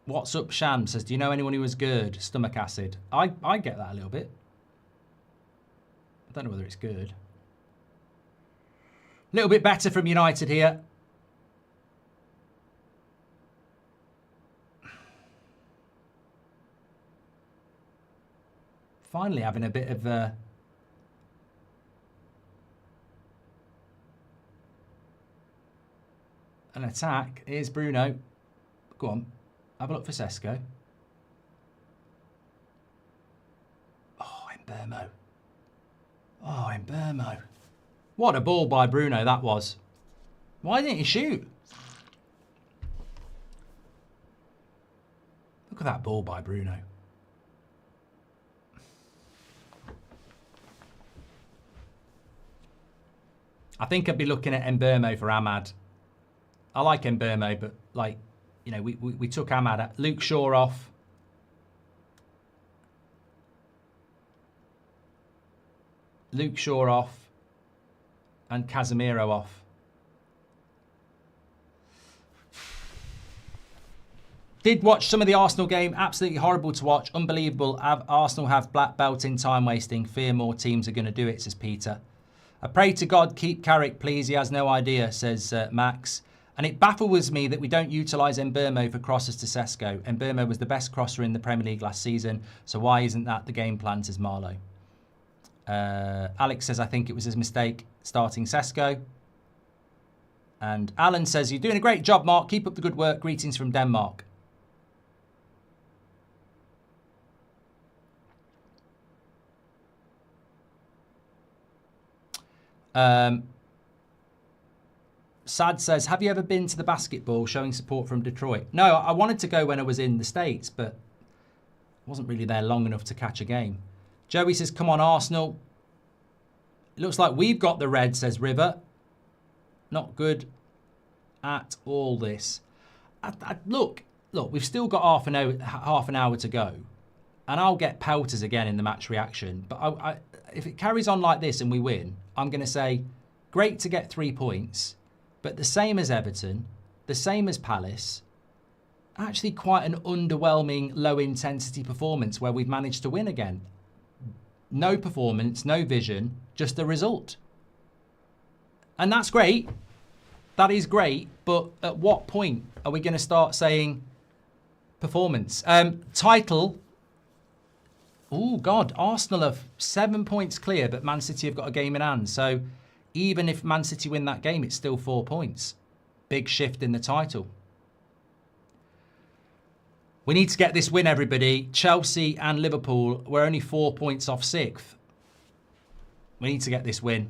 What's up, Sham says, do you know anyone who was good? Stomach acid. I get that a little bit. I don't know whether it's good. A little bit better from United here. Finally having a bit of an attack. Here's Bruno. Go on. Have a look for Sesko. Oh, Mbermo. Oh, Mbermo. What a ball by Bruno that was. Why didn't he shoot? Look at that ball by Bruno. I think I'd be looking at Mbermo for Ahmad. I like Mbermo, but like, you know, we took Ahmad out. Luke Shaw off. Luke Shaw off. And Casemiro off. Did watch some of the Arsenal game. Absolutely horrible to watch. Unbelievable. Arsenal have black belt in time wasting. Fear more teams are going to do it, says Peter. I pray to God, keep Carrick, please. He has no idea, says Max. And it baffles me that we don't utilise Mbermo for crosses to Sesko. Mbermo was the best crosser in the Premier League last season, so why isn't that the game plan, says Marlowe. Alex says, I think it was his mistake starting Sesko. And Alan says, you're doing a great job, Mark. Keep up the good work. Greetings from Denmark. Sad says, have you ever been to the basketball showing support from Detroit? No, I wanted to go when I was in the States, but I wasn't really there long enough to catch a game. Joey says, come on, Arsenal. It looks like we've got the red, says River. Not good at all, this. Look, we've still got half an hour to go. And I'll get pelters again in the match reaction. But if it carries on like this and we win, I'm going to say, great to get 3 points. But the same as Everton, the same as Palace, actually quite an underwhelming low-intensity performance where we've managed to win again. No performance, no vision, just a result. And that's great. That is great. But at what point are we going to start saying performance? Title. Oh, God. Arsenal are 7 points clear, but Man City have got a game in hand. So even if Man City win that game, it's still 4 points. Big shift in the title. We need to get this win, everybody. Chelsea and Liverpool, we're only 4 points off 6th. We need to get this win.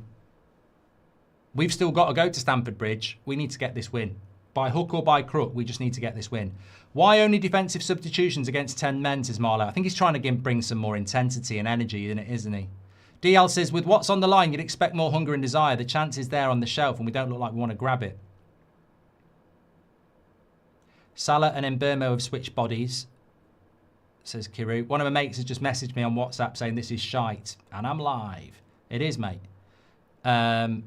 We've still got to go to Stamford Bridge. We need to get this win. By hook or by crook, we just need to get this win. Why only defensive substitutions against 10 men, says Marlowe? I think he's trying to bring some more intensity and energy in it, isn't he? DL says, with what's on the line, you'd expect more hunger and desire. The chance is there on the shelf and we don't look like we want to grab it. Salah and Mbermo have switched bodies. says Kiru. One of my mates has just messaged me on WhatsApp saying this is shite. And I'm live. It is, mate. It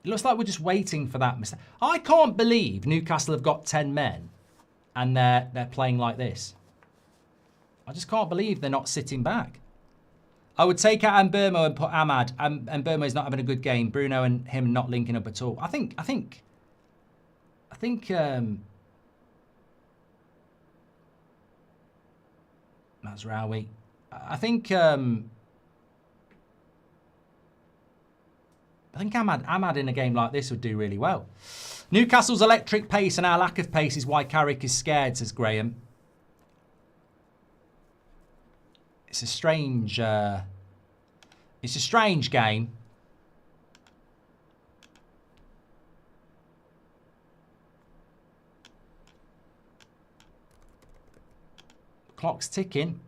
looks like we're just waiting for that mistake. I can't believe Newcastle have got 10 men and they're playing like this. I just can't believe they're not sitting back. I would take out Mbermo and put Ahmad. Mbermo is not having a good game. Bruno and him not linking up at all. I think Mazraoui. I think Ahmad in a game like this would do really well. Newcastle's electric pace and our lack of pace is why Carrick is scared, says Graham. It's a strange game. Clock's ticking.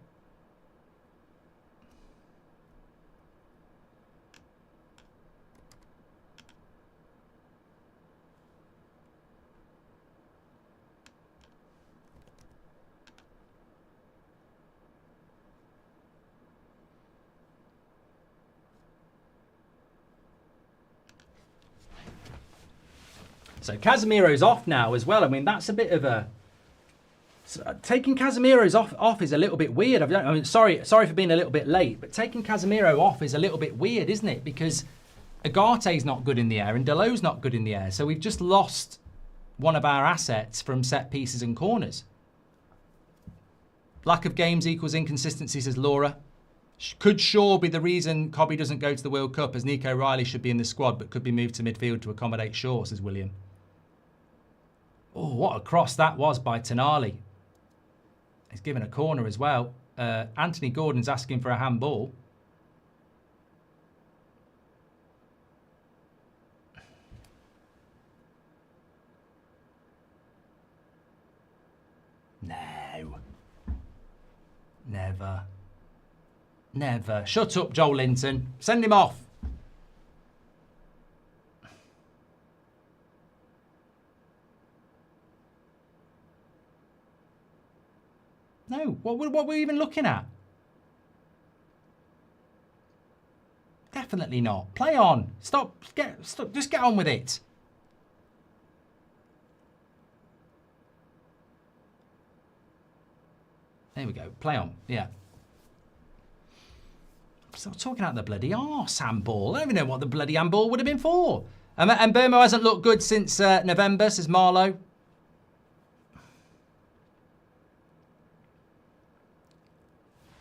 So Casemiro's off now as well. I mean, that's a bit of a... Taking Casemiro's off is a little bit weird. I mean, sorry for being a little bit late, but taking Casemiro off is a little bit weird, isn't it? Because Agate's not good in the air and Delot's not good in the air. So we've just lost one of our assets from set pieces and corners. Lack of games equals inconsistency, says Laura. Could Shaw be the reason Cobby doesn't go to the World Cup, as Nico Riley should be in the squad but could be moved to midfield to accommodate Shaw, says William. Oh, what a cross that was by Tonali. He's given a corner as well. Anthony Gordon's asking for a handball. No. Never. Never. Shut up, Joel Linton. Send him off. No. What were we even looking at? Definitely not. Play on. Stop. Just get on with it. There we go. Play on. Yeah. Stop talking out the bloody arse handball. I don't even know what the bloody handball would have been for. And Burmo hasn't looked good since November, says Marlowe.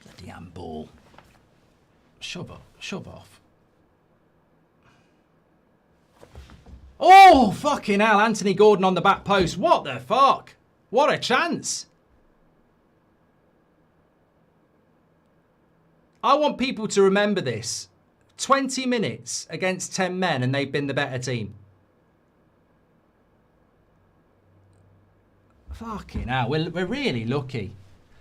Bloody handball. Shove off. Oh, fucking hell. Anthony Gordon on the back post. What the fuck? What a chance. I want people to remember this. 20 minutes against 10 men and they've been the better team. Fucking hell, we're really lucky.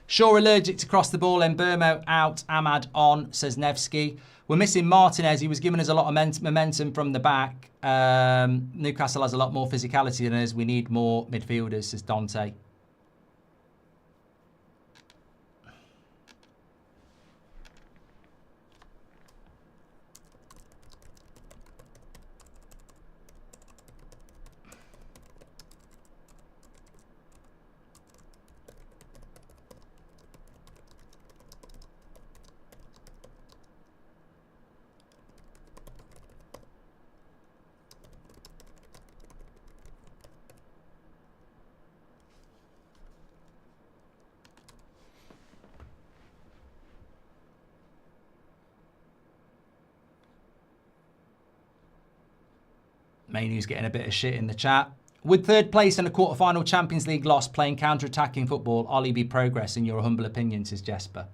Shaw allergic to cross the ball, Mbermo out, Ahmad on, says Nevsky. We're missing Martinez. He was giving us a lot of momentum from the back. Newcastle has a lot more physicality than us. We need more midfielders, says Dante. Mainu's getting a bit of shit in the chat. Would third place and a quarter-final Champions League loss playing counter-attacking football Ollie be progress in your humble opinion, says Jesper?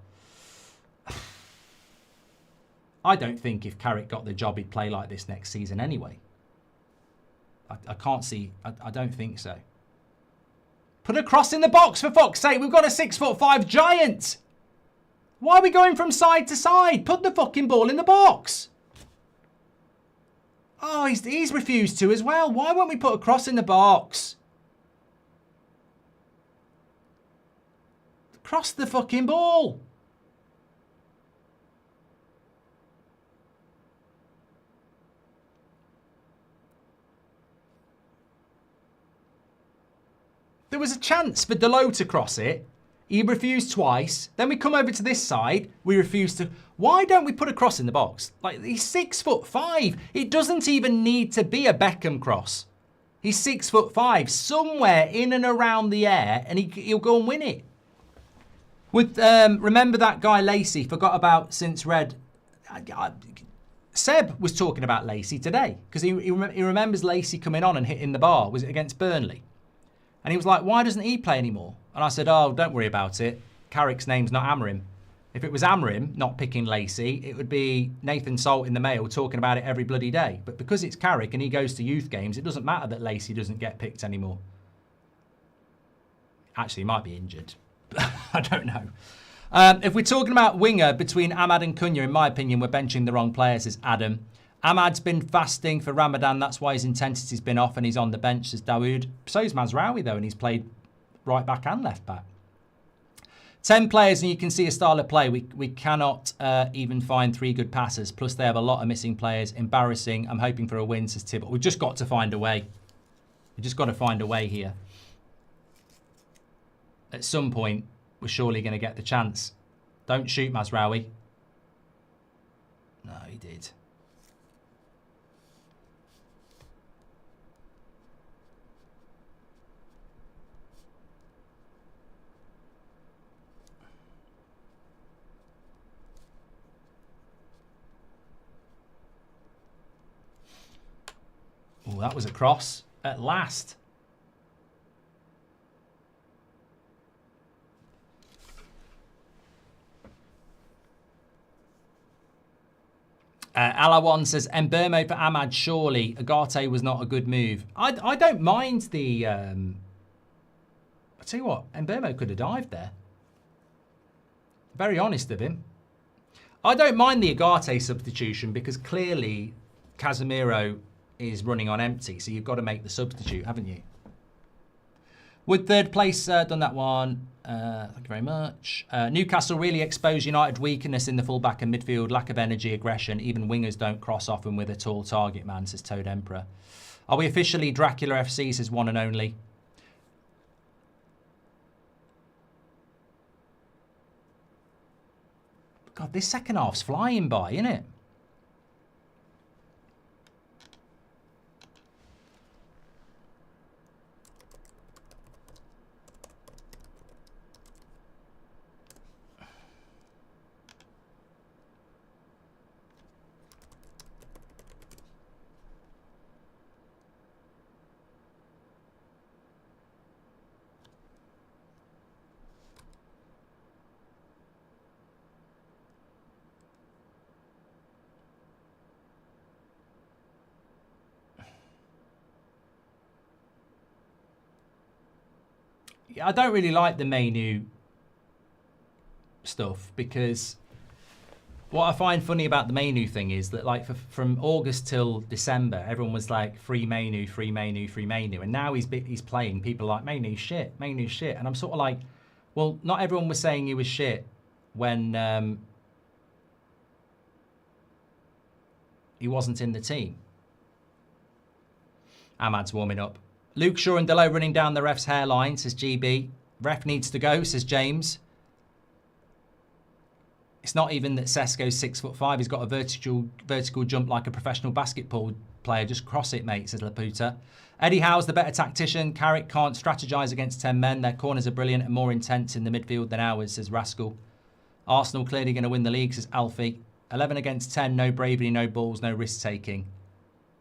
I don't think if Carrick got the job he'd play like this next season anyway. I can't see. I don't think so. Put a cross in the box for fuck's sake. We've got a 6'5" giant. Why are we going from side to side? Put the fucking ball in the box. Oh, he's refused to as well. Why won't we put a cross in the box? Cross the fucking ball. There was a chance for Delo to cross it. He refused twice. Then we come over to this side. We refuse to. Why don't we put a cross in the box? Like, he's 6'5". It doesn't even need to be a Beckham cross. He's 6'5". Somewhere in and around the air, and he'll go and win it. With remember that guy Lacey? Forgot about since Red. Seb was talking about Lacey today because he remembers Lacey coming on and hitting the bar. Was it against Burnley? And he was like, why doesn't he play anymore? And I said, oh, don't worry about it. Carrick's name's not Amarim. If it was Amarim not picking Lacey, it would be Nathan Salt in the Mail talking about it every bloody day. But because it's Carrick and he goes to youth games, it doesn't matter that Lacey doesn't get picked anymore. Actually, he might be injured. I don't know. If we're talking about winger between Ahmad and Cunha, in my opinion, we're benching the wrong players, says Adam. Ahmad's been fasting for Ramadan. That's why his intensity's been off and he's on the bench, says Dawood. So's Mazraoui, though, and he's played right back and left back. 10 players, and you can see a style of play. We cannot even find 3 good passes. Plus, they have a lot of missing players. Embarrassing. I'm hoping for a win, says Tibbet. We've just got to find a way. We've just got to find a way here. At some point, we're surely going to get the chance. Don't shoot, Mazraoui. No, he did. Oh, that was a cross at last. Alawan says, Mbermo for Ahmad, surely. Agate was not a good move. I don't mind the... I tell you what, Mbermo could have dived there. Very honest of him. I don't mind the Agate substitution because clearly Casemiro is running on empty, so you've got to make the substitute, haven't you? Would third place done that one? Thank you very much. Newcastle really exposed United weakness in the fullback and midfield, lack of energy, aggression. Even wingers don't cross often with a tall target man, says Toad Emperor. Are we officially Dracula FC, says one and only. God, this second half's flying by, isn't it? I don't really like the menu stuff because what I find funny about the menu thing is that like from August till December, everyone was like free menu, free menu, free menu. And now he's playing, people are like, menu's shit. And I'm sort of like, well, not everyone was saying he was shit when he wasn't in the team. Ahmad's warming up. Luke Shaw and Delo running down the ref's hairline, says GB. Ref needs to go, says James. It's not even that Sesko's 6'5". He's got a vertical jump like a professional basketball player. Just cross it, mate, says Laputa. Eddie Howe's the better tactician. Carrick can't strategise against 10 men. Their corners are brilliant and more intense in the midfield than ours, says Rascal. Arsenal clearly going to win the league, says Alfie. 11 against 10, no bravery, no balls, no risk-taking.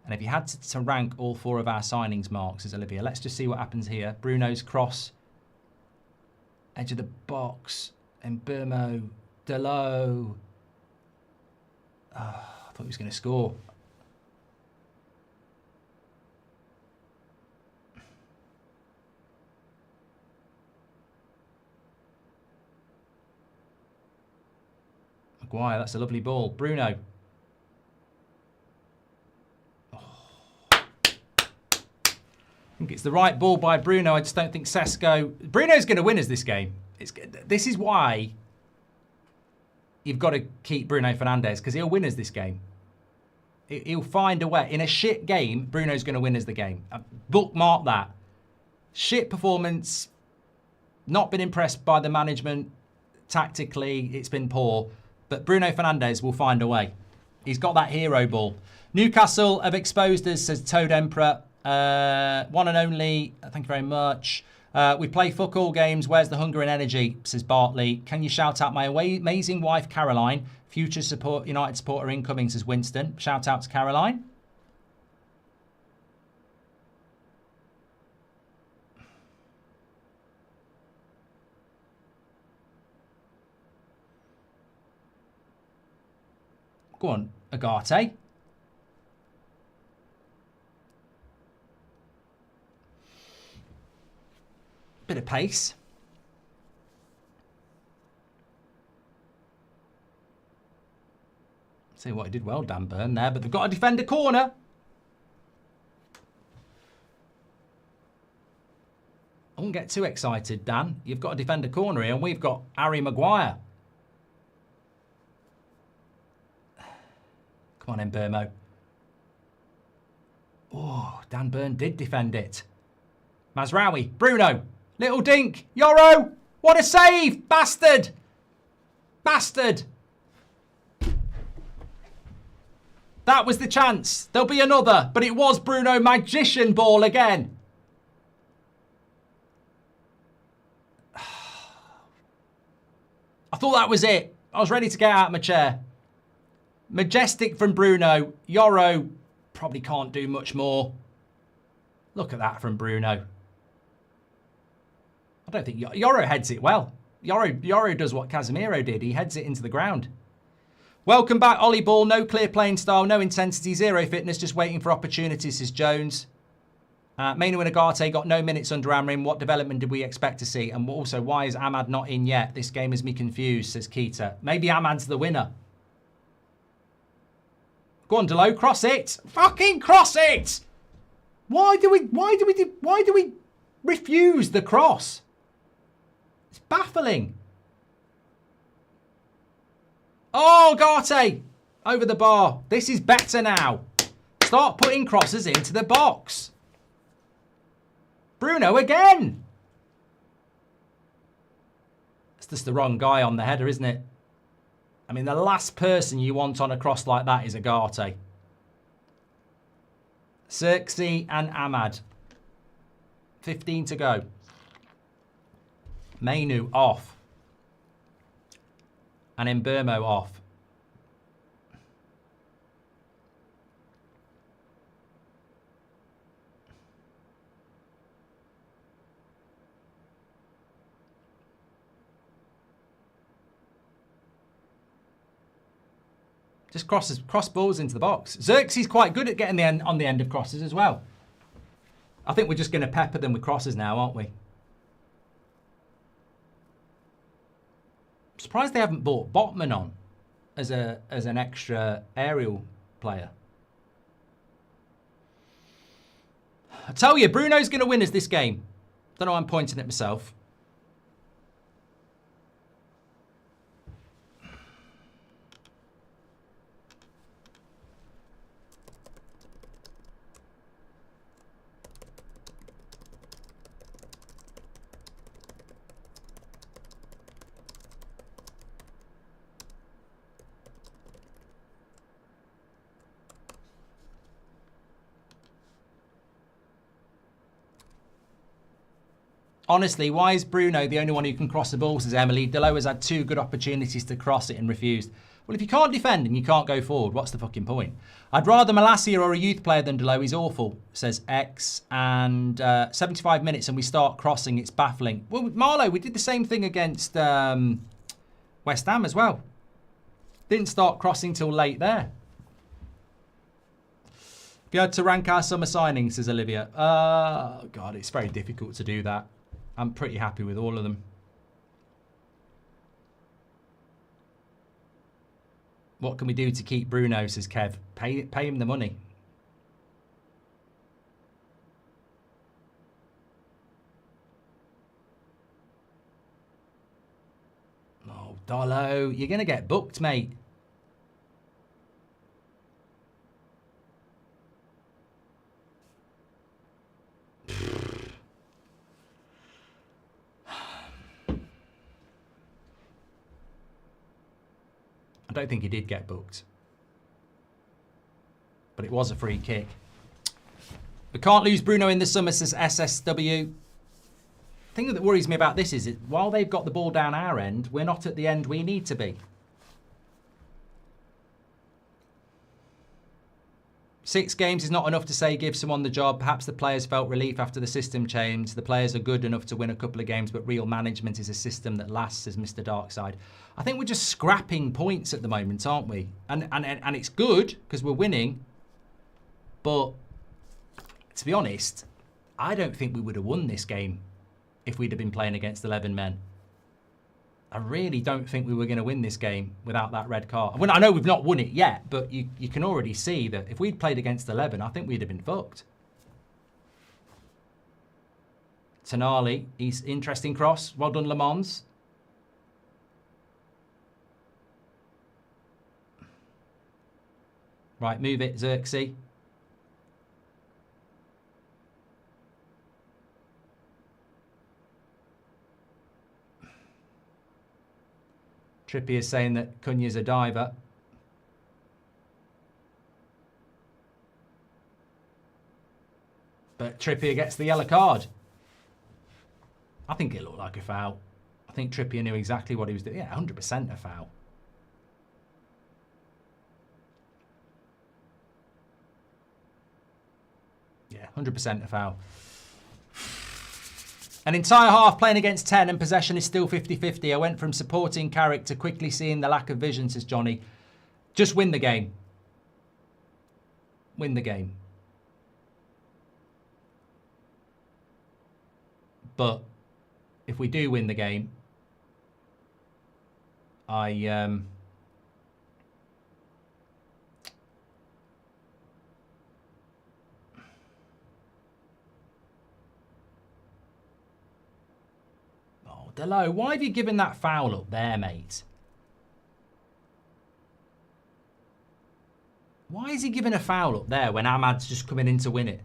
And if you had to rank all 4 of our signings, Mark, says Olivia, let's just see what happens here. Bruno's cross, edge of the box, and Burmo, Delo. Oh, I thought he was going to score. Maguire, that's a lovely ball. Bruno. I think it's the right ball by Bruno. I just don't think Sesko... Bruno's going to win us this game. This is why you've got to keep Bruno Fernandes, because he'll win us this game. He'll find a way. In a shit game, Bruno's going to win us the game. Bookmark that. Shit performance. Not been impressed by the management. Tactically, it's been poor. But Bruno Fernandes will find a way. He's got that hero ball. Newcastle have exposed us, says Toad Emperor. One and only. Thank you very much. We play fuck all games. Where's the hunger and energy, says Bartley. Can you shout out my amazing wife, Caroline? Future United supporter incoming, says Winston. Shout out to Caroline. Go on, Agate. Bit of pace. See what he did well, Dan Burn there, but they've got a defender corner. I won't get too excited, Dan. You've got a defender corner here, and we've got Harry Maguire. Come on, Mbermo. Oh, Dan Burn did defend it. Mazraoui, Bruno, little dink, Yoro, what a save, bastard, bastard. That was the chance. There'll be another, but it was Bruno magician ball again. I thought that was it. I was ready to get out of my chair. Majestic from Bruno. Yoro probably can't do much more. Look at that from Bruno. I don't think Yoro heads it well. Yoro does what Casemiro did. He heads it into the ground. Welcome back, Ollie Ball. No clear playing style, no intensity, zero fitness, just waiting for opportunities, says Jones. Mainu and Agate got no minutes under Amrin. What development did we expect to see? And also, why is Ahmad not in yet? This game has me confused, says Keita. Maybe Ahmad's the winner. Go on, Delo, cross it. Fucking cross it! Why do we refuse the cross? It's baffling. Oh, Garte! Over the bar. This is better now. Start putting crosses into the box. Bruno again. It's just the wrong guy on the header, isn't it? I mean, the last person you want on a cross like that is Agate. Xerxes and Ahmad. 15 to go. Mainu off. And Mbermo off. Just cross balls into the box. Xerxes quite good at getting on the end of crosses as well. I think we're just going to pepper them with crosses now, aren't we? I'm surprised they haven't bought Botman on as an extra aerial player. I tell you, Bruno's going to win us this game. Don't know why I'm pointing at myself. Honestly, why is Bruno the only one who can cross the ball, says Emily? Delo has had 2 good opportunities to cross it and refused. Well, if you can't defend and you can't go forward, what's the fucking point? I'd rather Malacia or a youth player than Delo. He's awful, says X. And 75 minutes and we start crossing. It's baffling. Well, Marlow, we did the same thing against West Ham as well. Didn't start crossing till late there. If you had to rank our summer signings, says Olivia. God, it's very difficult to do that. I'm pretty happy with all of them. What can we do to keep Bruno, says Kev. Pay him the money. Dolo, you're going to get booked, mate. I don't think he did get booked. But it was a free kick. We can't lose Bruno in the summer, says SSW. The thing that worries me about this is that while they've got the ball down our end, we're not at the end we need to be. 6 games is not enough to say give someone the job. Perhaps the players felt relief after the system changed. The players are good enough to win a couple of games, but real management is a system that lasts, says Mr. Darkside. I think we're just scrapping points at the moment, aren't we? And it's good because we're winning. But to be honest, I don't think we would have won this game if we'd have been playing against 11 men. I really don't think we were going to win this game without that red card. Well, I know we've not won it yet, but you can already see that if we'd played against 11, I think we'd have been fucked. Tonali, he's interesting cross. Well done, Le Mans. Right, move it, Xerxes. Trippier is saying that Cunha's a diver. But Trippier gets the yellow card. I think it looked like a foul. I think Trippier knew exactly what he was doing. Yeah, 100% a foul. Yeah, 100% a foul. An entire half playing against 10 and possession is still 50-50. I went from supporting Carrick to quickly seeing the lack of vision, says Johnny. Just win the game. Win the game. But if we do win the game, Delo, why have you given that foul up there, mate? Why is he giving a foul up there when Ahmad's just coming in to win it?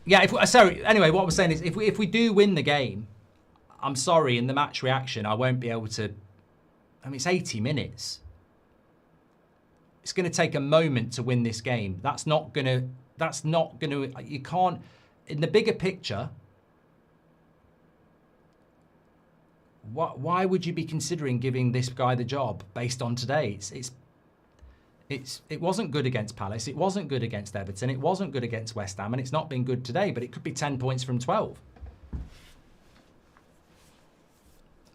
Yeah, sorry, anyway, what I was saying is if we do win the game, I'm sorry, in the match reaction, I won't be able to... I mean, it's 80 minutes. It's going to take a moment to win this game. That's not going to... You can't... In the bigger picture... Why would you be considering giving this guy the job based on today? It wasn't good against Palace. It wasn't good against Everton. It wasn't good against West Ham. And it's not been good today, but it could be 10 points from 12.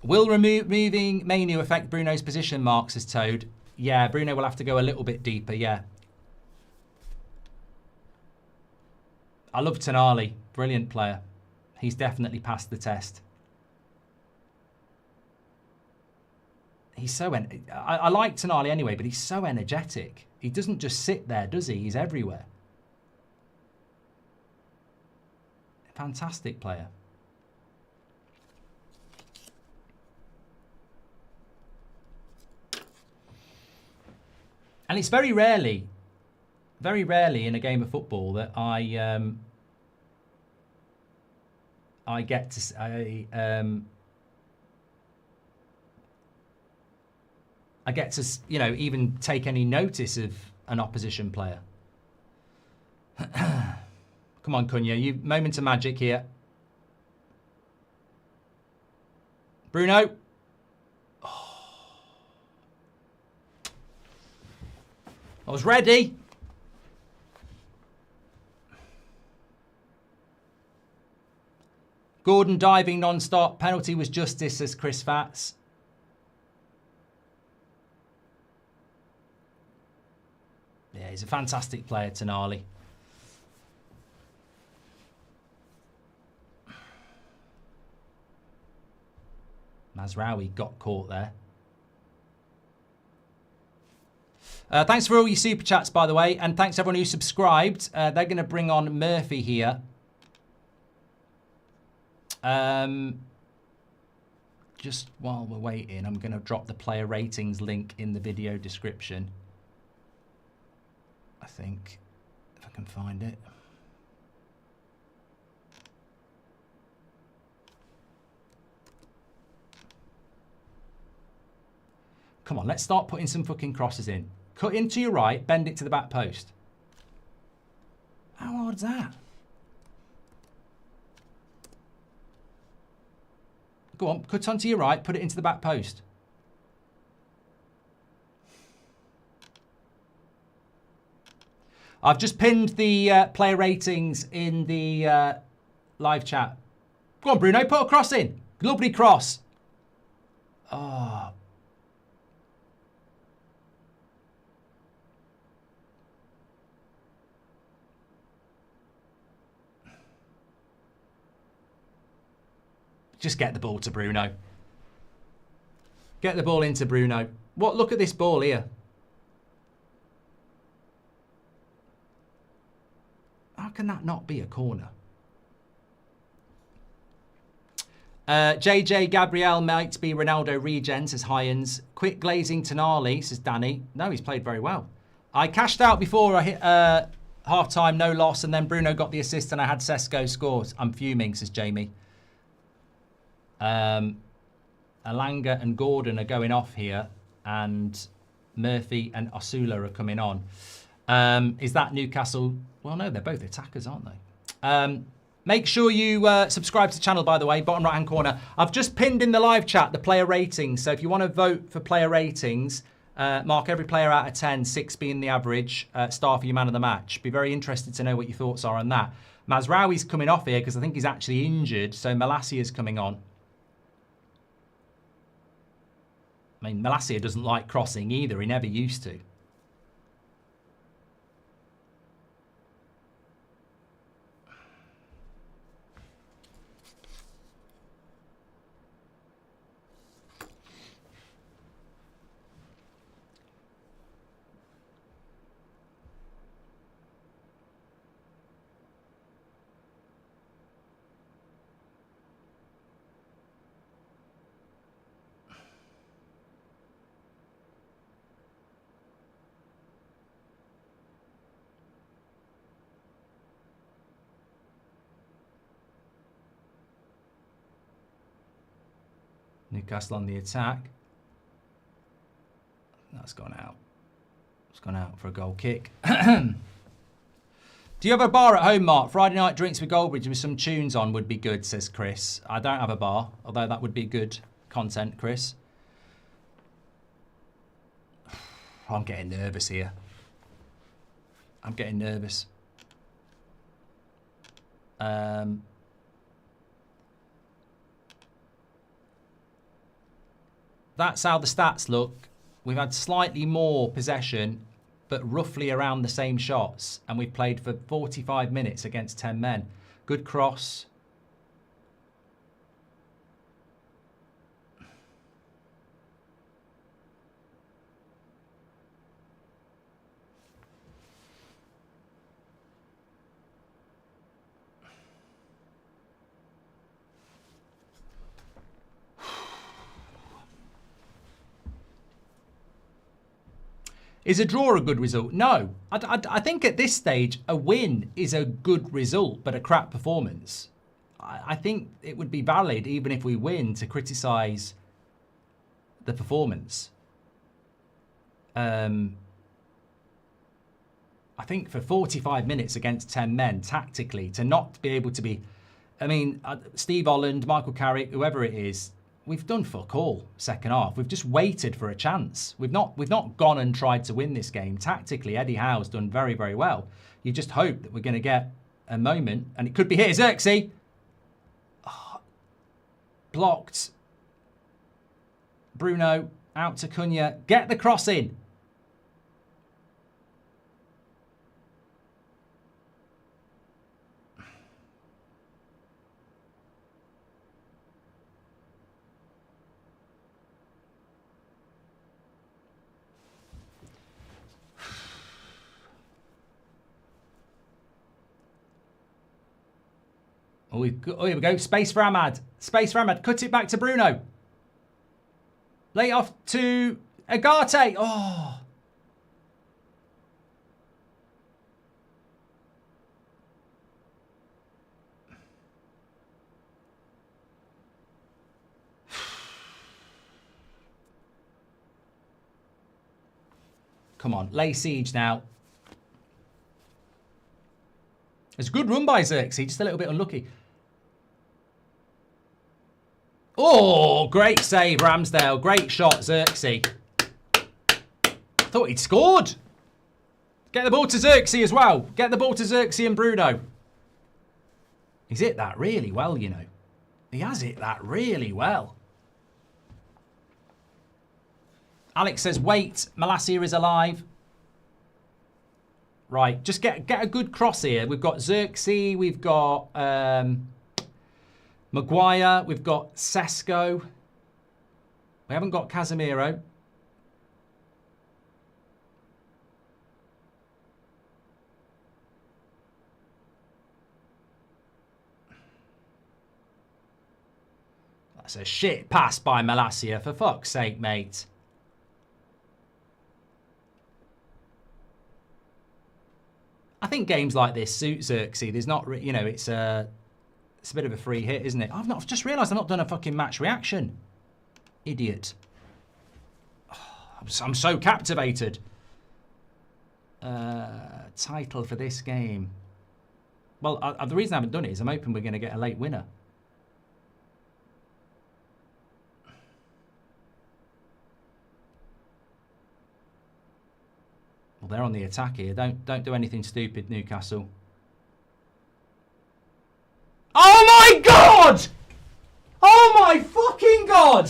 Will removing Manu affect Bruno's position marks, as Toad? Yeah, Bruno will have to go a little bit deeper, yeah. I love Tonali. Brilliant player. He's definitely passed the test. He's so... I like Tonali anyway, but he's so energetic. He doesn't just sit there, does he? He's everywhere. Fantastic player. And it's very rarely in a game of football that I get to... I get to, you know, even take any notice of an opposition player. Come on, Cunha, you moment of magic here. Bruno. Oh. I was ready. Gordon diving non-stop. Penalty was justice, says Chris Fats. Yeah, he's a fantastic player, Tonali. Mazraoui got caught there. Thanks for all your super chats, by the way, and thanks everyone who subscribed. They're going to bring on Murphy here. just while we're waiting, I'm going to drop the player ratings link in the video description. I think, if I can find it. Come on, let's start putting some fucking crosses in. Cut into your right, bend it to the back post. How hard's that? Go on, cut onto your right, put it into the back post. I've just pinned the player ratings in the live chat. Go on, Bruno, put a cross in. Lovely cross. Oh. Just get the ball to Bruno. Get the ball into Bruno. What? Look at this ball here. How can that not be a corner? JJ Gabriel might be Ronaldo regen, says Hyans. Quick glazing Tonali, says Danny. No, he's played very well. I cashed out before I hit half-time, no loss, and then Bruno got the assist and I had Sesko scores. I'm fuming, says Jamie. Alanga and Gordon are going off here, and Murphy and Osula are coming on. Is that Newcastle? Well, no, they're both attackers, aren't they? Make sure you subscribe to the channel, by the way, bottom right-hand corner. I've just pinned in the live chat the player ratings. So if you want to vote for player ratings, mark every player out of 10, 6 being the average, star for your man of the match. Be very interested to know what your thoughts are on that. Mazraoui's coming off here because I think he's actually injured, so Malassia's coming on. I mean, Malassia doesn't like crossing either. He never used to. Newcastle on the attack. That's gone out. It's gone out for a goal kick. Do you have a bar at home, Mark? Friday night drinks with Goldbridge with some tunes on would be good, says Chris. I don't have a bar, although that would be good content, Chris. I'm getting nervous here. I'm getting nervous. That's how the stats look. We've had slightly more possession, but roughly around the same shots. And we've played for 45 minutes against 10 men. Good cross. Is a draw a good result? No. I think at this stage, a win is a good result, but a crap performance. I think it would be valid, even if we win, to criticise the performance. I think for 45 minutes against 10 men, tactically, to not be able to be... I mean, Steve Holland, Michael Carrick, whoever it is, we've done fuck all second half. We've just waited for a chance. We've not gone and tried to win this game. Tactically, Eddie Howe's done very, very well. You just hope that we're going to get a moment, and it could be here. Xerxes! Oh, blocked. Bruno out to Cunha. Get the cross in. Oh, here we go. Space for Ahmad. Space for Ahmad. Cut it back to Bruno. Late off to Agate. Oh. Come on, lay siege now. It's a good run by Xerxes, just a little bit unlucky. Oh, great save, Ramsdale. Great shot, Xerxes. Thought he'd scored. Get the ball to Xerxes as well. Get the ball to Xerxes and Bruno. He's hit that really well, you know. He has hit that really well. Alex says, wait, Malacia is alive. Right, just get a good cross here. We've got Xerxes, we've got Maguire, we've got Sesko. We haven't got Casemiro. That's a shit pass by Malacia, for fuck's sake, mate. I think games like this suit Xerxes. There's not, you know, it's a bit of a free hit, isn't it? I've just realised I've not done a fucking match reaction. Idiot. Oh, I'm so captivated. Title for this game. Well, the reason I haven't done it is I'm hoping we're going to get a late winner. Well, they're on the attack here. Don't do anything stupid, Newcastle. Oh my God! Oh my fucking God!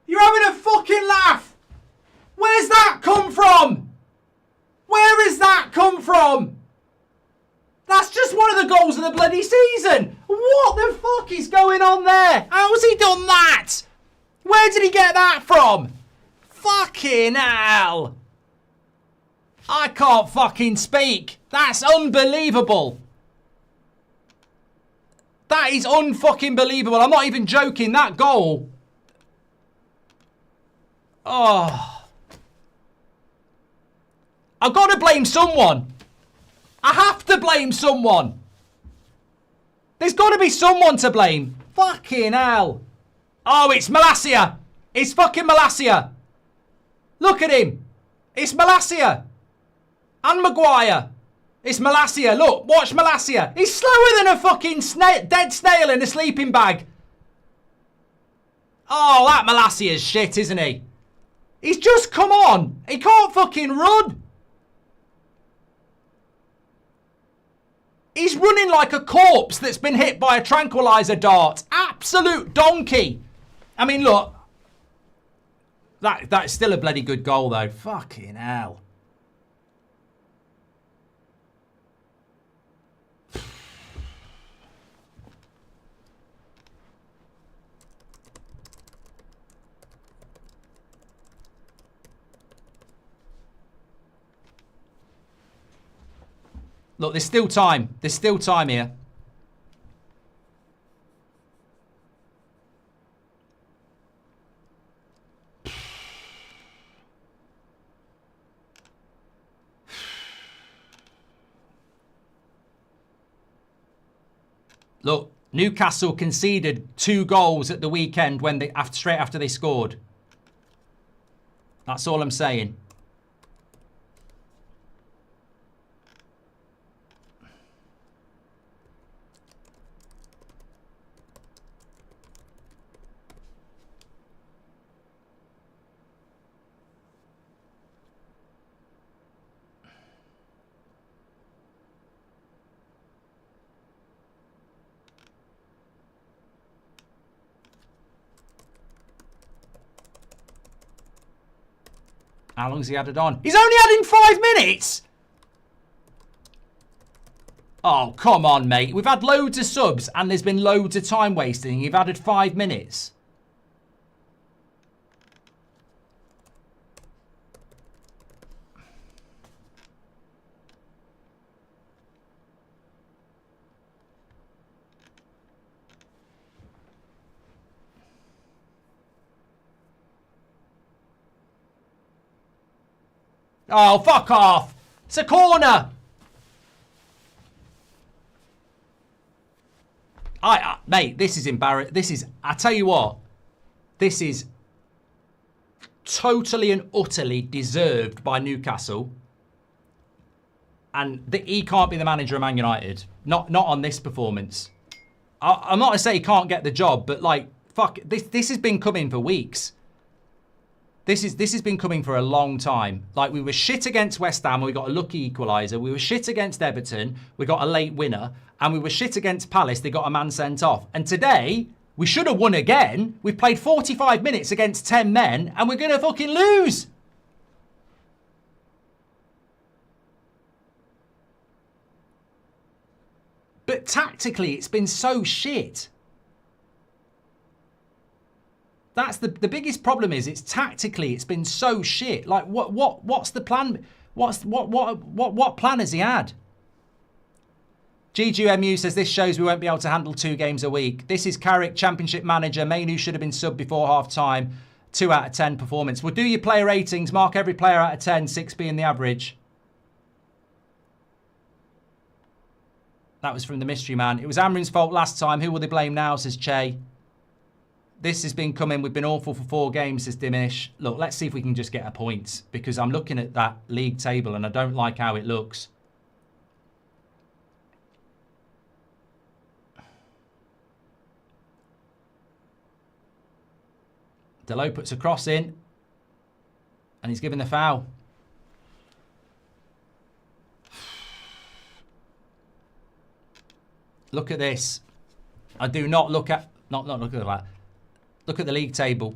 You're having a fucking laugh! Where's that come from? Where has that come from? That's just one of the goals of the bloody season! What the fuck is going on there? How's he done that? Where did he get that from? Fucking hell! I can't fucking speak. That's unbelievable. That is unfucking believable. I'm not even joking. That goal. Oh. I've got to blame someone. I have to blame someone. There's got to be someone to blame. Fucking hell. Oh, it's Malacia. It's fucking Malacia. Look at him. It's Malacia. And Maguire. It's Malacia. Look, watch Malacia. He's slower than a fucking dead snail in a sleeping bag. Oh, that Malacia's shit, isn't he? He's just come on. He can't fucking run. He's running like a corpse that's been hit by a tranquilizer dart. Absolute donkey. I mean, look. That's still a bloody good goal, though. Fucking hell. Look, there's still time. There's still time here. Look, Newcastle conceded 2 goals at the weekend when straight after they scored. That's all I'm saying. How long has he added on? He's only adding 5 minutes? Oh, come on, mate. We've had loads of subs and there's been loads of time wasting. You've added 5 minutes. Oh, fuck off. It's a corner. Mate, this is embarrassing. This is, I tell you what, this is totally and utterly deserved by Newcastle. And he can't be the manager of Man United. Not on this performance. I'm not going to say he can't get the job, but like, fuck, this has been coming for weeks. This has been coming for a long time. Like, we were shit against West Ham, we got a lucky equaliser. We were shit against Everton, we got a late winner. And we were shit against Palace, they got a man sent off. And today, we should have won again. We've played 45 minutes against 10 men, and we're going to fucking lose. But tactically, it's been so shit. That's the biggest problem is it's tactically, it's been so shit. Like, what's the plan? What plan has he had? GGMU says this shows we won't be able to handle 2 games a week. This is Carrick, Championship manager. Mainu should have been subbed before half time. 2 out of 10 performance. Well, do your player ratings. Mark every player out of 10, 6 being the average. That was from the mystery man. It was Amrin's fault last time. Who will they blame now, says Che. This has been coming. We've been awful for 4 games, says Dimish. Look, let's see if we can just get a point. Because I'm looking at that league table and I don't like how it looks. Delo puts a cross in. And he's given the foul. Look at this. I do not look at... Not look at that. Look at the league table.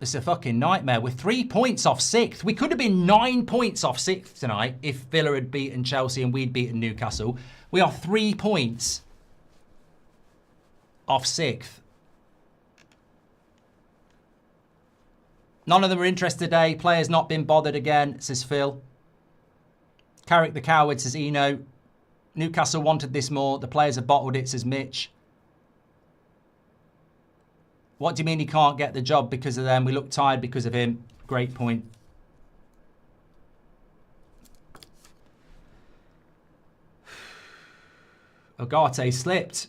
It's a fucking nightmare. We're 3 points off 6th. We could have been 9 points off 6th tonight if Villa had beaten Chelsea and we'd beaten Newcastle. We are 3 points off 6th. None of them are interested today. Players not been bothered again, says Phil. Carrick the coward, says Eno. Newcastle wanted this more. The players have bottled it, says Mitch. What do you mean he can't get the job because of them? We look tired because of him. Great point. Ogate slipped.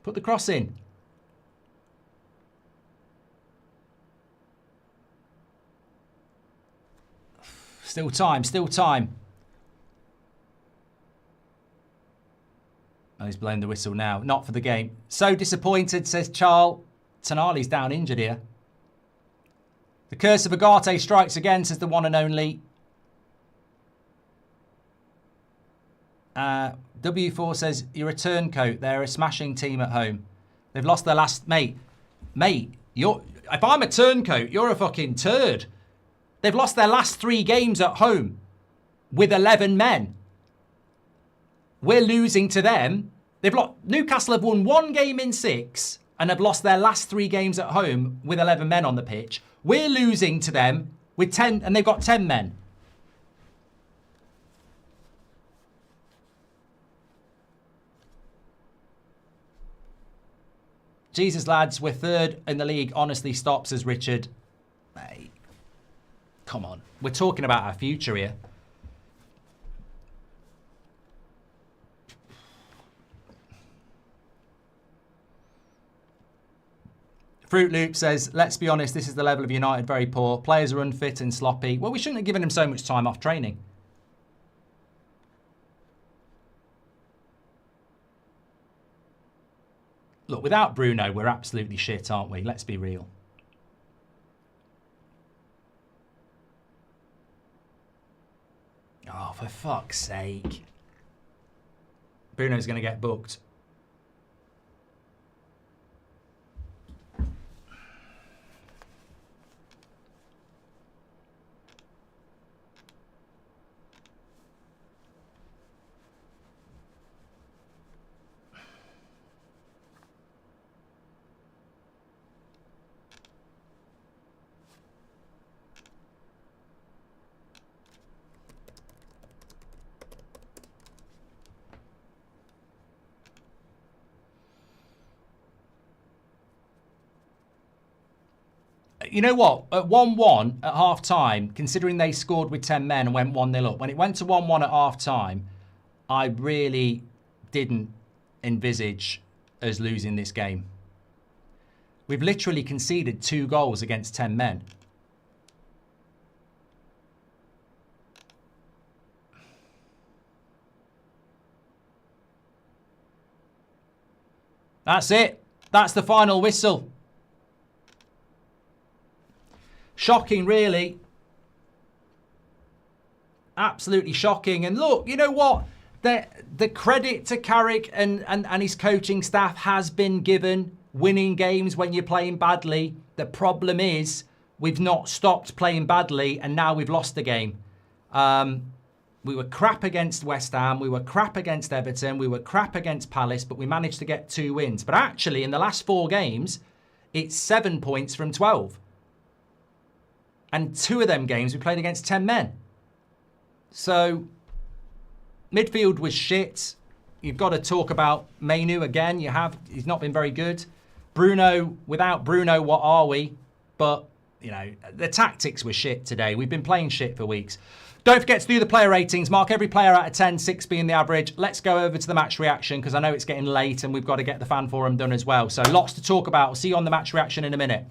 Put the cross in. Still time, still time. Oh, he's blowing the whistle now. Not for the game. So disappointed, says Charles. Tonali's down injured here. The curse of Agate strikes again, says the one and only. W4 says, you're a turncoat. They're a smashing team at home. They've lost their last... Mate, if I'm a turncoat, you're a fucking turd. They've lost their last 3 games at home with 11 men. We're losing to them. Newcastle have won 1 game in 6 and have lost their last 3 games at home with 11 men on the pitch. We're losing to them with 10, and they've got 10 men. Jesus, lads, we're 3rd in the league. Honestly, stop, says Richard. Mate, come on. We're talking about our future here. Fruit Loop says, let's be honest, this is the level of United, very poor. Players are unfit and sloppy. Well, we shouldn't have given him so much time off training. Look, without Bruno, we're absolutely shit, aren't we? Let's be real. Oh, for fuck's sake. Bruno's going to get booked. you know what? At 1-1 at half-time, considering they scored with 10 men and went 1-0 up, when it went to 1-1 at half-time, I really didn't envisage us losing this game. We've literally conceded 2 goals against 10 men. That's it. That's the final whistle. Shocking, really. Absolutely shocking. And look, you know what? The credit to Carrick and his coaching staff has been given. Winning games when you're playing badly. The problem is we've not stopped playing badly and now we've lost the game. We were crap against West Ham. We were crap against Everton. We were crap against Palace, but we managed to get 2 wins. But actually, in the last 4 games, it's 7 points from 12. And 2 of them games we played against 10 men. So, midfield was shit. You've got to talk about Mainu again. He's not been very good. Bruno, without Bruno, what are we? But, you know, the tactics were shit today. We've been playing shit for weeks. Don't forget to do the player ratings. Mark every player out of 10, 6 being the average. Let's go over to the match reaction because I know it's getting late and we've got to get the fan forum done as well. So lots to talk about. I'll see you on the match reaction in a minute.